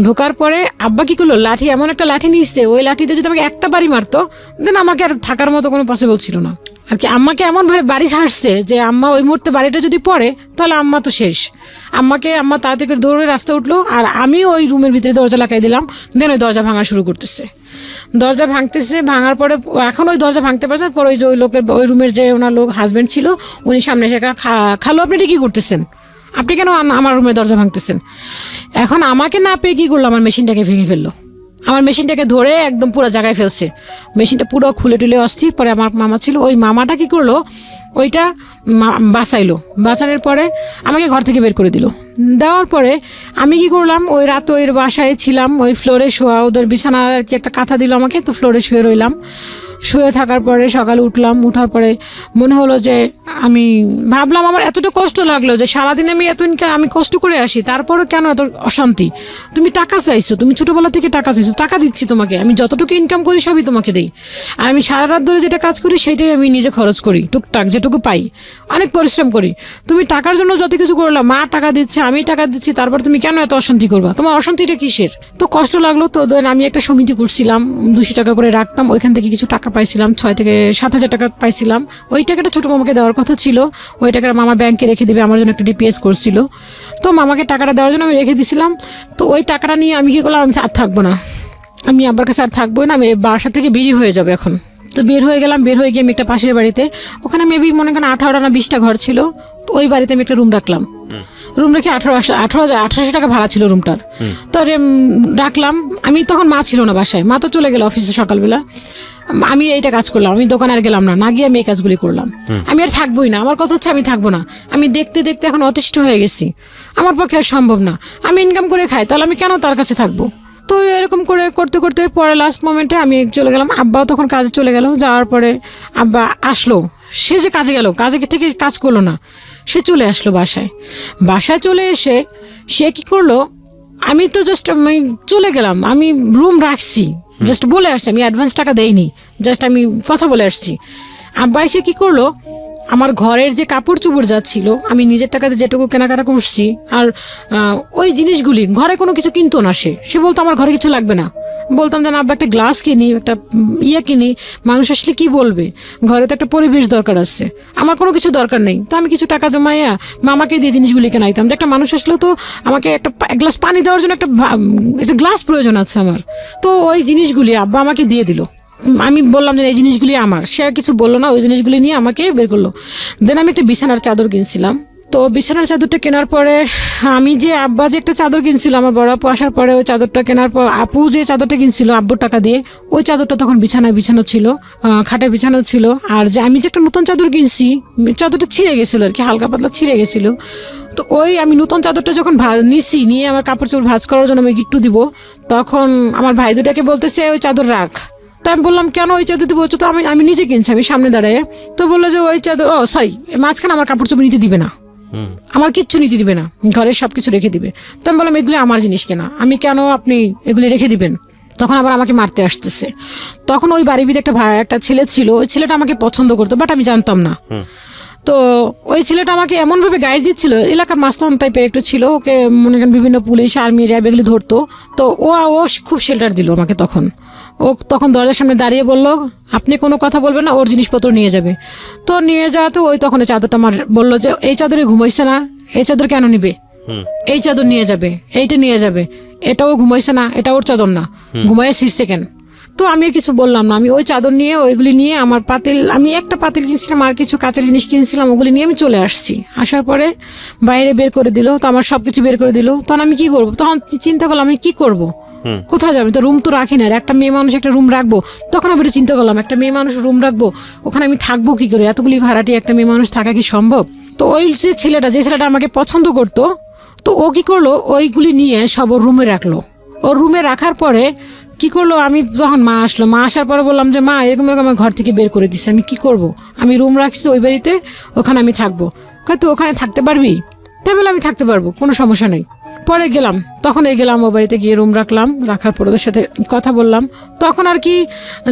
ঢোকার পরে আব্বা কি করলো, লাঠি, এমন একটা লাঠি নিয়েছে, ওই লাঠিতে যদি আমাকে একটা বাড়ি মারতো, দেন আমাকে আর থাকার মতো কোনো পসিবল ছিল না। আর কি আম্মাকে এমনভাবে বাড়ি ছাড়ছে যে আম্মা ওই মুহূর্তে বাড়িটা যদি পড়ে তাহলে আম্মা তো শেষ। আম্মা তাড়াতাড়ি করে দৌড়ে রাস্তা উঠলো, আর আমি ওই রুমের ভিতরে দরজা লাগাই দিলাম, দেন ওই দরজা ভাঙা শুরু করতেছে। দরজা ভাঙতেছে, ভাঙার পরে এখন ওই দরজা ভাঙতে পারছেন, পরে ওই লোকের, ওই রুমের যে ওনার লোক হাজব্যান্ড ছিল, উনি সামনে এসে খালো আপনি এটা কী করতেছেন, আপনি কেন আমার রুমের দরজা ভাঙতেছেন। এখন আমাকে না পেয়ে কী করলো, আমার মেশিনটাকে ভেঙে ফেললো,
আমার মেশিনটাকে ধরে একদম পুরো জায়গায় ফেলছে, মেশিনটা পুরো খুলে টুলে অস্থির। পরে আমার মামা ছিল, ওই মামাটা কি করলো, ওইটা বাঁচাইলো। বাঁচানোর পরে আমাকে ঘর থেকে বের করে দিল। দেওয়ার পরে আমি কি করলাম, ওই রাত ওই বাসায় ছিলাম, ওই ফ্লোরে শোয়া, ওদের বিছানা আর কি একটা কাঁথা দিল আমাকে, তো ফ্লোরে শুয়ে রইলাম। শুয়ে থাকার পরে সকালে উঠলাম, উঠার পরে মনে হলো যে আমি ভাবলাম, আমার এতটা কষ্ট লাগলো যে সারাদিন আমি এত আমি কষ্ট করে আসি, তারপরে কেন এত অশান্তি? তুমি টাকা চাইছো, তুমি ছোটোবেলা থেকে টাকা চাইছো, টাকা দিচ্ছি তোমাকে, আমি যতটুকু ইনকাম করি সবই তোমাকে দিই। আর আমি সারা রাত ধরে যেটা কাজ করি সেটাই আমি নিজে খরচ করি, টুকটাক যেটুকু পাই, অনেক পরিশ্রম করি। তুমি টাকার জন্য যত কিছু করলাম, মা টাকা দিচ্ছে, আমি টাকা দিচ্ছি, তারপর তুমি কেন এত অশান্তি করবা? তোমার অশান্তিটা কিসের? তো কষ্ট লাগলো। তো আমি একটা সমিতি করছিলাম, 200 টাকা করে রাখতাম, ওইখান থেকে কিছু টাকা পাইছিলাম, 6 থেকে 7 হাজার টাকা পাইছিলাম। ওই টাকাটা ছোটো মামাকে দেওয়ার কথা ছিল, ওই টাকাটা মামা ব্যাংকে রেখে দেবে, আমার জন্য একটা ডিপিএস করছিল। তো মামাকে টাকাটা দেওয়ার জন্য আমি রেখে দিয়েছিলাম। তো ওই টাকাটা নিয়ে আমি কী করলাম, আমি আর থাকবো না, আমি আব্বার কাছে আর থাকবোই না, আমি বাসা থেকে বেরিয়ে হয়ে যাবে এখন। তো বের হয়ে গেলাম, বের হয়ে গিয়ে আমি একটা পাশের বাড়িতে, ওখানে মেবি মনে করেন 18টা না 20টা ঘর ছিল। তো ওই বাড়িতে আমি একটা রুম রাখলাম, রুম রেখে 1800 টাকা ভাড়া ছিল রুমটার। তো রাখলাম। আমি তখন মা ছিল না বাসায়, মা তো চলে গেল অফিসে সকালবেলা। আমি এইটা কাজ করলাম, আমি দোকানে আর গেলাম না, না গিয়ে আমি এই কাজগুলি করলাম। আমি আর থাকবোই না, আমার কথা হচ্ছে আমি থাকবো না। আমি দেখতে দেখতে এখন অতিষ্ঠ হয়ে গেছি, আমার পক্ষে আর সম্ভব না। আমি ইনকাম করে খাই, তাহলে আমি কেন তার কাছে থাকবো? তো এরকম করে করতে করতে পরে লাস্ট মোমেন্টে আমি চলে গেলাম। আব্বাও তখন কাজে চলে গেল। যাওয়ার পরে আব্বা আসলো, সে যে কাজে গেল, কাজে থেকে কাজ করলো না, সে চলে আসলো বাসায়। বাসায় চলে এসে সে কি করলো, আমি তো জাস্ট আমি চলে গেলাম, আমি রুম রাখছি, জাস্ট বলে আসছি, আমি অ্যাডভান্স টাকা দেইনি, জাস্ট আমি কথা বলে আসছি। আব্বা এসে কী করলো, আমার ঘরের যে কাপড় চোপড় যাচ্ছিল, আমি নিজের টাকাতে যেটুকু কেনাকাটা করছি, আর ওই জিনিসগুলি ঘরে কোনো কিছু কিনতো না। সে বলতো আমার ঘরে কিছু লাগবে না। বলতাম যে না আব্বা, একটা গ্লাস কিনি, একটা কিনি, মানুষ আসলে কি বলবে, ঘরে তো একটা পরিবেশ দরকার আছে, আমার কোনো কিছু দরকার নেই। তো আমি কিছু টাকা জমাইয়া মামাকে দিয়ে জিনিসগুলি কেনাইতাম, যে একটা মানুষ আসলেও তো আমাকে একটা গ্লাস পানি দেওয়ার জন্য একটা গ্লাস প্রয়োজন আছে আমার। তো ওই জিনিসগুলি আব্বা আমাকে দিয়ে দিল। আমি বললাম যে এই জিনিসগুলি আমার, সে আর কিছু বললো না, ওই জিনিসগুলি নিয়ে আমাকে বের করলো। দেন আমি একটা বিছানার চাদর কিনছিলাম। তো বিছানার চাদরটা কেনার পরে আমি যে আব্বা যে একটা চাদর কিনছিল, আমার বড় আপু আসার পরে ওই চাদরটা কেনার পর আপু যে চাদরটা কিনছিল আব্বুর টাকা দিয়ে, ওই চাদরটা তখন বিছানো ছিল, খাটে বিছানো ছিল। আর যে আমি যে একটা নতুন চাদর কিনছি, চাদরটা ছিঁড়ে গেছিলো আর কি, হালকা পাতলা ছিঁড়ে গেছিলো। তো ওই আমি নতুন চাদরটা যখন নিয়ে আমার কাপড় চোপড় ভাঁজ করার জন্য আমি গিট্টু দিব, তখন আমার ভাই দুটাকে বলতেছে ওই চাদর রাখ। তো আমি বললাম কেন ওই চাদর বলছো? তো আমি নিজে কিনছি, আমি সামনে দাঁড়ায়। তো বললো যে ওই চাদর, সরি, মাঝখানে আমার কাপড় চোপড় নিতে দিবে না, আমার কিচ্ছু নিতে দিবে না, ঘরের সব কিছু রেখে দিবে। তো আমি বললাম এগুলি আমার জিনিস কেনা, আমি কেন আপনি এগুলি রেখে দিবেন? তখন আবার আমাকে মারতে আসতেছে। তখন ওই বাড়ির ভিতরে একটা ছেলে ছিল, ওই ছেলেটা আমাকে পছন্দ করতো, বাট আমি জানতাম না। তো ওই ছেলেটা আমাকে এমনভাবে গাইড দিচ্ছিল, এলাকার মাস্তান টাইপের একটু ছিল, ওকে মনে করেন বিভিন্ন পুলিশ আর্মি র্যাব এগুলি ধরতো। তো ও খুব শেল্টার দিল আমাকে। তখন দরজার সামনে দাঁড়িয়ে বললো আপনি কোনো কথা বলবেন না, ওর জিনিসপত্র নিয়ে যাবে। তো নিয়ে যাওয়াতে ওই তখন চাদরটা আমার বললো যে এই চাদরে ঘুমাইছে না, এই চাদর কেন নিবে, এই চাদর নিয়ে যাবে, এইটা নিয়ে যাবে, এটাও ঘুমাইছে না, এটা ওর চাদর না, ঘুমাইয়া শীর্ষে কেন। তো আমি আর কিছু বললাম না, আমি ওই চাদর নিয়ে ওইগুলি নিয়ে আমার আমি একটা পাতিল কিনছিলাম আর কিছু কাঁচের জিনিস কিনছিলাম, ওগুলি নিয়ে আমি চলে আসছি। আসার পরে বাইরে বের করে দিল, তো আমার সব কিছু বের করে দিল। তখন আমি কি করবো, তখন চিন্তা করলাম আমি কি করব, কোথায় যাবে, তো রুম তো রাখি না, একটা মেয়ে মানুষ একটা রুম রাখবো। তখন আমি চিন্তা করলাম একটা মেয়ে মানুষ রুম রাখবো, ওখানে আমি থাকবো কি করে, এতগুলি ভাড়াটি একটা মেয়ে মানুষ থাকা কি সম্ভব? তো ওই যে ছেলেটা আমাকে পছন্দ করতো, তো ও কি করলো, ওইগুলি নিয়ে সব ওর রুমে রাখলো। ওর রুমে রাখার পরে কি করলো, আমি তখন মা আসলো, মা আসার পরে বললাম যে মা এরকম আমার ঘর থেকে বের করে দিচ্ছে, আমি কি করব, আমি রুম রাখছি ওই বাড়িতে, ওখানে আমি থাকবো। তুই ওখানে থাকতে পারবি? তাই বলে আমি থাকতে পারবো, কোনো সমস্যা নেই। পরে গেলাম, গেলাম ও বাড়িতে গিয়ে রুম রাখলাম। রাখার পর ওদের সাথে কথা বললাম। তখন আর কি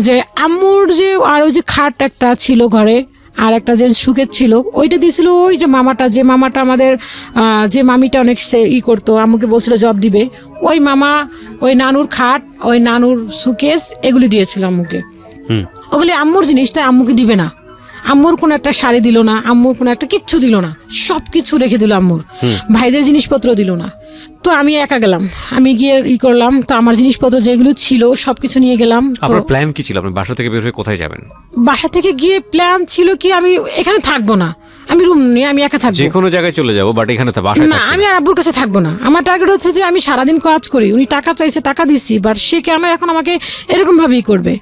যে আম্মুর যে আর ওই যে খাট একটা ছিল ঘরে, আর একটা যে সুকেত ছিল, ওইটা দিয়েছিল ওই যে মামাটা আমাদের যে মামিটা অনেক করতো, আম্মুকে বলছিল জব দিবে, ওই মামা, ওই নানুর খাট, ওই নানুর সুকেস, এগুলি দিয়েছিল আম্মুকে। ওগুলি আম্মুর জিনিস, তাই আম্মুকে দিবে না। আম্মুর কোনো একটা শাড়ি দিল না, আম্মুর কোনো একটা কিচ্ছু দিল না, সব কিছু রেখে দিল আম্মুর, ভাইদের জিনিসপত্র দিল না। তো আমি একা গেলাম, আমি গিয়ে করলাম, তো আমার জিনিসপত্র যেগুলো ছিল সবকিছু নিয়ে গেলাম।
আপনার প্ল্যান কি ছিল, আপনি বাসা থেকে বের হয়ে কোথায় যাবেন?
বাসা থেকে গিয়ে প্ল্যান ছিল কি আমি এখানে থাকবো না,
আমি রুম নিয়ে আমি একা থাকবো।
যে কোনো জায়গায় চলে যাবো, বাট এখানে তো বাসায়
না,
থাকছি
আমি
না।
আর আব্বুর কাছে থাকবো না। আমার টার্গেট হচ্ছে যে আমি সারাদিন কাজ করি, উনি টাকা চাইছে, টাকা দিচ্ছি, বাট সে কেন এখন আমাকে এরকম ভাবেই করবে,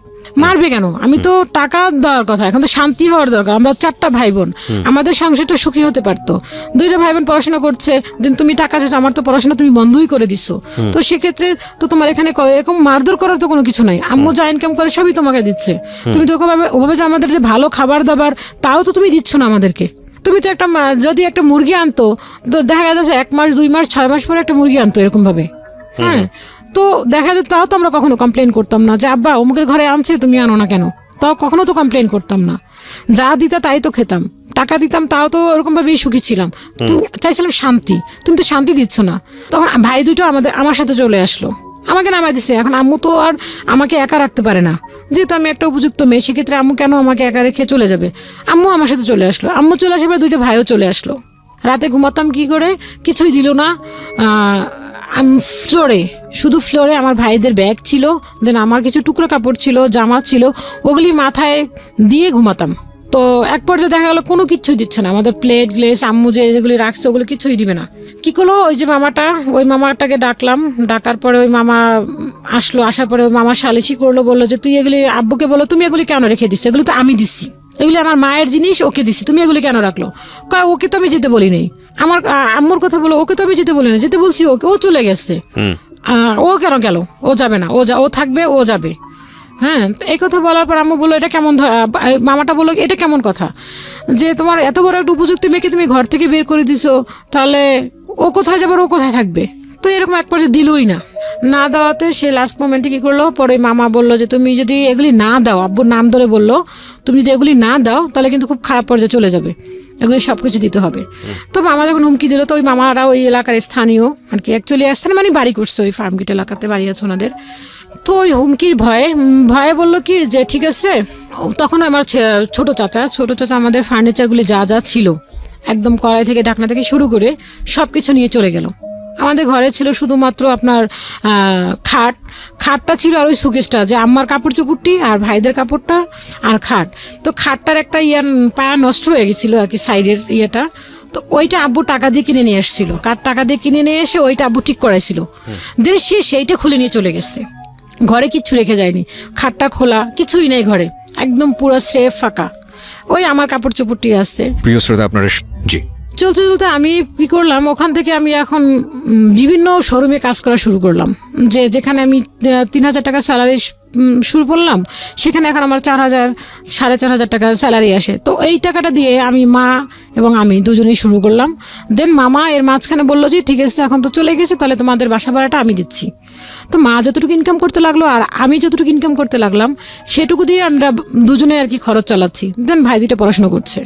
মারবে কেন? আমি তো টাকা দেওয়ার কথা, এখন তো শান্তি হওয়ার দরকার। আমরা 4টা ভাই বোন, আমাদের সংসারটা সুখী হতে পারতো। 2টা ভাই বোন পড়াশোনা করছে, দেন তুমি টাকা চাইছো, আমার তো পড়াশোনা তুমি বন্ধই করে দিছো। তো সেক্ষেত্রে তো তোমার এখানে এরকম মারধর করার তো কোনো কিছু নাই। আম্মু যা ইনকাম করে সবই তোমাকে দিচ্ছে, তুমি তো ওভাবে যে আমাদের যে ভালো খাবার দাবার তাও তো তুমি দিচ্ছ না আমাদেরকে। তুমি তো একটা যদি একটা মুরগি আনতো, তো দেখা যাচ্ছে 1 মাস 2 মাস 6 মাস পরে একটা মুরগি আনতো এরকম ভাবে, হ্যাঁ, তো দেখা যেত, তাও তো আমরা কখনো কমপ্লেন করতাম না যে আব্বা অমুকের ঘরে আনছে তুমি আনো না কেন, তাও কখনো তো কমপ্লেন করতাম না। যা দিতা তাই তো খেতাম, টাকা দিতাম তাও তো ওরকম ভাবেই সুখী ছিলাম। তুমি চাইছিলাম শান্তি, তুমি তো শান্তি দিচ্ছ না। তখন ভাই দুটো আমার সাথে চলে আসলো, আমাকে নামাই দিছে। এখন আম্মু তো আর আমাকে একা রাখতে পারে না, যেহেতু আমি একটা উপযুক্ত মেয়ে, সেক্ষেত্রে আম্মু কেন আমাকে একা রেখে চলে যাবে। আম্মু আমার সাথে চলে আসলো, আম্মু চলে আসার পর 2টা ভাইও চলে আসলো। রাতে ঘুমাতাম কি করে, কিছুই দিল না। ফ্লোরে, শুধু ফ্লোরে আমার ভাইদের ব্যাগ ছিল, দেন আমার কিছু টুকরো কাপড় ছিল, জামা ছিল, ওগুলি মাথায় দিয়ে ঘুমাতাম। তো এক পর্যায়ে দেখা গেলো কোনো কিছুই দিচ্ছে না, আমাদের প্লেট গ্লেস আম্মু যে যেগুলি রাখছে ওগুলো কিছুই দিবে না। কি করলো, ওই যে ওই মামাটাকে ডাকলাম, ডাকার পরে ওই মামা আসলো, আসার পরে ওই মামা সালিশি করলো, বললো যে তুই এগুলি আব্বুকে বলো তুমি এগুলি কেন রেখে দিচ্ছ, এগুলো তো আমি দিচ্ছি, এগুলি আমার মায়ের জিনিস, ওকে দিচ্ছি, তুমি এগুলি কেন রাখলো? ওকে তো আমি যেতে বলি নাই। আমার আম্মুর কথা বলো, ওকে তো আমি যেতে বলি না, যেতে বলছি ওকে, ও চলে গেছে। ও কেন গেল? ও যাবে না, ও থাকবে, ও যাবে। হ্যাঁ, এই কথা বলার পর আম্মু বললো এটা কেমন, মামাটা বললো এটা কেমন কথা, যে তোমার এত বড় একটা উপযুক্ত মেয়েকে তুমি ঘর থেকে বের করে দিছো, তাহলে ও কোথায় যাবে, ও কোথায় থাকবে? তো এরকম এক পর্যায়ে দিলই না দেওয়াতে সে লাস্ট মোমেন্টে কি করলো, পরে মামা বললো যে তুমি যদি এগুলি না দাও, আব্বুর নাম ধরে বললো, তুমি যদি এগুলি না দাও তাহলে কিন্তু খুব খারাপ পর্যায়ে চলে যাবে, এগুলি সব কিছু দিতে হবে। তো মামা যখন হুমকি দিল, তো ওই মামারা ওই এলাকার স্থানীয় আর কি, অ্যাকচুয়ালি স্থানীয় মানে বাড়ি করছে, ওই ফার্মগেট এলাকাতে বাড়ি আছে ওনাদের। তো ওই হুমকির ভয়ে বললো কি যে ঠিক আছে। তখন আমার ছোট চাচা আমাদের ফার্নিচারগুলি যা যা ছিল একদম কড়াই থেকে ঢাকনা থেকে শুরু করে সব কিছু নিয়ে চলে গেল। আমাদের ঘরে ছিল শুধুমাত্র আপনার খাটটা ছিল, আর ওই সুকেশটা, যে আম্মার কাপড় চোপড়টি আর ভাইদের কাপড়টা আর খাট। তো খাটটার একটা পায়া নষ্ট হয়ে গেছিলো আর কি, সাইডের ইয়েটা, তো ওইটা আব্বু টাকা দিয়ে কিনে নিয়ে এসেছিল, টাকা দিয়ে কিনে নিয়ে এসে ওইটা আব্বু ঠিক করাইছিল, দেন সেইটা খুলে নিয়ে চলে গেছে। ঘরে কিচ্ছু রেখে যায়নি, খাটটা খোলা, কিছুই নেই ঘরে, একদম পুরো সেফ ফাঁকা, ওই আমার কাপড় চোপড়টি আসছে।
প্রিয় শ্রোতা, আপনারা জি
চলতে চলতে আমি কি করলাম, ওখান থেকে আমি এখন বিভিন্ন শোরুমে কাজ করা শুরু করলাম, যেখানে আমি 3,000 টাকা স্যালারি শুরু করলাম, সেখানে এখন আমার 4,000 4,500 টাকা স্যালারি আসে। তো এই টাকাটা দিয়ে আমি মা এবং আমি দুজনেই শুরু করলাম। দেন মামা এর মাঝখানে বললো যে ঠিক আছে এখন তো চলে গেছে, তাহলে তোমাদের বাসা ভাড়াটা আমি দিচ্ছি। তো মা যতটুকু ইনকাম করতে লাগলো আর আমি যতটুকু ইনকাম করতে লাগলাম, সেটুকু দিয়ে আমরা দুজনে আর কি খরচ চালাচ্ছি। দেন ভাই 2টা পড়াশোনা করছে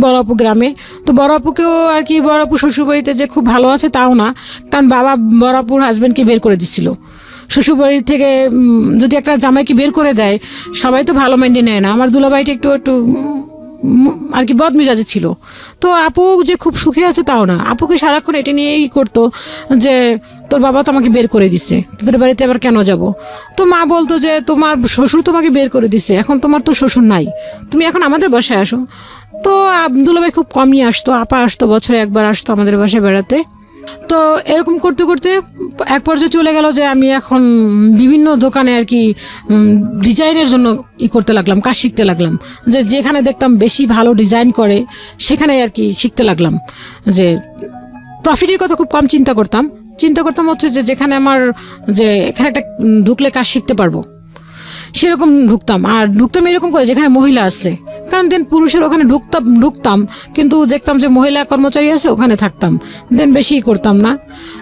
বড় আপু গ্রামে। তো বড় আপুকেও আর কি, বড় আপু শ্বশুরবাড়িতে যে খুব ভালো আছে তাও না, কারণ বাবা বড় আপুর হাজব্যান্ডকে বের করে দিচ্ছিল শ্বশুরবাড়ি থেকে। যদি একটা জামাইকে বের করে দেয়, সবাই তো ভালো মাইন্ডে নেয় না, আমার দুলাভাইটা একটু আর কি বদমেজাজে ছিল। তো আপু যে খুব সুখে আছে তাও না, আপুকে সারাক্ষণ এটা নিয়েই করতো যে তোর বাবা তো আমাকে বের করে দিছে, তোদের বাড়িতে আবার কেন যাব। তো মা বলতো যে তোমার শ্বশুর তোমাকে বের করে দিছে, এখন তোমার তো শ্বশুর নাই, তুমি এখন আমাদের বাসায় আসো। তো দুলাভাই খুব কমই আসতো, আপা আসতো, বছরে একবার আসতো আমাদের বাসায় বেড়াতে। তো এরকম করতে করতে এক পর্যায়ে চলে গেল যে আমি এখন বিভিন্ন দোকানে আর কি ডিজাইনের জন্য করতে লাগলাম, কাজ শিখতে লাগলাম, যেখানে দেখতাম বেশি ভালো ডিজাইন করে সেখানে আর কি শিখতে লাগলাম। যে প্রফিটের কথা খুব কম চিন্তা করতাম হচ্ছে যে যেখানে আমার যে এখানে একটা ঢুকলে কাজ শিখতে পারবো সেরকম ঢুকতাম। আর ঢুকতাম এরকম করে যেখানে মহিলা আসছে, কারণ দেন পুরুষের ওখানে ঢুকতাম কিন্তু দেখতাম যে মহিলা কর্মচারী আছে, ওখানে থাকতাম, দেন বেশি করতাম না।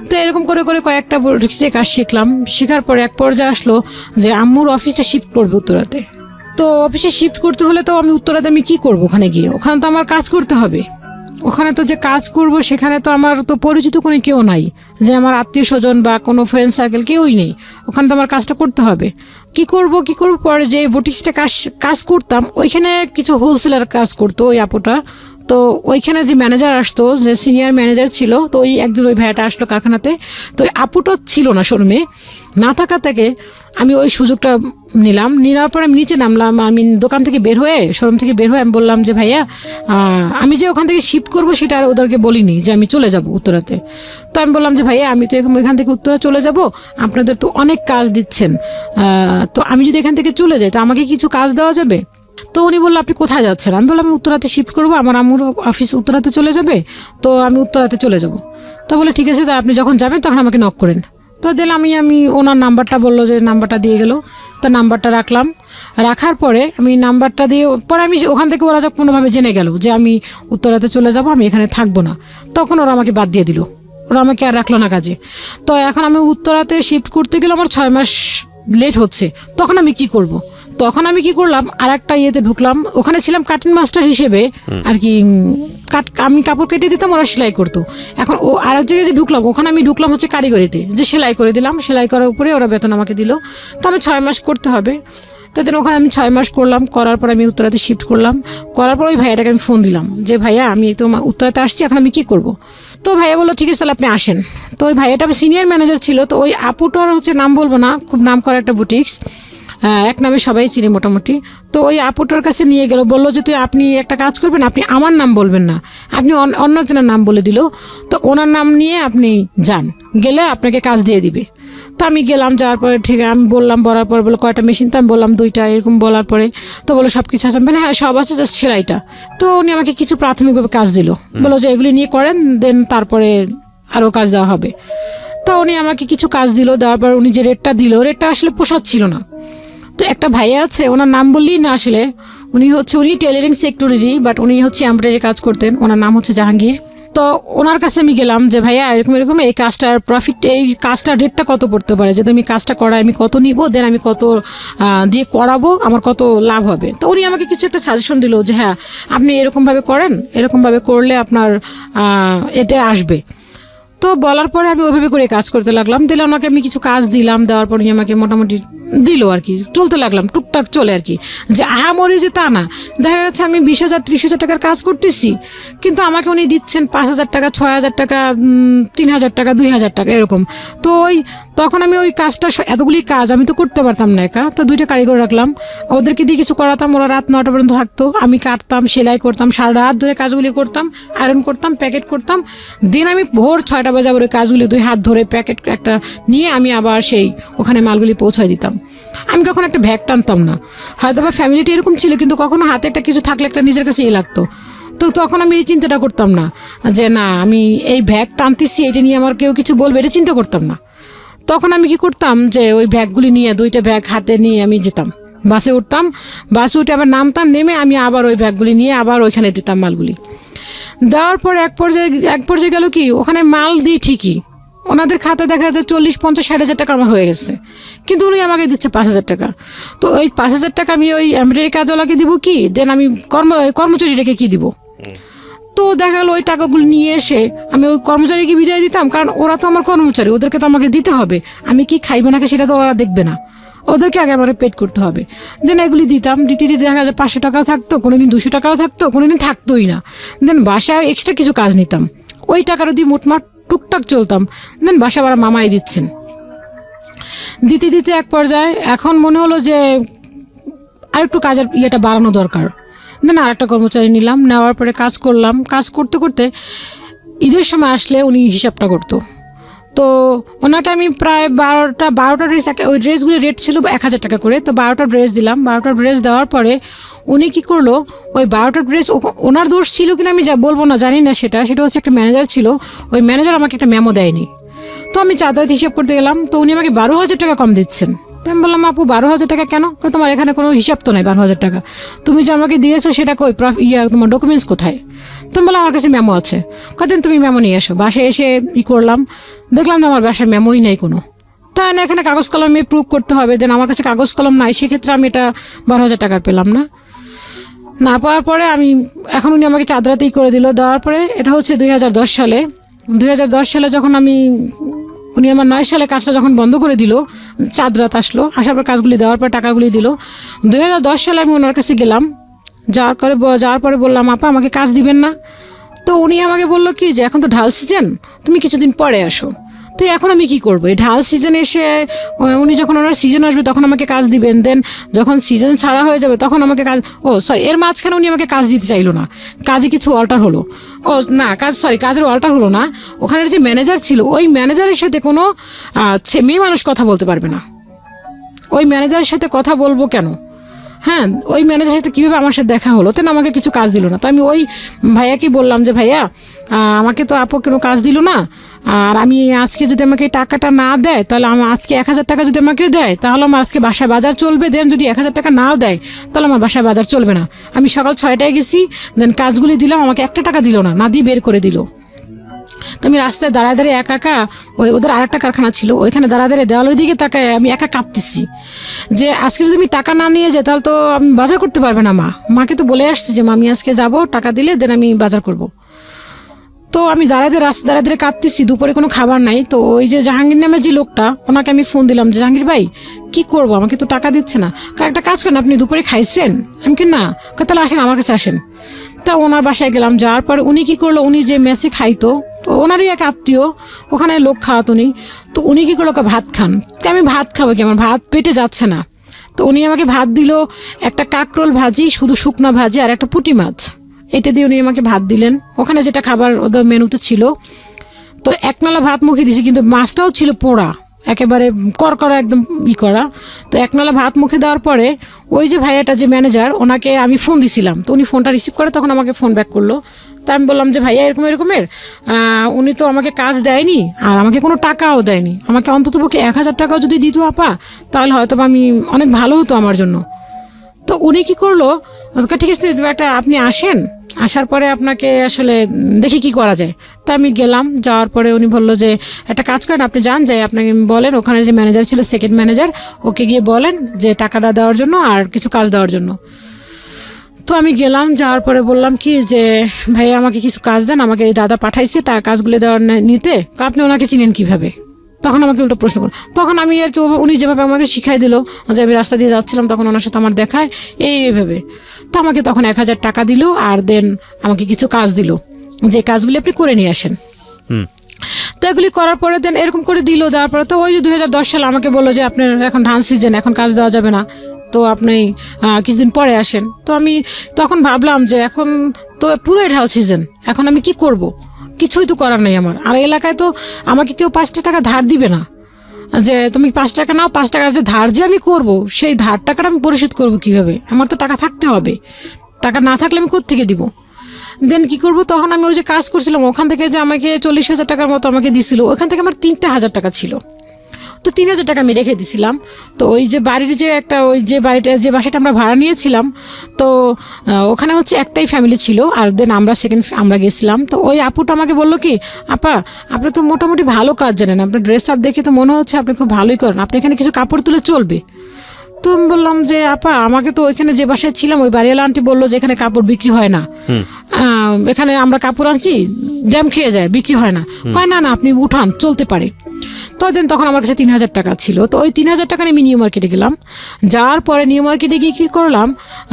তো এরকম করে করে কয়েকটা কাজ শিখলাম। শেখার পরে এক পর্যায়ে আসলো যে আম্মুর অফিসটা শিফট করবে উত্তরাতে। তো অফিসে শিফট করতে হলে তো আমি উত্তরাতে আমি কী করবো, ওখানে গিয়ে ওখানে তো আমার কাজ করতে হবে। ওখানে তো যে কাজ করব সেখানে তো আমার তো পরিচিত কোনো কেউ নাই, যে আমার আত্মীয় স্বজন বা কোনো ফ্রেন্ড সার্কেল কেউই নেই, ওখানে তো আমার কাজটা করতে হবে। কি করব পরে যে বুটিক্সটা কাজ করতাম ওইখানে কিছু হোলসেলার কাজ করতো ওই আপুটা। তো তো ওইখানে যে ম্যানেজার আসতো, যে সিনিয়র ম্যানেজার ছিল, তো ওই একদিন ওই ভাইয়াটা আসলো কারখানাতে। তো ওই আপুটা ছিল না শোরুমে, না থাকা থেকে আমি ওই সুযোগটা নিলাম। নেওয়ার পরে আমি নিচে নামলাম। আমি দোকান থেকে বের হয়ে, শোরুম থেকে বের হয়ে আমি বললাম যে ভাইয়া আমি যে ওখান থেকে শিফট করবো সেটা আর ওদেরকে বলিনি যে আমি চলে যাব উত্তরাতে। তো আমি বললাম যে ভাইয়া আমি তো এখান থেকে উত্তরা চলে যাব, আপনাদের তো অনেক কাজ দিচ্ছেন, তো আমি যদি এখান থেকে চলে যাই তো আমাকে কিছু কাজ দেওয়া যাবে? তো উনি বললো আপনি কোথায় যাচ্ছেন? আমি বললাম আমি উত্তরাতে শিফট করবো, আমার আম্মুর অফিস উত্তরাতে চলে যাবে, তো আমি উত্তরাতে চলে যাব। তো বলে ঠিক আছে, তা আপনি যখন যাবেন তখন আমাকে নক করেন। তো দিলাম আমি ওনার নাম্বারটা, বললো যে নাম্বারটা দিয়ে গেল। তা নাম্বারটা রাখলাম। রাখার পরে আমি নাম্বারটা দিয়ে পরে আমি ওখান থেকে ওরা যখন কোনোভাবে জেনে গেল যে আমি উত্তরাতে চলে যাব, আমি এখানে থাকবো না, তখন ওরা আমাকে বাদ দিয়ে দিল, ওরা আমাকে আর রাখলো না কাজে। তো এখন আমি উত্তরাতে শিফট করতে গেলে আমার 6 মাস লেট হচ্ছে। তখন আমি কি করব? তখন আমি কি করলাম, আর একটা ইয়েতে ঢুকলাম। ওখানে ছিলাম কাটিং মাস্টার হিসেবে আর কি, আমি কাপড় কেটে দিতাম, ওরা সেলাই করতো। এখন ও আর এক জায়গায় যে ঢুকলাম, ওখানে আমি ঢুকলাম হচ্ছে কারিগরিতে, যে সেলাই করে দিলাম, সেলাই করার উপরে ওরা বেতন আমাকে দিল। তো আমি 6 মাস করতে হবে। তো দেন ওখানে আমি 6 মাস করলাম। করার পর আমি উত্তরাতে শিফট করলাম। করার পর ওই ভাইয়াটাকে আমি ফোন দিলাম যে ভাইয়া আমি তো উত্তরাতে আসছি, এখন আমি কী করব? তো ভাইয়া বললো ঠিক আছে তাহলে আপনি আসেন। তো ওই ভাইয়াটা সিনিয়র ম্যানেজার ছিল। তো ওই আপুটার হচ্ছে নাম বলবো না, খুব নাম করা একটা বুটিক্স, এক নামে সবাই চিনি মোটামুটি। তো ওই আপুটার কাছে নিয়ে গেল, বললো যে আপনি একটা কাজ করবেন, আপনি আমার নাম বলবেন না, আপনি অন্য একজনের নাম বলে দিল। তো ওনার নাম নিয়ে আপনি যান, গেলে আপনাকে কাজ দিয়ে দিবে। তো আমি গেলাম, যাওয়ার পরে ঠিক আমি বললাম, বলার পরে বলো কয়টা মেশিন? তো আমি বললাম 2টা, এরকম বলার পরে তো বলো সব কিছু আছে? মানে হ্যাঁ সব আছে, জাস্ট সেলাইটা। তো উনি আমাকে কিছু প্রাথমিকভাবে কাজ দিল, বলো যে এগুলি নিয়ে করেন, দেন তারপরে আরও কাজ দেওয়া হবে। তো উনি আমাকে কিছু কাজ দিল, দেওয়ার পর উনি যে রেটটা দিল, রেটটা আসলে পোষাচ্ছিল না। তো একটা ভাইয়া আছে, ওনার নাম বললেই না আসলে, উনি টেলারিং সেক্টরেরই, বাট উনি হচ্ছে এমব্রয়ডারি কাজ করতেন। ওনার নাম হচ্ছে জাহাঙ্গীর। তো ওনার কাছে আমি গেলাম যে ভাইয়া এরকম এই কাজটার প্রফিট, এই কাজটার রেটটা কত পড়তে পারে, যে তুমি কাজটা করায় আমি কত নিব, দেন আমি কত দিয়ে করাবো, আমার কত লাভ হবে। তো উনি আমাকে কিছু একটা সাজেশন দিল যে হ্যাঁ আপনি এরকমভাবে করেন, এরকমভাবে করলে আপনার এটা আসবে। তো বলার পরে আমি ওইভাবে করে কাজ করতে লাগলাম। দিলে ওনাকে আমি কিছু কাজ দিলাম, দেওয়ার পরে আমাকে মোটামুটি দিল আর কি, চলতে লাগলাম টুকটাক চলে আর কি, যে মরে যে তা না। দেখা যাচ্ছে আমি 20,000 30,000 টাকার কাজ করতেছি, কিন্তু আমাকে উনি দিচ্ছেন 5,000 টাকা, 6,000 টাকা, 3,000 টাকা, 2,000 টাকা এরকম। তো তখন আমি ওই কাজটা, এতগুলি কাজ আমি তো করতে পারতাম না একা। তো 2টা কারিগর রাখলাম, ওদেরকে দিয়ে কিছু করাতাম, ওরা রাত 9টা পর্যন্ত থাকতো, আমি কাটতাম, সেলাই করতাম, সারা রাত ধরে কাজগুলি করতাম, আয়রন করতাম, প্যাকেট করতাম। দিন আমি ভোর 6টা বাজে আবার ওই কাজগুলি 2 হাত ধরে প্যাকেট একটা নিয়ে আমি আবার সেই ওখানে মালগুলি পৌঁছায় দিতাম। আমি কখনো একটা ভ্যাগ টানতাম না, হয়তো বা ফ্যামিলিটি এরকম ছিল, কিন্তু কখনো হাতে একটা কিছু থাকলে একটা নিজের কাছে লাগতো। তো তখন আমি এই চিন্তাটা করতাম না যে না আমি এই ভ্যাগ টানতেছি, এটা নিয়ে আমার কেউ কিছু বলবে, এটা চিন্তা করতাম না। তখন আমি কি করতাম যে ওই ব্যাগগুলি নিয়ে 2টা ব্যাগ হাতে নিয়ে আমি যেতাম, বাসে উঠতাম, বাসে উঠে আবার নামতাম, নেমে আমি আবার ওই ব্যাগগুলি নিয়ে আবার ওইখানে দিতাম মালগুলি। দেওয়ার পর এক পর্যায়ে গেল কি, ওখানে মাল দিই ঠিকই, ওনাদের খাতে দেখা যায় 40, 50, 60,000 টাকা আমার হয়ে গেছে, কিন্তু উনি আমাকে দিচ্ছে 5,000 টাকা। তো ওই 5,000 টাকা আমি ওই এমব্রয়ডারি কাজওয়ালাকে দিব কি, দেন আমি কর্মচারীটাকে কি দিব? তো দেখা গেল ওই টাকাগুলো নিয়ে এসে আমি ওই কর্মচারীকে বিদায় দিতাম, কারণ ওরা তো আমার কর্মচারী, ওদেরকে তো আমাকে দিতে হবে, আমি কি খাইবে নাকি সেটা তো ওরা দেখবে না, ওদেরকে আগে আমার পেড করতে হবে। দেন এগুলি দিতাম, দিতে দেখা যায় 500 টাকাও থাকতো, কোনোদিন 200 টাকাও থাকতো, কোনোদিন থাকতোই না। দেন বাসায় এক্সট্রা কিছু কাজ নিতাম, ওই টাকারও দিয়ে মোটমাট টুকটাক চলতাম। দেন বাসা বাড়া মামাই দিচ্ছেন, দিতে দিতে এক পর্যায়ে এখন মনে হলো যে আরেকটু কাজের ইয়েটা বাড়ানো দরকার। দেন আরেকটা কর্মচারী নিলাম, নেওয়ার পরে কাজ করলাম। কাজ করতে করতে ঈদের সময় আসলে উনি হিসাবটা করতো। তো ওনাকে আমি প্রায় 12টা ড্রেস, ওই ড্রেসগুলির রেট ছিল 1,000 টাকা করে। তো 12টা ড্রেস দিলাম। 12টা ড্রেস দেওয়ার পরে উনি কী করলো, ওই 12টা ড্রেস ওনার দোষ ছিল কিনা আমি বলবো না, জানি না, সেটা হচ্ছে একটা ম্যানেজার ছিল, ওই ম্যানেজার আমাকে একটা মেমো দেয়নি। তো আমি চাঁদাত হিসাব করতে গেলাম, তো উনি আমাকে 12,000 টাকা কম দিচ্ছেন। তো আমি বললাম আপু 12,000 টাকা কেন? তোমার এখানে কোনো হিসাব তো নাই 12,000 টাকা, তুমি যে আমাকে দিয়েছো সেটা কই, তোমার ডকুমেন্টস কোথায়? তুমি বললাম আমার কাছে মেমো আছে। কদিন তুমি মেমো নিয়ে এসো। বাসায় এসে করলাম, দেখলাম না আমার বাসায় মেমোই নেই কোনো। তাই না, এখানে কাগজ কলমে প্রুভ করতে হবে, দেন আমার কাছে কাগজ কলম নাই, সেক্ষেত্রে আমি এটা 12,000 টাকার পেলাম না পাওয়ার পরে আমি এখন উনি আমাকে চাঁদরাতেই করে দিল। দেওয়ার পরে এটা হচ্ছে 2010 সালে। 2010 সালে যখন উনি আমার 9 সালে কাজটা যখন বন্ধ করে দিল, চাঁদরাত আসলো, আসার পর কাজগুলি দেওয়ার পর টাকাগুলি দিল। 2010 সালে আমি ওনার কাছে গেলাম, যাওয়ার পরে বললাম আপা আমাকে কাজ দিবেন না। তো উনি আমাকে বললো কি যে এখন তো ঢাল সিজন, তুমি কিছুদিন পরে আসো। তো এখন আমি কি করবো, এই ঢাল সিজনে এসে উনি যখন ওনার সিজন আসবে তখন আমাকে কাজ দিবেন, দেন যখন সিজন ছাড়া হয়ে যাবে তখন আমাকে কাজ, এর মাঝখানে উনি আমাকে কাজ দিতে চাইলো না, কাজে কিছু অল্টার হলো। কাজের অল্টার হলো না, ওখানের যে ম্যানেজার ছিল ওই ম্যানেজারের সাথে কোনো মেয়ে মানুষ কথা বলতে পারবে না। ওই ম্যানেজারের সাথে কথা বলবো কেন? হ্যাঁ, ওই ম্যানেজারের সাথে কীভাবে আমার সাথে দেখা হলো, তেন আমাকে কিছু কাজ দিল না। তো আমি ওই ভাইয়াকে বললাম যে ভাইয়া আমাকে তো আপু কোনো কাজ দিল না, আর আমি আজকে যদি আমাকে এই টাকাটা না দেয় তাহলে আমার আজকে 1000 টাকা যদি আমাকে দেয় তাহলে আমার আজকে বাসায় বাজার চলবে, দেন যদি 1000 টাকা নাও দেয় তাহলে আমার বাসায় বাজার চলবে না। আমি সকাল 6টায় গেছি, দেন কাজগুলি দিলাম, আমাকে 1 টাকা দিল না দিয়ে বের করে দিল। তো আমি রাস্তায় দাঁড়ায় একা ওদের আরেকটা কারখানা ছিল, ওইখানে দাঁড়ায় দেওয়ালের দিকে তাকায় আমি একা কাঁদতেছি যে আজকে যদি আমি টাকা না নিয়ে যাই তাহলে তো আমি বাজার করতে পারবে না। মাকে তো বলে আসছি যে মা আমি আজকে যাব, টাকা দিলে দেন আমি বাজার করব। তো আমি রাস্তা দাঁড়ায় কাঁদতেছি, দুপুরে কোনো খাবার নাই। তো ওই যে জাহাঙ্গীর নামে যে লোকটা, ওনাকে আমি ফোন দিলাম যে জাহাঙ্গীর ভাই কি করব, আমাকে তো টাকা দিচ্ছে না, একটা কাজ করেন আপনি দুপুরে খাইছেন? আমি কি না, তাহলে আসেন আমার কাছে আসেন। তা ওনার বাসায় গেলাম, যাওয়ার পর উনি কি করলো, উনি যে মেসে খাইতো তো ওনারই এক আত্মীয়, ওখানে লোক খাওয়াত উনি। তো উনি কি করলো, ভাত খান। আমি ভাত খাবো কি, আমার ভাত পেটে যাচ্ছে না। তো উনি আমাকে ভাত দিল, একটা কাঁকরোল ভাজি, শুধু শুকনো ভাজি, আর একটা পুঁটি মাছ, এটা দিয়ে উনি আমাকে ভাত দিলেন। ওখানে যেটা খাবার ওদের মেনুতে ছিল, তো 1 নালা ভাত মুখে দিয়েছি, কিন্তু মাছটাও ছিল পোড়া, একেবারে করকরা একদম করা। তো 1 নালা ভাত মুখে দেওয়ার পরে ওই যে ভাইয়াটা যে ম্যানেজার, ওনাকে আমি ফোন দিছিলাম, তো উনি ফোনটা রিসিভ করে তখন আমাকে ফোন ব্যাক করলো। তা আমি বললাম যে ভাইয়া এরকমের উনি তো আমাকে কাজ দেয়নি আর আমাকে কোনো টাকাও দেয়নি, আমাকে অন্ততপক্ষে 1000 টাকাও যদি দিত আপা তাহলে হয়তো আমি অনেক ভালো হতো আমার জন্য। তো উনি কি করলো, ঠিক আছে আপনি আসেন, আসার পরে আপনাকে আসলে দেখি কি করা যায়। তা আমি গেলাম, যাওয়ার পরে উনি বললো যে একটা কাজ করেন, আপনি যান, যাই আপনাকে বলেন, ওখানে যে ম্যানেজার ছিল সেকেন্ড ম্যানেজার, ওকে গিয়ে বলেন যে টাকাটা দেওয়ার জন্য আর কিছু কাজ দেওয়ার জন্য। তো আমি গেলাম, যাওয়ার পরে বললাম কি যে ভাইয়া আমাকে কিছু কাজ দেন, আমাকে এই দাদা পাঠাইছে কাজগুলো দেওয়ার নিতে, আপনি ওনাকে চিনেন কিভাবে? তখন আমাকে উল্টো প্রশ্ন করল। তখন আমি আর কি উনি যেভাবে আমাকে শিখাই দিল, যে আমি রাস্তা দিয়ে যাচ্ছিলাম তখন ওনার সাথে আমার দেখায় এইভাবে। তো আমাকে তখন 1000 টাকা দিল, আর দেন আমাকে কিছু কাজ দিল, যে কাজগুলি আপনি করে নিয়ে আসেন। তো এগুলি করার পরে দেন এরকম করে দিল, দেওয়ার পরে তো ওই যে 2010 সালে আমাকে বললো যে আপনার এখন ধান সিজন, এখন কাজ দেওয়া যাবে না, তো আপনি কিছুদিন পরে আসেন। তো আমি তখন ভাবলাম যে এখন তো পুরোই ঢাল সিজন, এখন আমি কি করব, কিছুই তো করার নেই আমার। আর এলাকায় তো আমাকে কেউ 5 টাকা ধার দিবে না, যে তুমি 5 টাকা নাও, 5 টাকার যে ধার যে আমি করব, সেই ধার টাকাটা আমি পরিশোধ করবো কিভাবে? আমার তো টাকা থাকতে হবে, টাকা না থাকলে আমি কোত্থেকে দিব? দেন কি করব, তখন আমি ওই যে কাজ করছিলাম ওখান থেকে যে আমাকে 40,000 টাকার মতো আমাকে দিছিল, ওখান থেকে আমার 3,000 টাকা ছিল। তো 3,000 টাকা আমি রেখে দিছিলাম। তো ওই যে বাড়ির যে একটা ওই যে বাসাটা আমরা ভাড়া নিয়েছিলাম, তো ওখানে হচ্ছে একটাই ফ্যামিলি ছিল, আর দেন আমরা গেছিলাম। তো ওই আপুটা আমাকে বললো কি, আপা আপনি তো মোটামুটি ভালো কাজ জানেন, আপনার ড্রেস আপ দেখে তো মনে হচ্ছে আপনি খুব ভালোই করেন, আপনি এখানে কিছু কাপড় তুলে চলবে? তো আমি বললাম যে আপা আমাকে তো ওইখানে যে বাসায় ছিলাম ওই বাড়িওয়ালা আন্টি বললো যে এখানে কাপড় বিক্রি হয় না, এখানে আমরা কাপড় আনছি ড্যাম খেয়ে যায়, বিক্রি হয় না। কয় না আপনি উঠান, চলতে পারে। তো দেন তখন আমার কাছে 3,000 টাকা ছিল। তো ওই 3,000 টাকা নিয়ে আমি নিউ মার্কেটে গেলাম। যাওয়ার পরে নিউ মার্কেটে গিয়ে কী করলাম,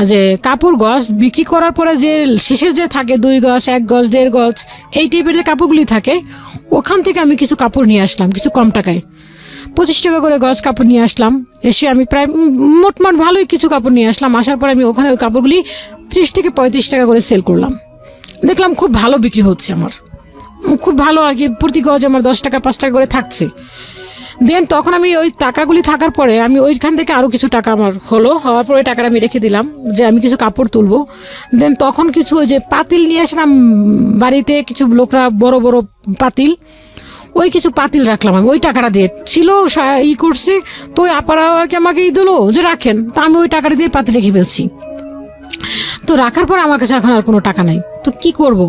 যে কাপড় গজ বিক্রি করার পরে যে শেষের যে থাকে 2 গজ 1 গজ 1.5 গজ এই টাইপের যে কাপড়গুলি থাকে, ওখান থেকে আমি কিছু কাপড় নিয়ে আসলাম কিছু কম টাকায়, 25 টাকা করে গজ কাপড় নিয়ে আসলাম। এসে আমি প্রায় মোটমাট ভালোই কিছু কাপড় নিয়ে আসলাম। আসার পরে আমি ওখানে ওই কাপড়গুলি 30 থেকে 35 টাকা করে সেল করলাম। দেখলাম খুব ভালো বিক্রি হচ্ছে, আমার খুব ভালো আর কি, প্রতি গজ আমার 10 টাকা 5 টাকা করে থাকছে। দেন তখন আমি ওই টাকাগুলি থাকার পরে আমি ওইখান থেকে আরও কিছু টাকা আমার হওয়ার পরে ওই টাকাটা আমি রেখে দিলাম যে আমি কিছু কাপড় তুলবো। দেন তখন কিছু ওই যে পাতিল নিয়ে আসলাম বাড়িতে, কিছু লোকরা বড় বড় পাতিল, ওই কিছু পাতিল রাখলাম আমি ওই টাকাটা দিয়ে, ছিল করছি। তো ওই আপারাও আর কি আমাকে দিলো যে রাখেন, তো আমি ওই টাকাটা দিয়ে পাতিল রেখে ফেলছি। তো রাখার পর আমার কাছে এখন আর কোনো টাকা নেই, তো কি করব?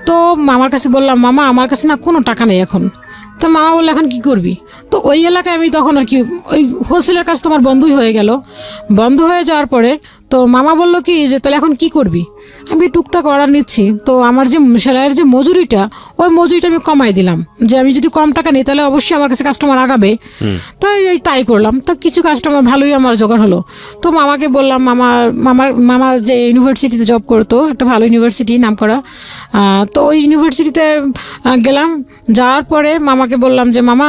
তো মামার কাছে বললাম, মামা আমার কাছে না কোনো টাকা নেই এখন। তো মামা বললো এখন কি করবি? তো ওই এলাকায় আমি তখন আর কি ওই হোলসেলের কাজ তোমার বন্ধই হয়ে গেল। বন্ধ হয়ে যাওয়ার পরে তো মামা বললো কি যে তাহলে এখন কি করবি? আমি টুকটাক অর্ডার নিচ্ছি, তো আমার যে সেলাইয়ের যে মজুরিটা, ওই মজুরিটা আমি কমাই দিলাম, যে আমি যদি কম টাকা নিই তাহলে অবশ্যই আমার কাছে কাস্টমার আগাবে। তো এই তাই করলাম, তো কিছু কাস্টমার ভালোই আমার জোগাড় হলো। তো মামাকে বললাম, মামা যে ইউনিভার্সিটিতে জব করতো, একটা ভালো ইউনিভার্সিটি নাম করা, তো ওই ইউনিভার্সিটিতে গেলাম। যাওয়ার পরে মামাকে বললাম যে মামা,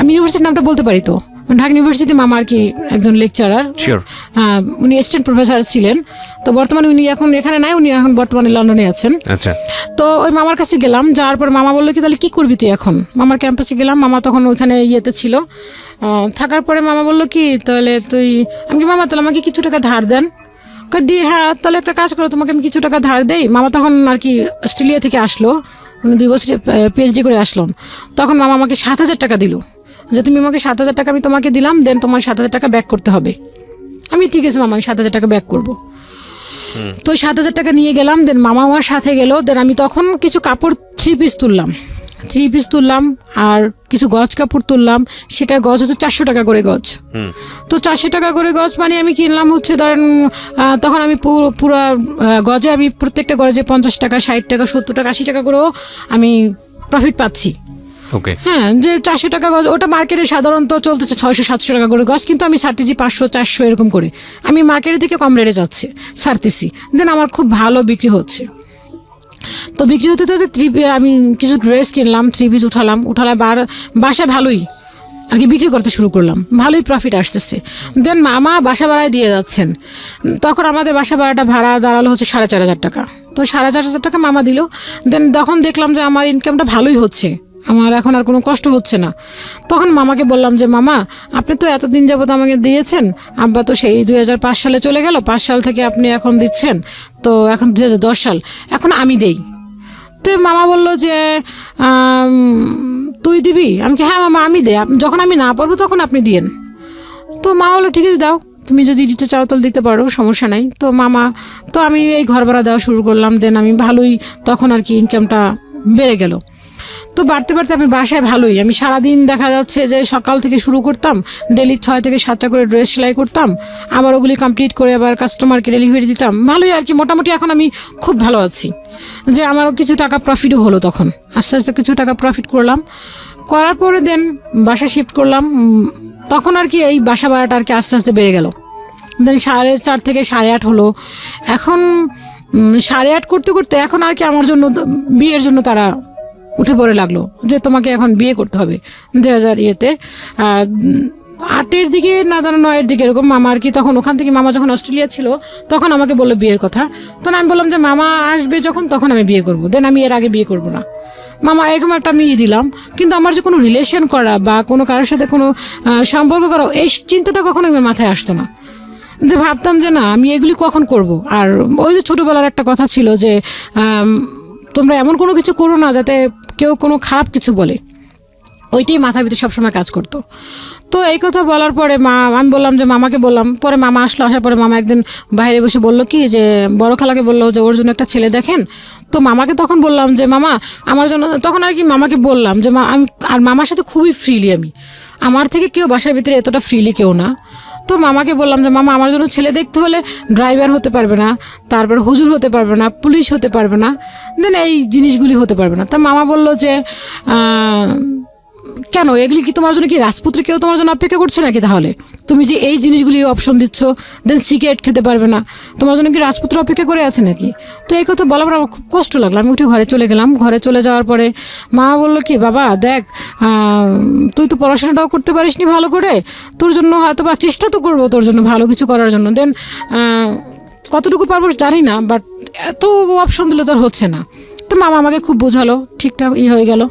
আমি ইউনিভার্সিটির নামটা বলতে পারি তো? ঢাকা ইউনিভার্সিটি মামা আর কি একজন লেকচারার,
শিওর।
উনি অ্যাসিস্ট্যান্ট প্রফেসর ছিলেন। তো বর্তমানে উনি এখন এখানে নাই, উনি এখন বর্তমানে লন্ডনে আছেন।
আচ্ছা।
তো ওই মামার কাছে গেলাম, যাওয়ার পর মামা বললো কি তাহলে কি করবি তুই এখন? মামার ক্যাম্পাসে গেলাম, মামা তখন ওইখানে ইয়েতে ছিল। থাকার পরে মামা বললো কি তাহলে তুই, আমি কি মামা তাহলে আমাকে কিছু টাকা ধার দেন? দি হ্যাঁ তাহলে একটা কাজ করো, তোমাকে আমি কিছু টাকা ধার দেই। মামা তখন আর কি অস্ট্রেলিয়া থেকে আসলো, উনি 2 বছরে পিএইচডি করে আসলেন। তখন মামা আমাকে 7,000 টাকা দিল, যে তুমি আমাকে 7,000 টাকা আমি তোমাকে দিলাম, দেন তোমার 7,000 টাকা ব্যাক করতে হবে। আমি ঠিক আছে মামা, আমি 7,000 টাকা ব্যাক করবো। তো 7,000 টাকা নিয়ে গেলাম, দেন মামা আমার সাথে গেল। দেন আমি তখন কিছু কাপড় 3 পিস তুললাম আর কিছু গজ কাপড় তুললাম। সেটার গজ হচ্ছে 400 টাকা করে গজ। তো 400 টাকা করে গজ মানে আমি কিনলাম হচ্ছে ধরেন, তখন আমি পুরো গজে আমি প্রত্যেকটা গজে 50 টাকা, 60 টাকা, 70 টাকা, 80 টাকা করেও আমি প্রফিট পাচ্ছি।
ওকে।
হ্যাঁ, যে 400 টাকা গজ, ওটা মার্কেটে সাধারণত চলতেছে 600-700 টাকা করে গজ, কিন্তু আমি ছাড়তেছি 500-400 এরকম করে। আমি মার্কেটের থেকে কম রেটে যাচ্ছে ছাড়তেছি, দেন আমার খুব ভালো বিক্রি হচ্ছে। তো বিক্রি হতে আমি কিছু ড্রেস কিনলাম, 3 পিস উঠালাম বাসায় ভালোই আর কি বিক্রি করতে শুরু করলাম, ভালোই প্রফিট আসতেছে। দেন মামা বাসা ভাড়ায় দিয়ে যাচ্ছেন। তখন আমাদের বাসা ভাড়াটা ভাড়া দাঁড়ালো হচ্ছে 4,500 টাকা। তো 4,500 টাকা মামা দিল। দেন তখন দেখলাম যে আমার ইনকামটা ভালোই হচ্ছে, আমার এখন আর কোনো কষ্ট হচ্ছে না। তখন মামাকে বললাম যে মামা, আপনি তো এতদিন যাবত আমাকে দিয়েছেন, আব্বা তো সেই 2005 সালে চলে গেল, 5 সাল থেকে আপনি এখন দিচ্ছেন, তো এখন 2010 সাল, এখন আমি দেই। তো মামা বললো যে তুই দিবি? আমি কি হ্যাঁ মামা আমি দেই, যখন আমি না পারবো তখন আপনি দিয়েন। তো মা বললো ঠিক আছে দাও, তুমি যদি দিতে চাও তাহলে দিতে পারো, সমস্যা নাই। তো মামা, তো আমি এই ঘর ভাড়া দেওয়া শুরু করলাম। দেন আমি ভালোই তখন আর কি ইনকামটা বেড়ে গেল। তো বাড়তে আমি বাসায় ভালোই, আমি সারাদিন দেখা যাচ্ছে যে সকাল থেকে শুরু করতাম, ডেলি 6 থেকে 7টা করে ড্রেস সেলাই করতাম, আবার ওগুলি কমপ্লিট করে আবার কাস্টমারকে ডেলিভারি দিতাম, ভালোই আর কি। মোটামুটি এখন আমি খুব ভালো আছি, যে আমারও কিছু টাকা প্রফিটও হলো। তখন আস্তে আস্তে কিছু টাকা প্রফিট করলাম, করার পরে দেন বাসা শিফট করলাম। তখন আর কি এই বাসা ভাড়াটা আর কি আস্তে আস্তে বেড়ে গেল। দেন 4.5 থেকে 8.5 হলো। এখন 8.5 করতে করতে এখন আর কি আমার জন্য বিয়ের জন্য তারা উঠে পড়ে লাগলো, যে তোমাকে এখন বিয়ে করতে হবে 2008-এর দিকে না, 9-এর দিকে এরকম। মামা আর কি তখন ওখান থেকে, মামা যখন অস্ট্রেলিয়া ছিল তখন আমাকে বললো বিয়ের কথা। তখন আমি বললাম যে মামা আসবে যখন তখন আমি বিয়ে করবো, দেন আমি এর আগে বিয়ে করবো না। মামা এরকম একটা আমি দিলাম, কিন্তু আমার যে কোনো রিলেশন করা বা কোনো কারোর সাথে কোনো সম্পর্ক করা, এই চিন্তাটা কখনো আমার মাথায় আসতো না। যে ভাবতাম যে না আমি এগুলি কখন করব। আর ওই যে ছোটোবেলার একটা কথা ছিল যে তোমরা এমন কোনো কিছু করো না যাতে কেউ কোনো খারাপ কিছু বলে, ওইটাই মাথার ভিতরে সবসময় কাজ করতো। তো এই কথা বলার পরে আমি বললাম যে মামাকে বললাম, পরে মামা আসলো, আসার পরে মামা একদিন বাইরে বসে বললো কি যে বড় খালাকে বললো যে ওর জন্য একটা ছেলে দেখেন। তো মামাকে তখন বললাম যে মামা আমার জন্য, তখন আর কি মামাকে বললাম যে আমি, আর মামার সাথে খুবই ফ্রিলি, আমার থেকে কেউ বাসার ভিতরে এতটা ফ্রিলি কেউ না। তো মামাকে বললাম যে মামা আমার জন্য ছেলে দেখতে হলে ড্রাইভার হতে পারবে না, তারপর হুজুর হতে পারবে না, পুলিশ হতে পারবে না, দেন এই জিনিসগুলি হতে পারবে না। তা মামা বললো যে কেন এগুলি কি তোমার জন্য কি রাজপুত্র কেউ তোমার জন্য অপেক্ষা করছে নাকি? তাহলে তুমি যে এই জিনিসগুলি অপশন দিচ্ছ, দেন সিগারেট খেতে পারবে না, তোমার জন্য কি রাজপুত্র অপেক্ষা করে আছে নাকি? তো এই কথা বলার পর আমার খুব কষ্ট লাগলো। আমি উঠে ঘরে চলে গেলাম। ঘরে চলে যাওয়ার পরে মা বললো কি বাবা দেখ, তুই তো পড়াশোনাটাও করতে পারিসনি ভালো করে, তোর জন্য হয়তো বা চেষ্টা তো করবো তোর জন্য ভালো কিছু করার জন্য, দেন কতটুকু পারবো জানি না, বাট এত অপশন দিলে তোর হচ্ছে না। তো মামা আমাকে খুব বোঝালো, ঠিকঠাক হয়ে গেল।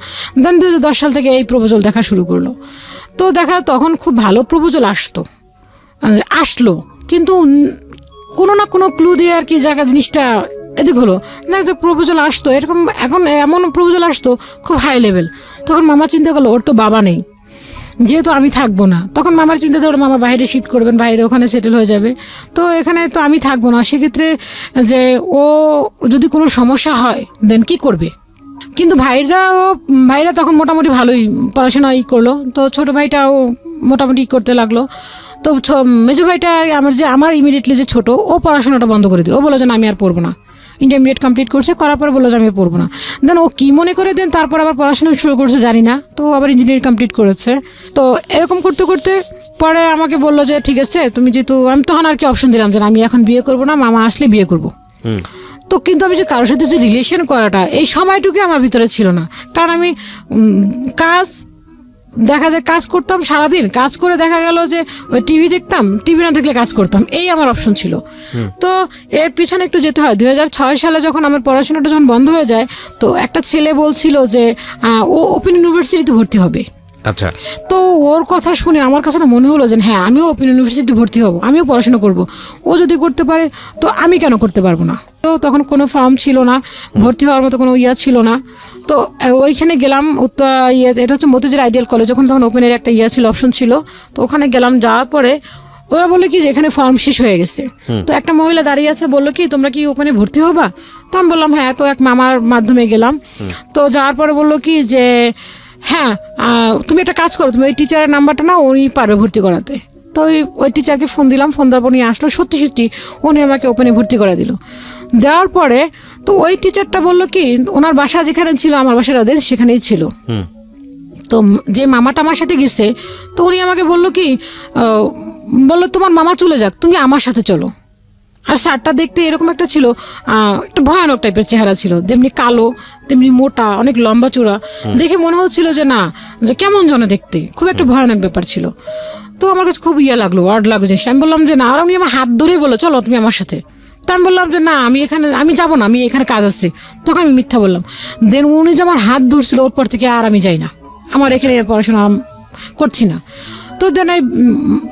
দেন 2010 সাল থেকে এই প্রপোজাল দেখা শুরু করলো। তো দেখা তখন খুব ভালো প্রপোজাল আসলো, কিন্তু কোনো না কোনো ক্লু দিয়ে আর কি জায়গা জিনিসটা এদিক হলো না, একটা প্রপোজাল আসতো এরকম, এখন এমন প্রপোজাল আসতো খুব হাই লেভেল। তখন মামা চিন্তা করলো ওর তো বাবা নেই, যেহেতু আমি থাকবো না, তখন মামার চিন্তা করলো মামা বাইরে শিফট করবেন, বাইরে ওখানে সেটেল হয়ে যাবে, তো এখানে তো আমি থাকবো না, সেক্ষেত্রে যে ও যদি কোনো সমস্যা হয় দেন কি করবে। কিন্তু ভাইরা তখন মোটামুটি ভালোই পড়াশোনা করলো, তো ছোটো ভাইটাও মোটামুটি করতে লাগলো। তো মেজো ভাইটা আমার ইমিডিয়েটলি যে ছোট, ও পড়াশোনাটা বন্ধ করে দিল। ও বলে যে না, আমি আর পড়বো না। ইন্টারমিডিয়েট কমপ্লিট করছে, করার পর বললো যে আমি পড়বো না। দেন ও কি মনে করে দেন তারপর আবার পড়াশোনা শুরু করছে জানি না, তো আবার ইঞ্জিনিয়ারিং কমপ্লিট করেছে। তো এরকম করতে করতে পরে আমাকে বললো যে ঠিক আছে তুমি যেহেতু, আমি তখন আর কি অপশন দিলাম যে আমি এখন বিয়ে করবো না, মামা আসলে বিয়ে করবো। তো কিন্তু আমি যে কারোর সাথে যে রিলেশন করাটা, এই সময়টুকু আমার ভিতরে ছিল না। কারণ আমি কাজ, দেখা যায় কাজ করতাম সারাদিন, কাজ করে দেখা গেল যে ওই টিভি দেখতাম, টিভি না দেখলে কাজ করতাম, এই আমার অপশন ছিল। তো এর পিছনে একটু যেতে হয়। 2006 সালে যখন আমার পড়াশোনাটা যখন বন্ধ হয়ে যায়, তো একটা ছেলে বলছিল যে ও ওপেন ইউনিভার্সিটিতে ভর্তি হবে।
আচ্ছা,
তো ওর কথা শুনে আমার কাছে না মনে হলো যে হ্যাঁ, আমিও ওপেন ইউনিভার্সিটিতে ভর্তি হব, আমিও পড়াশোনা করব। ও যদি করতে পারে তো আমি কেন করতে পারবো না? তো তখন কোনো ফর্ম ছিল না, ভর্তি হওয়ার মতো কোনো ছিল না। তো ওইখানে গেলাম, এটা হচ্ছে মতিঝিল আইডিয়াল কলেজ, তখন ওপেনের একটা ছিল, অপশন ছিল। তো ওখানে গেলাম, যাওয়ার পরে ওরা বললো কি যে এখানে ফর্ম শেষ হয়ে গেছে। তো একটা মহিলা দাঁড়িয়ে আছে, বললো কি তোমরা কি ওপেনে ভর্তি হবা? তো আমি বললাম হ্যাঁ। তো এক মামার মাধ্যমে গেলাম। তো যাওয়ার পরে বললো কি যে হ্যাঁ, তুমি একটা কাজ করো, তুমি ওই টিচারের নাম্বারটা না, উনি পারবে ভর্তি করাতে। তো ওই টিচারকে ফোন দিলাম, ফোন দেওয়ার পর নিয়ে আসলো, সত্যি সত্যি উনি আমাকে ওপেনে ভর্তি করে দিল। দেওয়ার পরে তো ওই টিচারটা বললো কি, ওনার বাসা যেখানে ছিল আমার বাসার আদেশ সেখানেই ছিল। তো যে মামাটা আমার সাথে গেছে, তো উনি আমাকে বললো কি, বললো তোমার মামা চলে যাক, তুমি আমার সাথে চলো। আর স্যারটা দেখতে এরকম একটা ছিল, একটা ভয়ানক টাইপের চেহারা ছিল, যেমনি কালো তেমনি মোটা, অনেক লম্বা চূড়া। দেখে মনে হচ্ছিল যে না, যে কেমন যেন দেখতে, খুব একটা ভয়ানক ব্যাপার ছিল। তো আমার কাছে খুব লাগলো, ওয়ার্ড লাগলো জিনিসটা। আমি বললাম যে না, আর উনি আমার হাত ধরেই বললো চলো তুমি আমার সাথে। তা আমি বললাম যে না, আমি যাবো না, আমি এখানে কাজ আসছি। তখন আমি মিথ্যা বললাম। দেন উনি যে আমার হাত ধরছিল, ওর পর থেকে আর আমি যাই না, আমার এখানে পড়াশোনা করছি না। তো দেন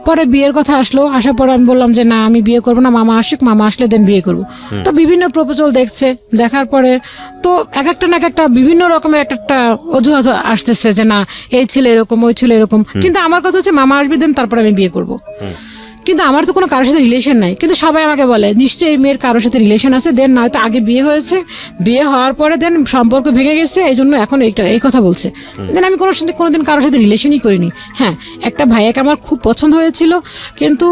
পরে বিয়ের কথা আসলো, আসার পরে আমি বললাম যে না, আমি বিয়ে করবো না, মামা আসুক, মামা আসলে দেন বিয়ে করবো। তো বিভিন্ন প্রপোজাল দেখছে, দেখার পরে তো এক একটা বিভিন্ন রকমের একটা অজুহাত আসতেছে যে না, এই ছেলে এরকম, ওই ছেলে এরকম। কিন্তু আমার কথা হচ্ছে মামা আসবে, দেন তারপরে আমি বিয়ে করবো। কিন্তু আমার তো কোনো কারোর সাথে রিলেশন নাই, কিন্তু সবাই আমাকে বলে নিশ্চয়ই এই মেয়ের কারোর সাথে রিলেশন আছে, দেন নয়তো আগে বিয়ে হয়েছে, বিয়ে হওয়ার পরে দেন সম্পর্ক ভেঙে গেছে, এই জন্য এখন এই কথা বলছে। দেন আমি কোনোদিন কারোর সাথে রিলেশনই করিনি। হ্যাঁ, একটা ভাইয়াকে আমার খুব পছন্দ হয়েছিল, কিন্তু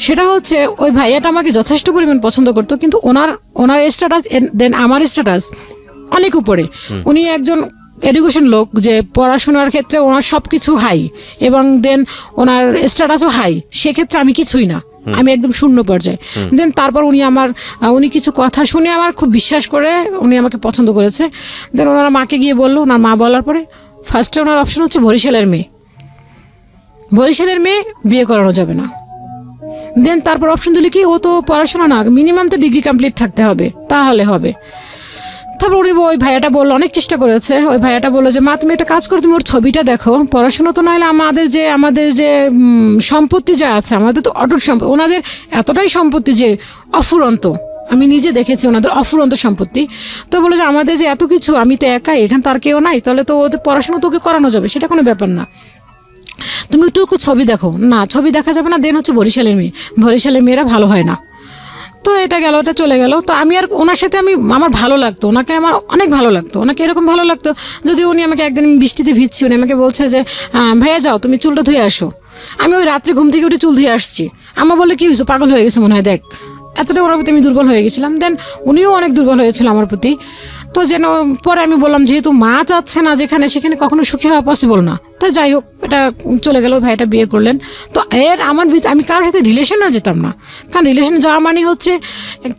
সেটা হচ্ছে ওই ভাইয়াটা আমাকে যথেষ্ট পরিমাণ পছন্দ করতো, কিন্তু ওনার স্ট্যাটাস দেন আমার স্ট্যাটাস অনেক উপরে। উনি একজন এডুকেশন লোক, যে পড়াশোনার ক্ষেত্রে ওনার সব কিছু হাই, এবং দেন ওনার স্ট্যাটাসও হাই, সেক্ষেত্রে আমি কিছুই না, আমি একদম শূন্য পর্যায়ে। দেন তারপর উনি কিছু কথা শুনে আমার খুব বিশ্বাস করে উনি আমাকে পছন্দ করেছে। দেন ওনারা মাকে গিয়ে বললো, ওনার মা বলার পরে ফার্স্টে ওনার অপশন হচ্ছে বরিশালের মেয়ে বিয়ে করানো যাবে না। দেন তারপর অপশন দিলে কি, ও তো পড়াশোনা না, মিনিমাম তো ডিগ্রি কমপ্লিট থাকতে হবে, তাহলে হবে। তারপর ওই ভাইয়াটা বললো, অনেক চেষ্টা করেছে, ওই ভাইয়াটা বললো যে মা তুমি একটা কাজ করো, তুমি ওর ছবিটা দেখো, পড়াশোনা তো নইলে আমাদের যে সম্পত্তি যা আছে, আমাদের তো অটুট সম্পত্তি, ওনাদের এতটাই সম্পত্তি যে অফুরন্ত, আমি নিজে দেখেছি ওনাদের অফুরন্ত সম্পত্তি। তো বলে যে আমাদের যে এত কিছু, আমি তো একাই, এখানে তার কেউ নাই, তাহলে তো ওদের পড়াশোনা তোকে করানো যাবে, সেটা কোনো ব্যাপার না, তুমি একটু ছবি দেখো। না, ছবি দেখা যাবে না, দেন হচ্ছে বরিশালের মেয়েরা ভালো হয় না। তো এটা গেল, এটা চলে গেল। তো আমি আর ওনার সাথে আমার ভালো লাগতো, ওনাকে আমার অনেক ভালো লাগতো, ওনাকে এরকম ভালো লাগতো। যদি উনি আমাকে একদিন বৃষ্টিতে ভিজছি, উনি আমাকে বলছে যে ভাইয়া যাও তুমি চুলটা ধুয়ে আসো। আমি ওই রাত্রে ঘুম থেকে উঠে চুল ধুয়ে আসছি। আমার বলে কি হয়েছে, পাগল হয়ে গেছে মনে হয়, দেখ এতটা ওনার প্রতি আমি দুর্বল হয়ে গেছিলাম। দেন উনিও অনেক দুর্বল হয়েছিল আমার প্রতি। তো যেন পরে আমি বললাম যেহেতু মা চাচ্ছে না যেখানে, সেখানে কখনো সুখী হওয়া পসিবল না। তো যাই হোক, এটা চলে গেল, ভাইটা বিয়ে করলেন। তো আমি কারোর সাথে রিলেশনে যেতাম না, কারণ রিলেশনে যাওয়া মানে হচ্ছে,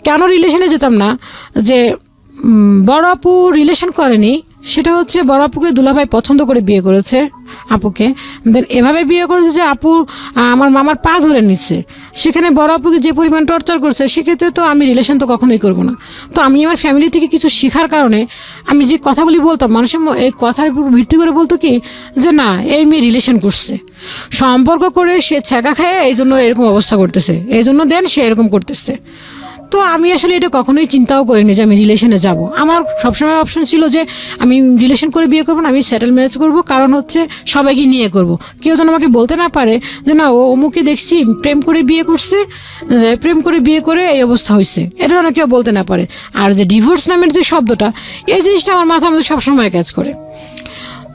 কেন রিলেশনে যেতাম না, যে বড় আপু রিলেশন করেনি, সেটা হচ্ছে বড় আপুকে দুলাভাই পছন্দ করে বিয়ে করেছে আপুকে। দেন এভাবে বিয়ে করেছে যে আপু আমার মামার পা ধরে নিচ্ছে, সেখানে বড় আপুকে যে পরিমাণ টর্চার করছে, সেক্ষেত্রে তো আমি রিলেশন তো কখনোই করবো না। তো আমি আমার ফ্যামিলি থেকে কিছু শেখার কারণে আমি যে কথাগুলি বলতাম, মানুষের এই কথার উপর ভিত্তি করে বলতো কি যে না, এই মেয়ে রিলেশন করছে, সম্পর্ক করে সে ছ্যাঁকা খায়, এই জন্য এরকম অবস্থা করতেছে, এই জন্য দেন সে এরকম করতেছে। তো আমি আসলে এটা কখনোই চিন্তাও করিনি যে আমি রিলেশনে যাব। আমার সবসময় অপশন ছিল যে আমি রিলেশন করে বিয়ে করবো না, আমি সেটেল ম্যারেজ করবো, কারণ হচ্ছে সবাইকে নিয়ে করব। কেউ যেন আমাকে বলতে না পারে যে না, ও অমুকে দেখছি প্রেম করে বিয়ে করছে, প্রেম করে বিয়ে করে এই অবস্থা হয়েছে, এটা যেন কেউ বলতে না পারে। আর যে ডিভোর্স নামের যে শব্দটা, এই জিনিসটা আমার মাথার মধ্যে সবসময় কাজ করে।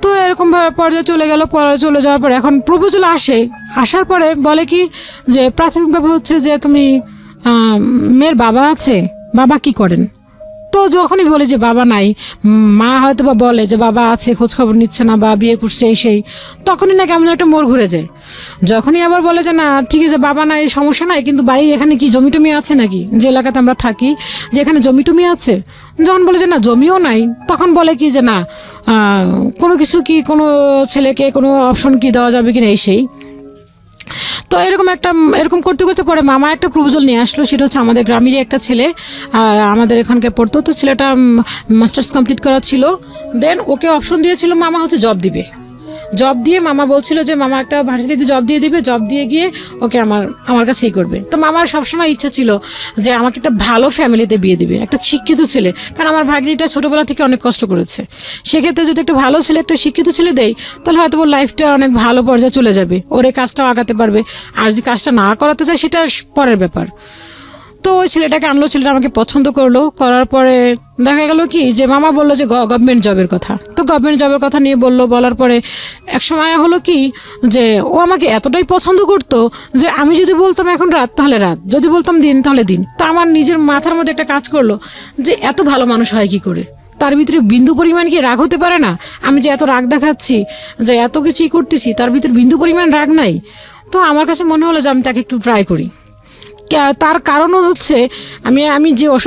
তো তো এরকম পর্যায়ে চলে গেল, চলে যাওয়ার পরে এখন প্রপোজাল আসার পরে বলে কি যে প্রাথমিকভাবে হচ্ছে যে তুমি মেয়ের বাবা আছে, বাবা কি করেন? তো যখনই বলে যে বাবা নাই, মা হয়তো বা বলে যে বাবা আছে, খোঁজ খবর নিচ্ছে না বা বিয়ে করছে এই সেই, তখনই না কেমন একটা মোড় ঘুরে যায়। যখনই আবার বলে যে না ঠিক আছে বাবা নাই, সমস্যা নাই, কিন্তু বাড়ি এখানে কি জমি টমি আছে নাকি, যে এলাকাতে আমরা থাকি যে এখানে জমি টমি আছে? যখন বলে যে না জমিও নাই, তখন বলে কি যে না কোনো কিছু কি কোনো ছেলেকে কোনো অপশন কি দেওয়া যাবে কিনা এই সেই। তো এরকম করতে করতে পরে মামা একটা প্রপোজাল নিয়ে আসলো, সেটা হচ্ছে আমাদের গ্রামেরই একটা ছেলে আমাদের এখানকার পড়তো, তো ছেলেটা মাস্টার্স কমপ্লিট করা ছিল। দেন ওকে অপশন দিয়েছিল মামা হচ্ছে জব দিবে, জব দিয়ে মামা বলছিল যে মামা একটা ভার্সিটিতে জব দিয়ে দিবে, জব দিয়ে গিয়ে ওকে আমার কাছেই করবে। তো মামার সবসময় ইচ্ছা ছিল যে আমাকে একটা ভালো ফ্যামিলিতে বিয়ে দিবে, একটা শিক্ষিত ছেলে, কারণ আমার ভাগ্নিটা ছোটোবেলা থেকে অনেক কষ্ট করেছে। সেক্ষেত্রে যদি একটা ভালো ছেলে, একটা শিক্ষিত ছেলে দেয়, তাহলে হয়তো ওর লাইফটা অনেক ভালো পর্যায়ে চলে যাবে, ওর এই কাজটাও আগাতে পারবে। আর যদি কাজটা না করাতে চায় সেটা পরের ব্যাপার। তো ওই ছেলেটাকে আনলো, ছেলেটা আমাকে পছন্দ করলো, করার পরে দেখা গেল কি যে মামা বললো যে গভর্নমেন্ট জবের কথা। তো গভর্নমেন্ট জবের কথা নিয়ে বলার পরে এক সময় হলো কি যে ও আমাকে এতটাই পছন্দ করতো যে আমি যদি বলতাম এখন রাত তাহলে রাত, যদি বলতাম দিন তাহলে দিন। তো আমার নিজের মাথার মধ্যে একটা কাজ করলো যে এত ভালো মানুষ হয় কি করে, তার ভিতরে বিন্দু পরিমাণ কি রাগ হতে পারে না? আমি যে এত রাগ দেখাচ্ছি, যে এত কিছুই করতেছি, তার ভিতরে বিন্দু পরিমাণ রাগ নাই। তো আমার কাছে মনে হলো যে আমি তাকে একটু ট্রাই করি। তার কারণও হচ্ছে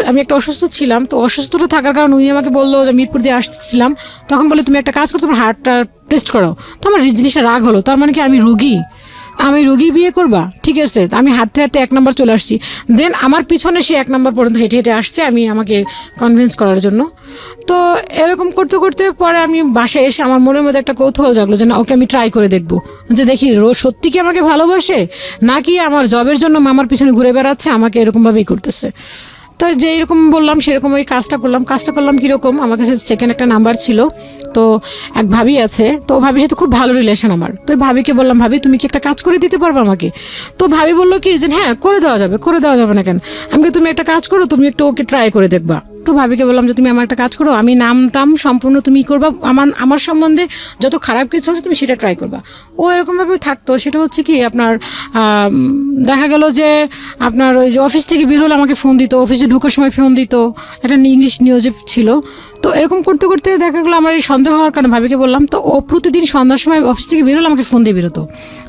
আমি একটা অসুস্থ ছিলাম, তো অসুস্থতা থাকার কারণে উনি আমাকে বললো যে মিরপুর দিয়ে আসতেছিলাম, তখন বলে তুমি একটা কাজ করো, তোমার হার্টটা টেস্ট করো। তো আমার জিনিসটা রাগ হলো, তার মানে কি আমি রুগী বিয়ে করবা? ঠিক আছে, আমি হাঁটতে হাঁটতে 1 নম্বর চলে আসছি। দেন আমার পিছনে সে 1 নম্বর পর্যন্ত হেঁটে হেঁটে আসছে আমাকে কনভিন্স করার জন্য। তো এরকম করতে করতে পরে আমি বাসায় এসে আমার মনের মধ্যে একটা কৌতূহল জাগলো যে না ওকে আমি ট্রাই করে দেখবো, যে দেখি সত্যি কি আমাকে ভালোবাসে, নাকি আমার জবের জন্য মামার পিছনে ঘুরে বেড়াচ্ছে, আমাকে এরকমভাবেই করতেছে। তো যে এরকম বললাম সেরকম ওই কাজটা করলাম কীরকম, আমার কাছে সেকেন্ড একটা নাম্বার ছিল। তো এক ভাবি আছে, তো ভাবির সাথে খুব ভালো রিলেশন আমার। তো ভাবিকে বললাম ভাবি তুমি কি একটা কাজ করে দিতে পারবে আমাকে? তো ভাবি বললো কি যে হ্যাঁ করে দেওয়া যাবে না কেন? আমাকে তুমি একটা কাজ করো, তুমি একটু ওকে ট্রাই করে দেখবা। তো ভাবিকে বললাম যে তুমি আমার একটা কাজ করো, আমি নাম সম্পূর্ণ তুমি করবা, আমার সম্বন্ধে যত খারাপ কিছু আছে তুমি সেটা ট্রাই করবা। ও এরকমভাবে থাকতো। সেটা হচ্ছে কি আপনার দেখা গেল যে আপনার ওই যে অফিস থেকে বের হলে আমাকে ফোন দিত, অফিসে ঢোকার সময় ফোন দিত, একটা ইংলিশ নিউজে ছিল। তো এরকম করতে করতে দেখা গেলো আমার এই সন্দেহ হওয়ার কারণে ভাবিকে বললাম, তো ও প্রতিদিন সন্ধ্যার সময় অফিস থেকে বের হলে আমাকে ফোন দিয়ে বেরোতো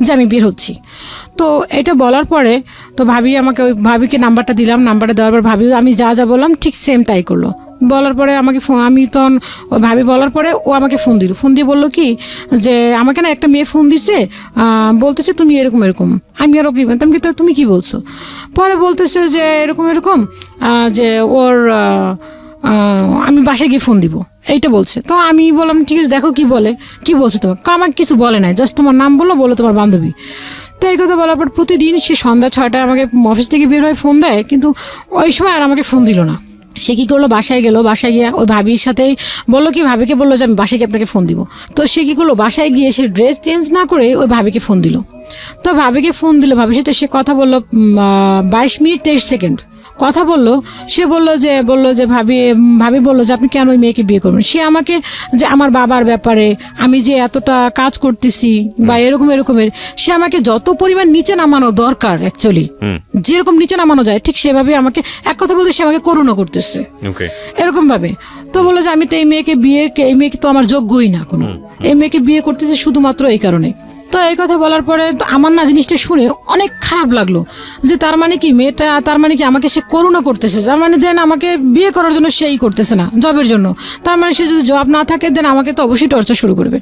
যে আমি বের হচ্ছি। তো এটা বলার পরে তো ভাবিকে নাম্বারটা দিলাম, নাম্বারটা দেওয়ার পর ভাবি আমি যা বললাম ঠিক সেম তাই করলো। বলার পরে আমাকে আমি তখন ওই ভাবি বলার পরে ও আমাকে ফোন দিয়ে বললো কি যে আমাকে না একটা মেয়ে ফোন দিছে, বলতেছে তুমি এরকম আমি আরও কি বলতাম, কি তুমি কি বলছো? পরে বলতেছে যে এরকম যে ওর আমি বাসায় গিয়ে ফোন দিব এইটা বলছে। তো আমি বললাম ঠিক আছে দেখো কি বলছে তোমাকে। আমাকে কিছু বলে নাই, জাস্ট তোমার নাম বলো তোমার বান্ধবী। তো এই কথা বলার পর প্রতিদিন সে সন্ধ্যা 6টায় আমাকে অফিস থেকে বের হয়ে ফোন দেয়, কিন্তু ওই সময় আর আমাকে ফোন দিল না। সে কী করলো, বাসায় গিয়ে ওই ভাবির সাথেই ভাবিকে বললো যে আমি বাসায় গিয়ে আপনাকে ফোন দিব। তো সে কী করলো, বাসায় গিয়ে সে ড্রেস চেঞ্জ না করে ওই ভাবিকে ফোন দিল। তো ভাবিকে ফোন দিল, ভাবির সাথে সে কথা বললো 22 মিনিট 23 সেকেন্ড কথা বললো। সে বললো যে ভাবি বললো যে আপনি কেন ওই মেয়েকে বিয়ে করবেন? সে আমাকে যে আমার বাবার ব্যাপারে আমি যে এতটা কাজ করতেছি বা এরকমের সে আমাকে যত পরিমাণ নিচে নামানো দরকার অ্যাকচুয়ালি যেরকম নিচে নামানো যায় ঠিক সেভাবে আমাকে এক কথা বলতে সে আমাকে করুণা করতেছে এরকম ভাবে। তো বললো যে আমি তো এই মেয়েকে তো আমার যোগ্যই না কোনো, এই মেয়েকে বিয়ে করতেছি শুধুমাত্র এই কারণে। তো এই কথা বলার পরে তো আমার না জিনিসটা শুনে অনেক খারাপ লাগলো, যে তার মানে কি মেয়েটা আমাকে সে করুণা করতেছে, তার মানে দেন আমাকে বিয়ে করার জন্য সেই করতেছে না জবের জন্য, তার মানে সে যদি জব না থাকে দেন আমাকে তো অবশ্যই টর্চার শুরু করবে।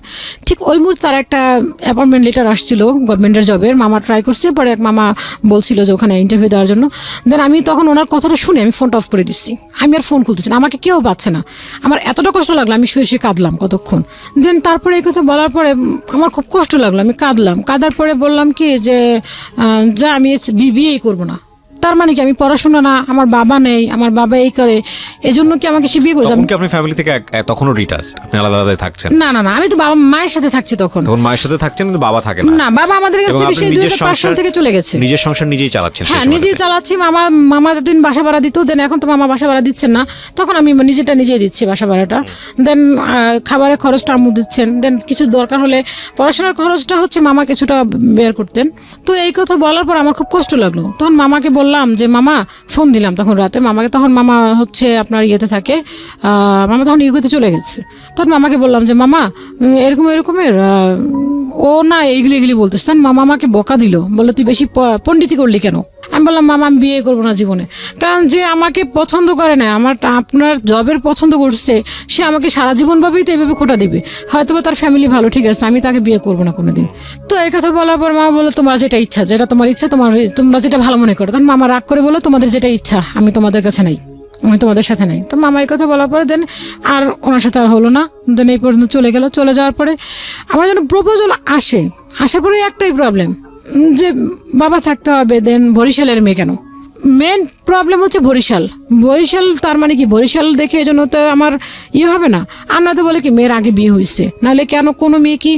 ঠিক ওই মুহূর্তে তার একটা অ্যাপয়েন্টমেন্ট লেটার আসছিল গভর্নমেন্টের জবের, মামা ট্রাই করছে, পরে এক মামা বলছিল যে ওখানে ইন্টারভিউ দেওয়ার জন্য। দেন আমি তখন ওনার কথাটা শুনে আমি ফোনটা অফ করে দিচ্ছি, আমি আর ফোন খুলতেছি না, আমাকে কেউ পাচ্ছে না। আমার এতটা কষ্ট লাগলো, আমি শুয়ে কাঁদলাম কতক্ষণ। দেন তারপরে এই কথা বলার পরে আমার খুব কষ্ট লাগলো, আমি কাঁদার পরে বললাম কি যে আমি বিয়েই করবো না, তার মানে কি আমি পড়াশোনা না, আমার বাবা নেই, আমার বাবা এই করে, এজন্য কি আমাকে সে বিয়ে করেছে?
তখন কি আপনি ফ্যামিলি থেকে তখনও ডিটাচড, আপনি আলাদা আলাদা থাকছেন?
না না না, আমি তো বাবা মায়ের সাথে থাকছি তখন।
তখন মায়ের সাথে থাকছেন কিন্তু বাবা থাকে না?
না, বাবা আমাদের কাছ
এবং
থেকে
আপনি
সেই
নিজের
2005 সাল থেকে চলে গেছে।
নিজের সংসার নিজেই চালাচ্ছেন? সেই
হ্যাঁ,
সময়টাতে?
নিজেই চালাচ্ছি। মামা দিন বাসা ভাড়া দিত, দেন এখন তো মামা বাসা ভাড়া দিচ্ছেন না, তখন আমি নিজেই দিচ্ছি বাসা ভাড়াটা। দেন খাবারের খরচটা আম্মু দিচ্ছেন, দেন কিছু দরকার হলে পড়াশোনার খরচটা হচ্ছে মামা কিছুটা বের করতেন। তো এই কথা বলার পর আমার খুব কষ্ট লাগলো। তখন মামাকে বললাম যে মামা, ফোন দিলাম তখন রাতে মামাকে, তখন মামা হচ্ছে আপনার ইয়েতে থাকে, মামা তখন ইউকেতে চলে গেছে। তখন মামাকে বললাম যে মামা এরকমের ও না এইগুলি বলতেছে। তখন মামা আমাকে বকা দিল, বললো তুই বেশি পণ্ডিতি করলি কেন? আমি বললাম মামা আমি বিয়ে করবো না জীবনে, কারণ যে আমাকে পছন্দ করে না, আপনার জবের পছন্দ করছে, সে আমাকে সারা জীবনভাবেই তো এইভাবে খোটা দেবে। হয়তো তার ফ্যামিলি ভালো, ঠিক আছে, আমি তাকে বিয়ে করবো না কোনোদিন। তো এই কথা বলার পর মামা বললো তোমার যেটা ইচ্ছা, যেটা তোমার ইচ্ছা, তোমরা যেটা ভালো মনে করো। তখন মামা রাগ করে বললো তোমাদের যেটা ইচ্ছা, আমি তোমাদের কাছে নাই, আমি তোমাদের সাথে নাই। তো মামা এই কথা বলার পরে দেন আর ওনার সাথে আর হলো না। দেন এই পর্যন্ত চলে গেল। চলে যাওয়ার পরে আমার যেন প্রপোজাল আসার পরে একটাই প্রবলেম, যে বাবা থাকতে হবে। দেন বরিশালের মেয়ে কেন? মেন প্রবলেম হচ্ছে বরিশাল। তার মানে কি বরিশাল দেখে এজন্য তো আমার হবে না। আমরা তো বলে কি মেয়ের আগে বিয়ে হয়েছে, নাহলে কেন কোনো মেয়ে কি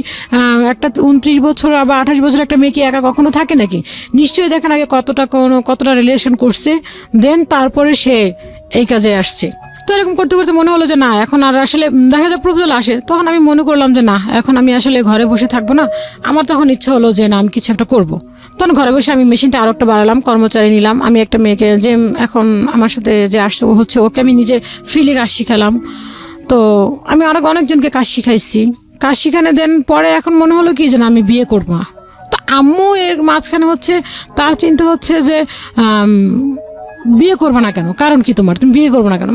একটা 29 বছর বা 28 বছর একটা মেয়ে কি একা কখনো থাকে নাকি? নিশ্চয়ই দেখেন আগে কতটা রিলেশন করছে, দেন তারপরে সে এই কাজে আসছে। তো এরকম করতে করতে মনে হলো যে না, এখন আর আসলে দেখা যায় প্রপোজাল আসে, তখন আমি মনে করলাম যে না, এখন আমি আসলে ঘরে বসে থাকবো না। আমার তখন ইচ্ছা হলো যে না, আমি কিছু একটা করব। তখন ঘরে বসে আমি মেশিনটা আরও একটা বাড়ালাম, কর্মচারী নিলাম। আমি একটা মেয়েকে, যে এখন আমার সাথে যে আসছে ও হচ্ছে, ওকে আমি নিজে ফ্রিলি কাজ শিখালাম। তো আমি অনেকজনকে কাজ শিখাইছি। কাজ শিখানো দেন পরে এখন মনে হলো কি যে না, আমি বিয়ে করবো। তো আম্মু এর মাঝখানে হচ্ছে তার চিন্তা হচ্ছে যে বিয়ে করবো না কেন, কারণ কি তোমার, তুমি বিয়ে করবো না কেন?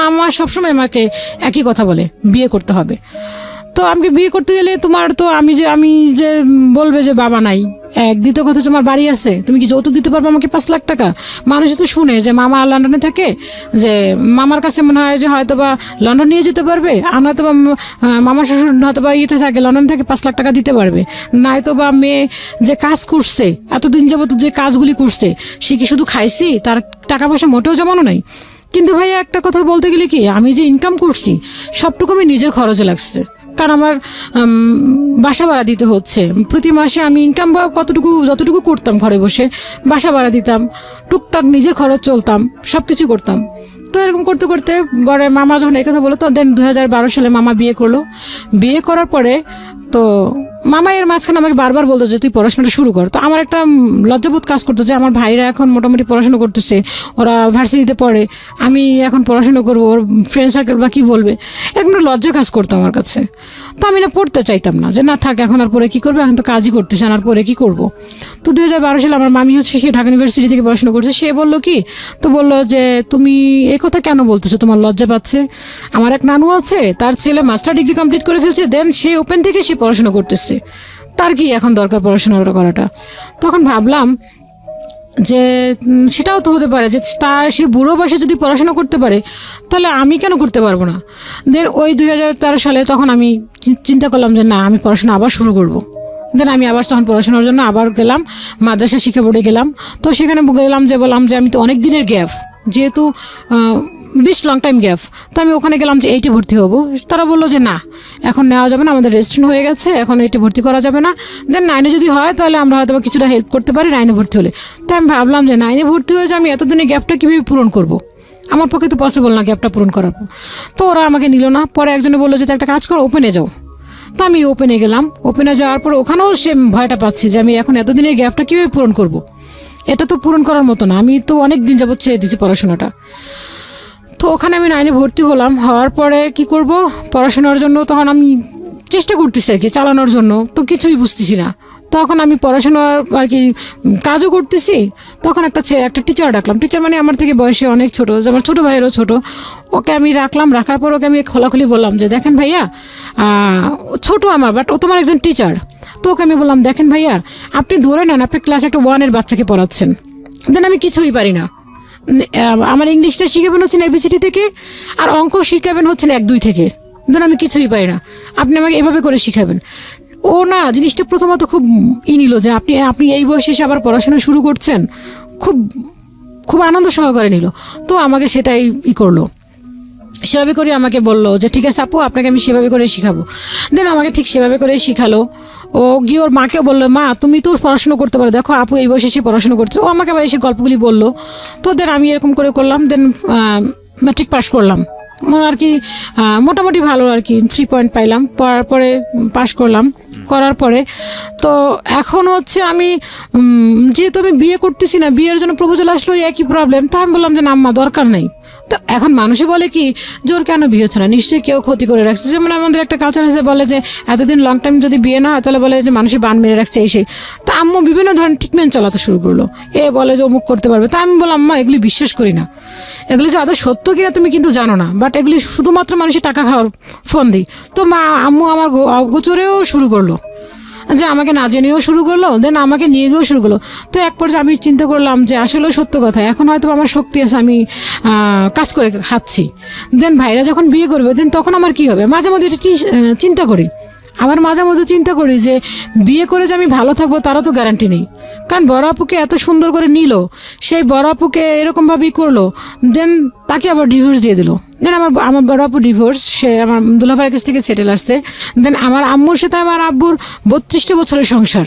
আমার সবসময় আমাকে একই কথা বলে, বিয়ে করতে হবে। তো আমাকে বিয়ে করতে গেলে তোমার তো আমি যে বলবে যে বাবা নাই, দ্বিতীয় কথা তোমার বাড়ি আছে, তুমি কি যৌতুক দিতে পারবে আমাকে 5 লাখ টাকা? মানুষ তো শুনে যে মামা লন্ডনে থাকে, যে মামার কাছে মনে হয় যে হয়তো বা লন্ডন নিয়ে যেতে পারবে, আর নয়তো বা মামা শ্বশুর হয়তো বা ইয়েতে থাকে, লন্ডন থেকে 5 লাখ টাকা দিতে পারবে। নয়তো বা মেয়ে যে কাজ করছে এতদিন যাবত, যে কাজগুলি করছে, সে কি শুধু খাইছি, তার টাকা পয়সা মোটেও জমানো নাই। কিন্তু ভাইয়া একটা কথা বলতে গেলে কি, আমি যে ইনকাম করছি সবটুকু আমি নিজের খরচে লাগছে, কারণ আমার বাসা ভাড়া দিতে হচ্ছে। প্রতি মাসে আমি ইনকাম বা যতটুকু করতাম ঘরে বসে, বাসা ভাড়া দিতাম, টুকটাক নিজের খরচ চলতাম, সব কিছু করতাম। তো এরকম করতে করতে পরে মামা যখন এই কথা বলো, তো দেন 2012 সালে মামা বিয়ে করলো। বিয়ে করার পরে তো মামা এর মাঝখানে আমাকে বারবার বলতো যে তুই পড়াশোনাটা শুরু কর। তো আমার একটা লজ্জাবোধ কাজ করতো যে আমার ভাইরা এখন মোটামুটি পড়াশোনা করতেছে, ওরা ভার্সিটিতে পড়ে, আমি এখন পড়াশোনা করবো, ওর ফ্রেন্ড সার্কেল বা কী বলবে, এরকম একটা লজ্জা কাজ করতো আমার কাছে। তো আমি না পড়তে চাইতাম না, যে না থাক, এখন আর পরে কী করবো, এখন তো কাজই করতেছে, আর পরে কী করবো। তো 2012 সালে আমার মামি হচ্ছে সে ঢাকা ইউনিভার্সিটি থেকে পড়াশোনা করছে। সে বললো কি, তো বললো যে তুমি এই কথা কেন বলতেছো, তোমার লজ্জা পাচ্ছে? আমার এক নানু আছে, তার ছেলে মাস্টার ডিগ্রি কমপ্লিট করে ফেলছে, দেন সে ওপেন থেকে সে পড়াশোনা করতেছে, তার কি এখন দরকার পড়াশোনা করাটা? তখন ভাবলাম যে সেটাও তো হতে পারে যে সে বুড়ো বয়সে যদি পড়াশোনা করতে পারে, তাহলে আমি কেন করতে পারবো না? দেন ওই 2013 সালে তখন আমি চিন্তা করলাম যে না, আমি পড়াশোনা আবার শুরু করবো। দেন আমি আবার তখন পড়াশোনার জন্য আবার গেলাম, মাদ্রাসা শিক্ষা বোর্ডে গেলাম। তো সেখানে গেলাম, যে বললাম যে আমি তো অনেক দিনের গ্যাপ, যেহেতু 20 লং টাইম গ্যাপ, তো আমি ওখানে গেলাম যে 8-এ ভর্তি হবো। তারা বললো যে না, এখন নেওয়া যাবে না, আমাদের রেজিস্ট্রেশন হয়ে গেছে, এখন 8-এ ভর্তি করা যাবে না। দেন 9-এ যদি হয় তাহলে আমরা হয়তো কিছুটা হেল্প করতে পারি 9-এ ভর্তি হলে। তাই আমি ভাবলাম যে 9-এ ভর্তি হয়ে যে আমি এতদিনের গ্যাপটা কীভাবে পূরণ করব? আমার পক্ষে তো পসিবল না গ্যাপটা পূরণ করার। তো ওরা আমাকে নিল না। পরে একজনে বললো যে একটা কাজ করো, ওপেনে যাও। তো আমি ওপেনে গেলাম। ওপেনে যাওয়ার পর ওখানেও সে ভয়টা পাচ্ছি যে আমি এখন এতদিনের গ্যাপটা কীভাবে পূরণ করব। এটা তো পূরণ করার মতো না, আমি তো অনেক দিন যাবত ছেড়ে দিয়েছি পড়াশোনাটা। তো ওখানে আমি 9-এ ভর্তি হলাম। হওয়ার পরে কি করব, পড়াশোনার জন্য তখন আমি চেষ্টা করতেছি আর কি চালানোর জন্য, তো কিছুই বুঝতেছি না। তখন আমি পড়াশোনার আর কি কাজও করতেছি। তখন একটা টিচার ডাকলাম। টিচার মানে আমার থেকে বয়সে অনেক ছোটো, আমার ছোটো ভাইয়েরও ছোটো। ওকে আমি রাখলাম। রাখার পর ওকে আমি খোলাখুলি বললাম যে দেখেন ভাইয়া, ছোটো আমার, বাট ও তোমার একজন টিচার। তো ওকে আমি বললাম দেখেন ভাইয়া, আপনি ধরে নেন আপনি ক্লাস একটা 1-এর বাচ্চাকে পড়াচ্ছেন, দেন আমি কিছুই পারি না। আমার ইংলিশটা শিখাবেন হচ্ছেন ABCD থেকে, আর অঙ্ক শিখাবেন হচ্ছেন 1-2 থেকে, দেন আমি কিছুই পারি না, আপনি আমাকে এভাবে করে শিখাবেন। ও না জিনিসটা প্রথমত খুব নিল যে আপনি এই বয়সে এসে আবার পড়াশোনা শুরু করছেন, খুব খুব আনন্দ সহকারে নিল। তো আমাকে সেটাই করলো, সেভাবে করে আমাকে বললো যে ঠিক আছে আপু, আপনাকে আমি সেভাবে করে শিখাবো। দেন আমাকে ঠিক সেভাবে করে শিখালো। ও গিয়ে ওর মাকেও বললো, মা তুমি তো পড়াশুনো করতে পারো, দেখো আপু এই বয়সে সে পড়াশুনো করছে। ও আমাকে আবার এসে গল্পগুলি বললো। তো দেন আমি এরকম করে করলাম। দেন ম্যাট্রিক পাস করলাম, আর কি মোটামুটি ভালো আর কি 3 পয়েন্ট পাইলাম। পড়ার পরে পাস করলাম। করার পরে তো এখন হচ্ছে আমি যেহেতু আমি বিয়ে করতেছি না, বিয়ের জন্য প্রপোজাল আসলো, একই প্রবলেম। তো আমি বললাম যে না আম্মা দরকার নেই। তো এখন মানুষে বলে কি জোর কেন বিয়ে হচ্ছে না, নিশ্চয়ই কেউ ক্ষতি করে রাখছে। যেমন আমাদের একটা কালচার আছে, বলে যে এতদিন লং টাইম যদি বিয়ে না হয় তাহলে বলে যে মানুষের বান মেরে রাখছে এই সেই। তো আম্মু বিভিন্ন ধরনের ট্রিটমেন্ট চালাতে শুরু করলো। এ বলে যে অমুক করতে পারবে। তা আমি বললাম আম্মা এগুলি বিশ্বাস করি না, এগুলি যে আদৌ সত্য কিনা তুমি কিন্তু জানো না, বাট এগুলি শুধুমাত্র মানুষের টাকা খাওয়ার ফোন দিই। তো আম্মু আমার গোচরেও শুরু করলো, যে আমাকে না জেনেও শুরু করলো, দেন আমাকে নিয়ে গিয়েও শুরু করলো। তো এক পর্যায়ে আমি চিন্তা করলাম যে আসলে সত্য কথা, এখন হয়তো আমার শক্তি আছে, আমি কাজ করে খাচ্ছি। দেন ভাইরা যখন বিয়ে করবে দেন তখন আমার কি হবে, মাঝে মধ্যে এটা চিন্তা করি। আবার মাঝে মধ্যে চিন্তা করি যে বিয়ে করে যে আমি ভালো থাকবো তারও তো গ্যারান্টি নেই। কারণ বড় আপুকে এত সুন্দর করে নিল, সেই বড় আপুকে এরকমভাবেই করলো, দেন তাকে আবার ডিভোর্স দিয়ে দিল। দেন আমার বড় আপু ডিভোর্স, সে আমার দুলাভাইয়ের কাছ থেকে সেটেল আসছে। দেন আমার আম্মুর সাথে আমার আব্বুর 32টা বছরের সংসার,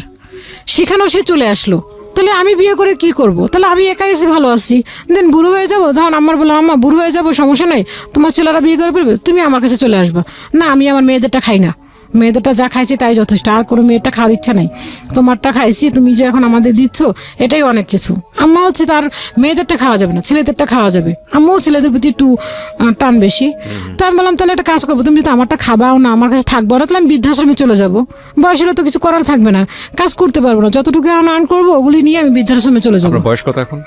সেখানেও সে চলে আসলো। তাহলে আমি বিয়ে করে কি করব? তাহলে আমি একাই এসে ভালো আছি। দেন বুড়ো হয়ে যাবো, তখন আমার বললাম আম্মা বুড়ো হয়ে যাবো, সমস্যা নাই, তোমার ছেলেরা বিয়ে করে ফেলবে, তুমি আমার কাছে চলে আসবা। না আমি আমার মেয়েদেরটা খাই না, মেয়েদেরটা যা খাইছি তাই যথেষ্ট, আর কোনো মেয়েরটা খাওয়ার ইচ্ছা নাই, তোমারটা খাইছি, তুমি যে এখন আমাদের দিচ্ছ এটাই অনেক কিছু। আম্মা হচ্ছে তার মেয়েদেরটা খাওয়া যাবে না, ছেলেদেরটা খাওয়া যাবে। আম্মাও ছেলেদের প্রতি একটু টান বেশি। তো আমি বললাম তাহলে একটা কাজ করবো, তুমি যদি আমারটা খাবাও না, আমার কাছে থাকবো না, তাহলে আমি বৃদ্ধাশ্রমে চলে যাবো। বয়সেরও তো কিছু করার থাকবে না, কাজ করতে পারবো না, যতটুকু আর্ন করবো ওগুলি নিয়ে আমি বৃদ্ধাশ্রমে চলে যাবো।
আপনার বয়স কত এখন?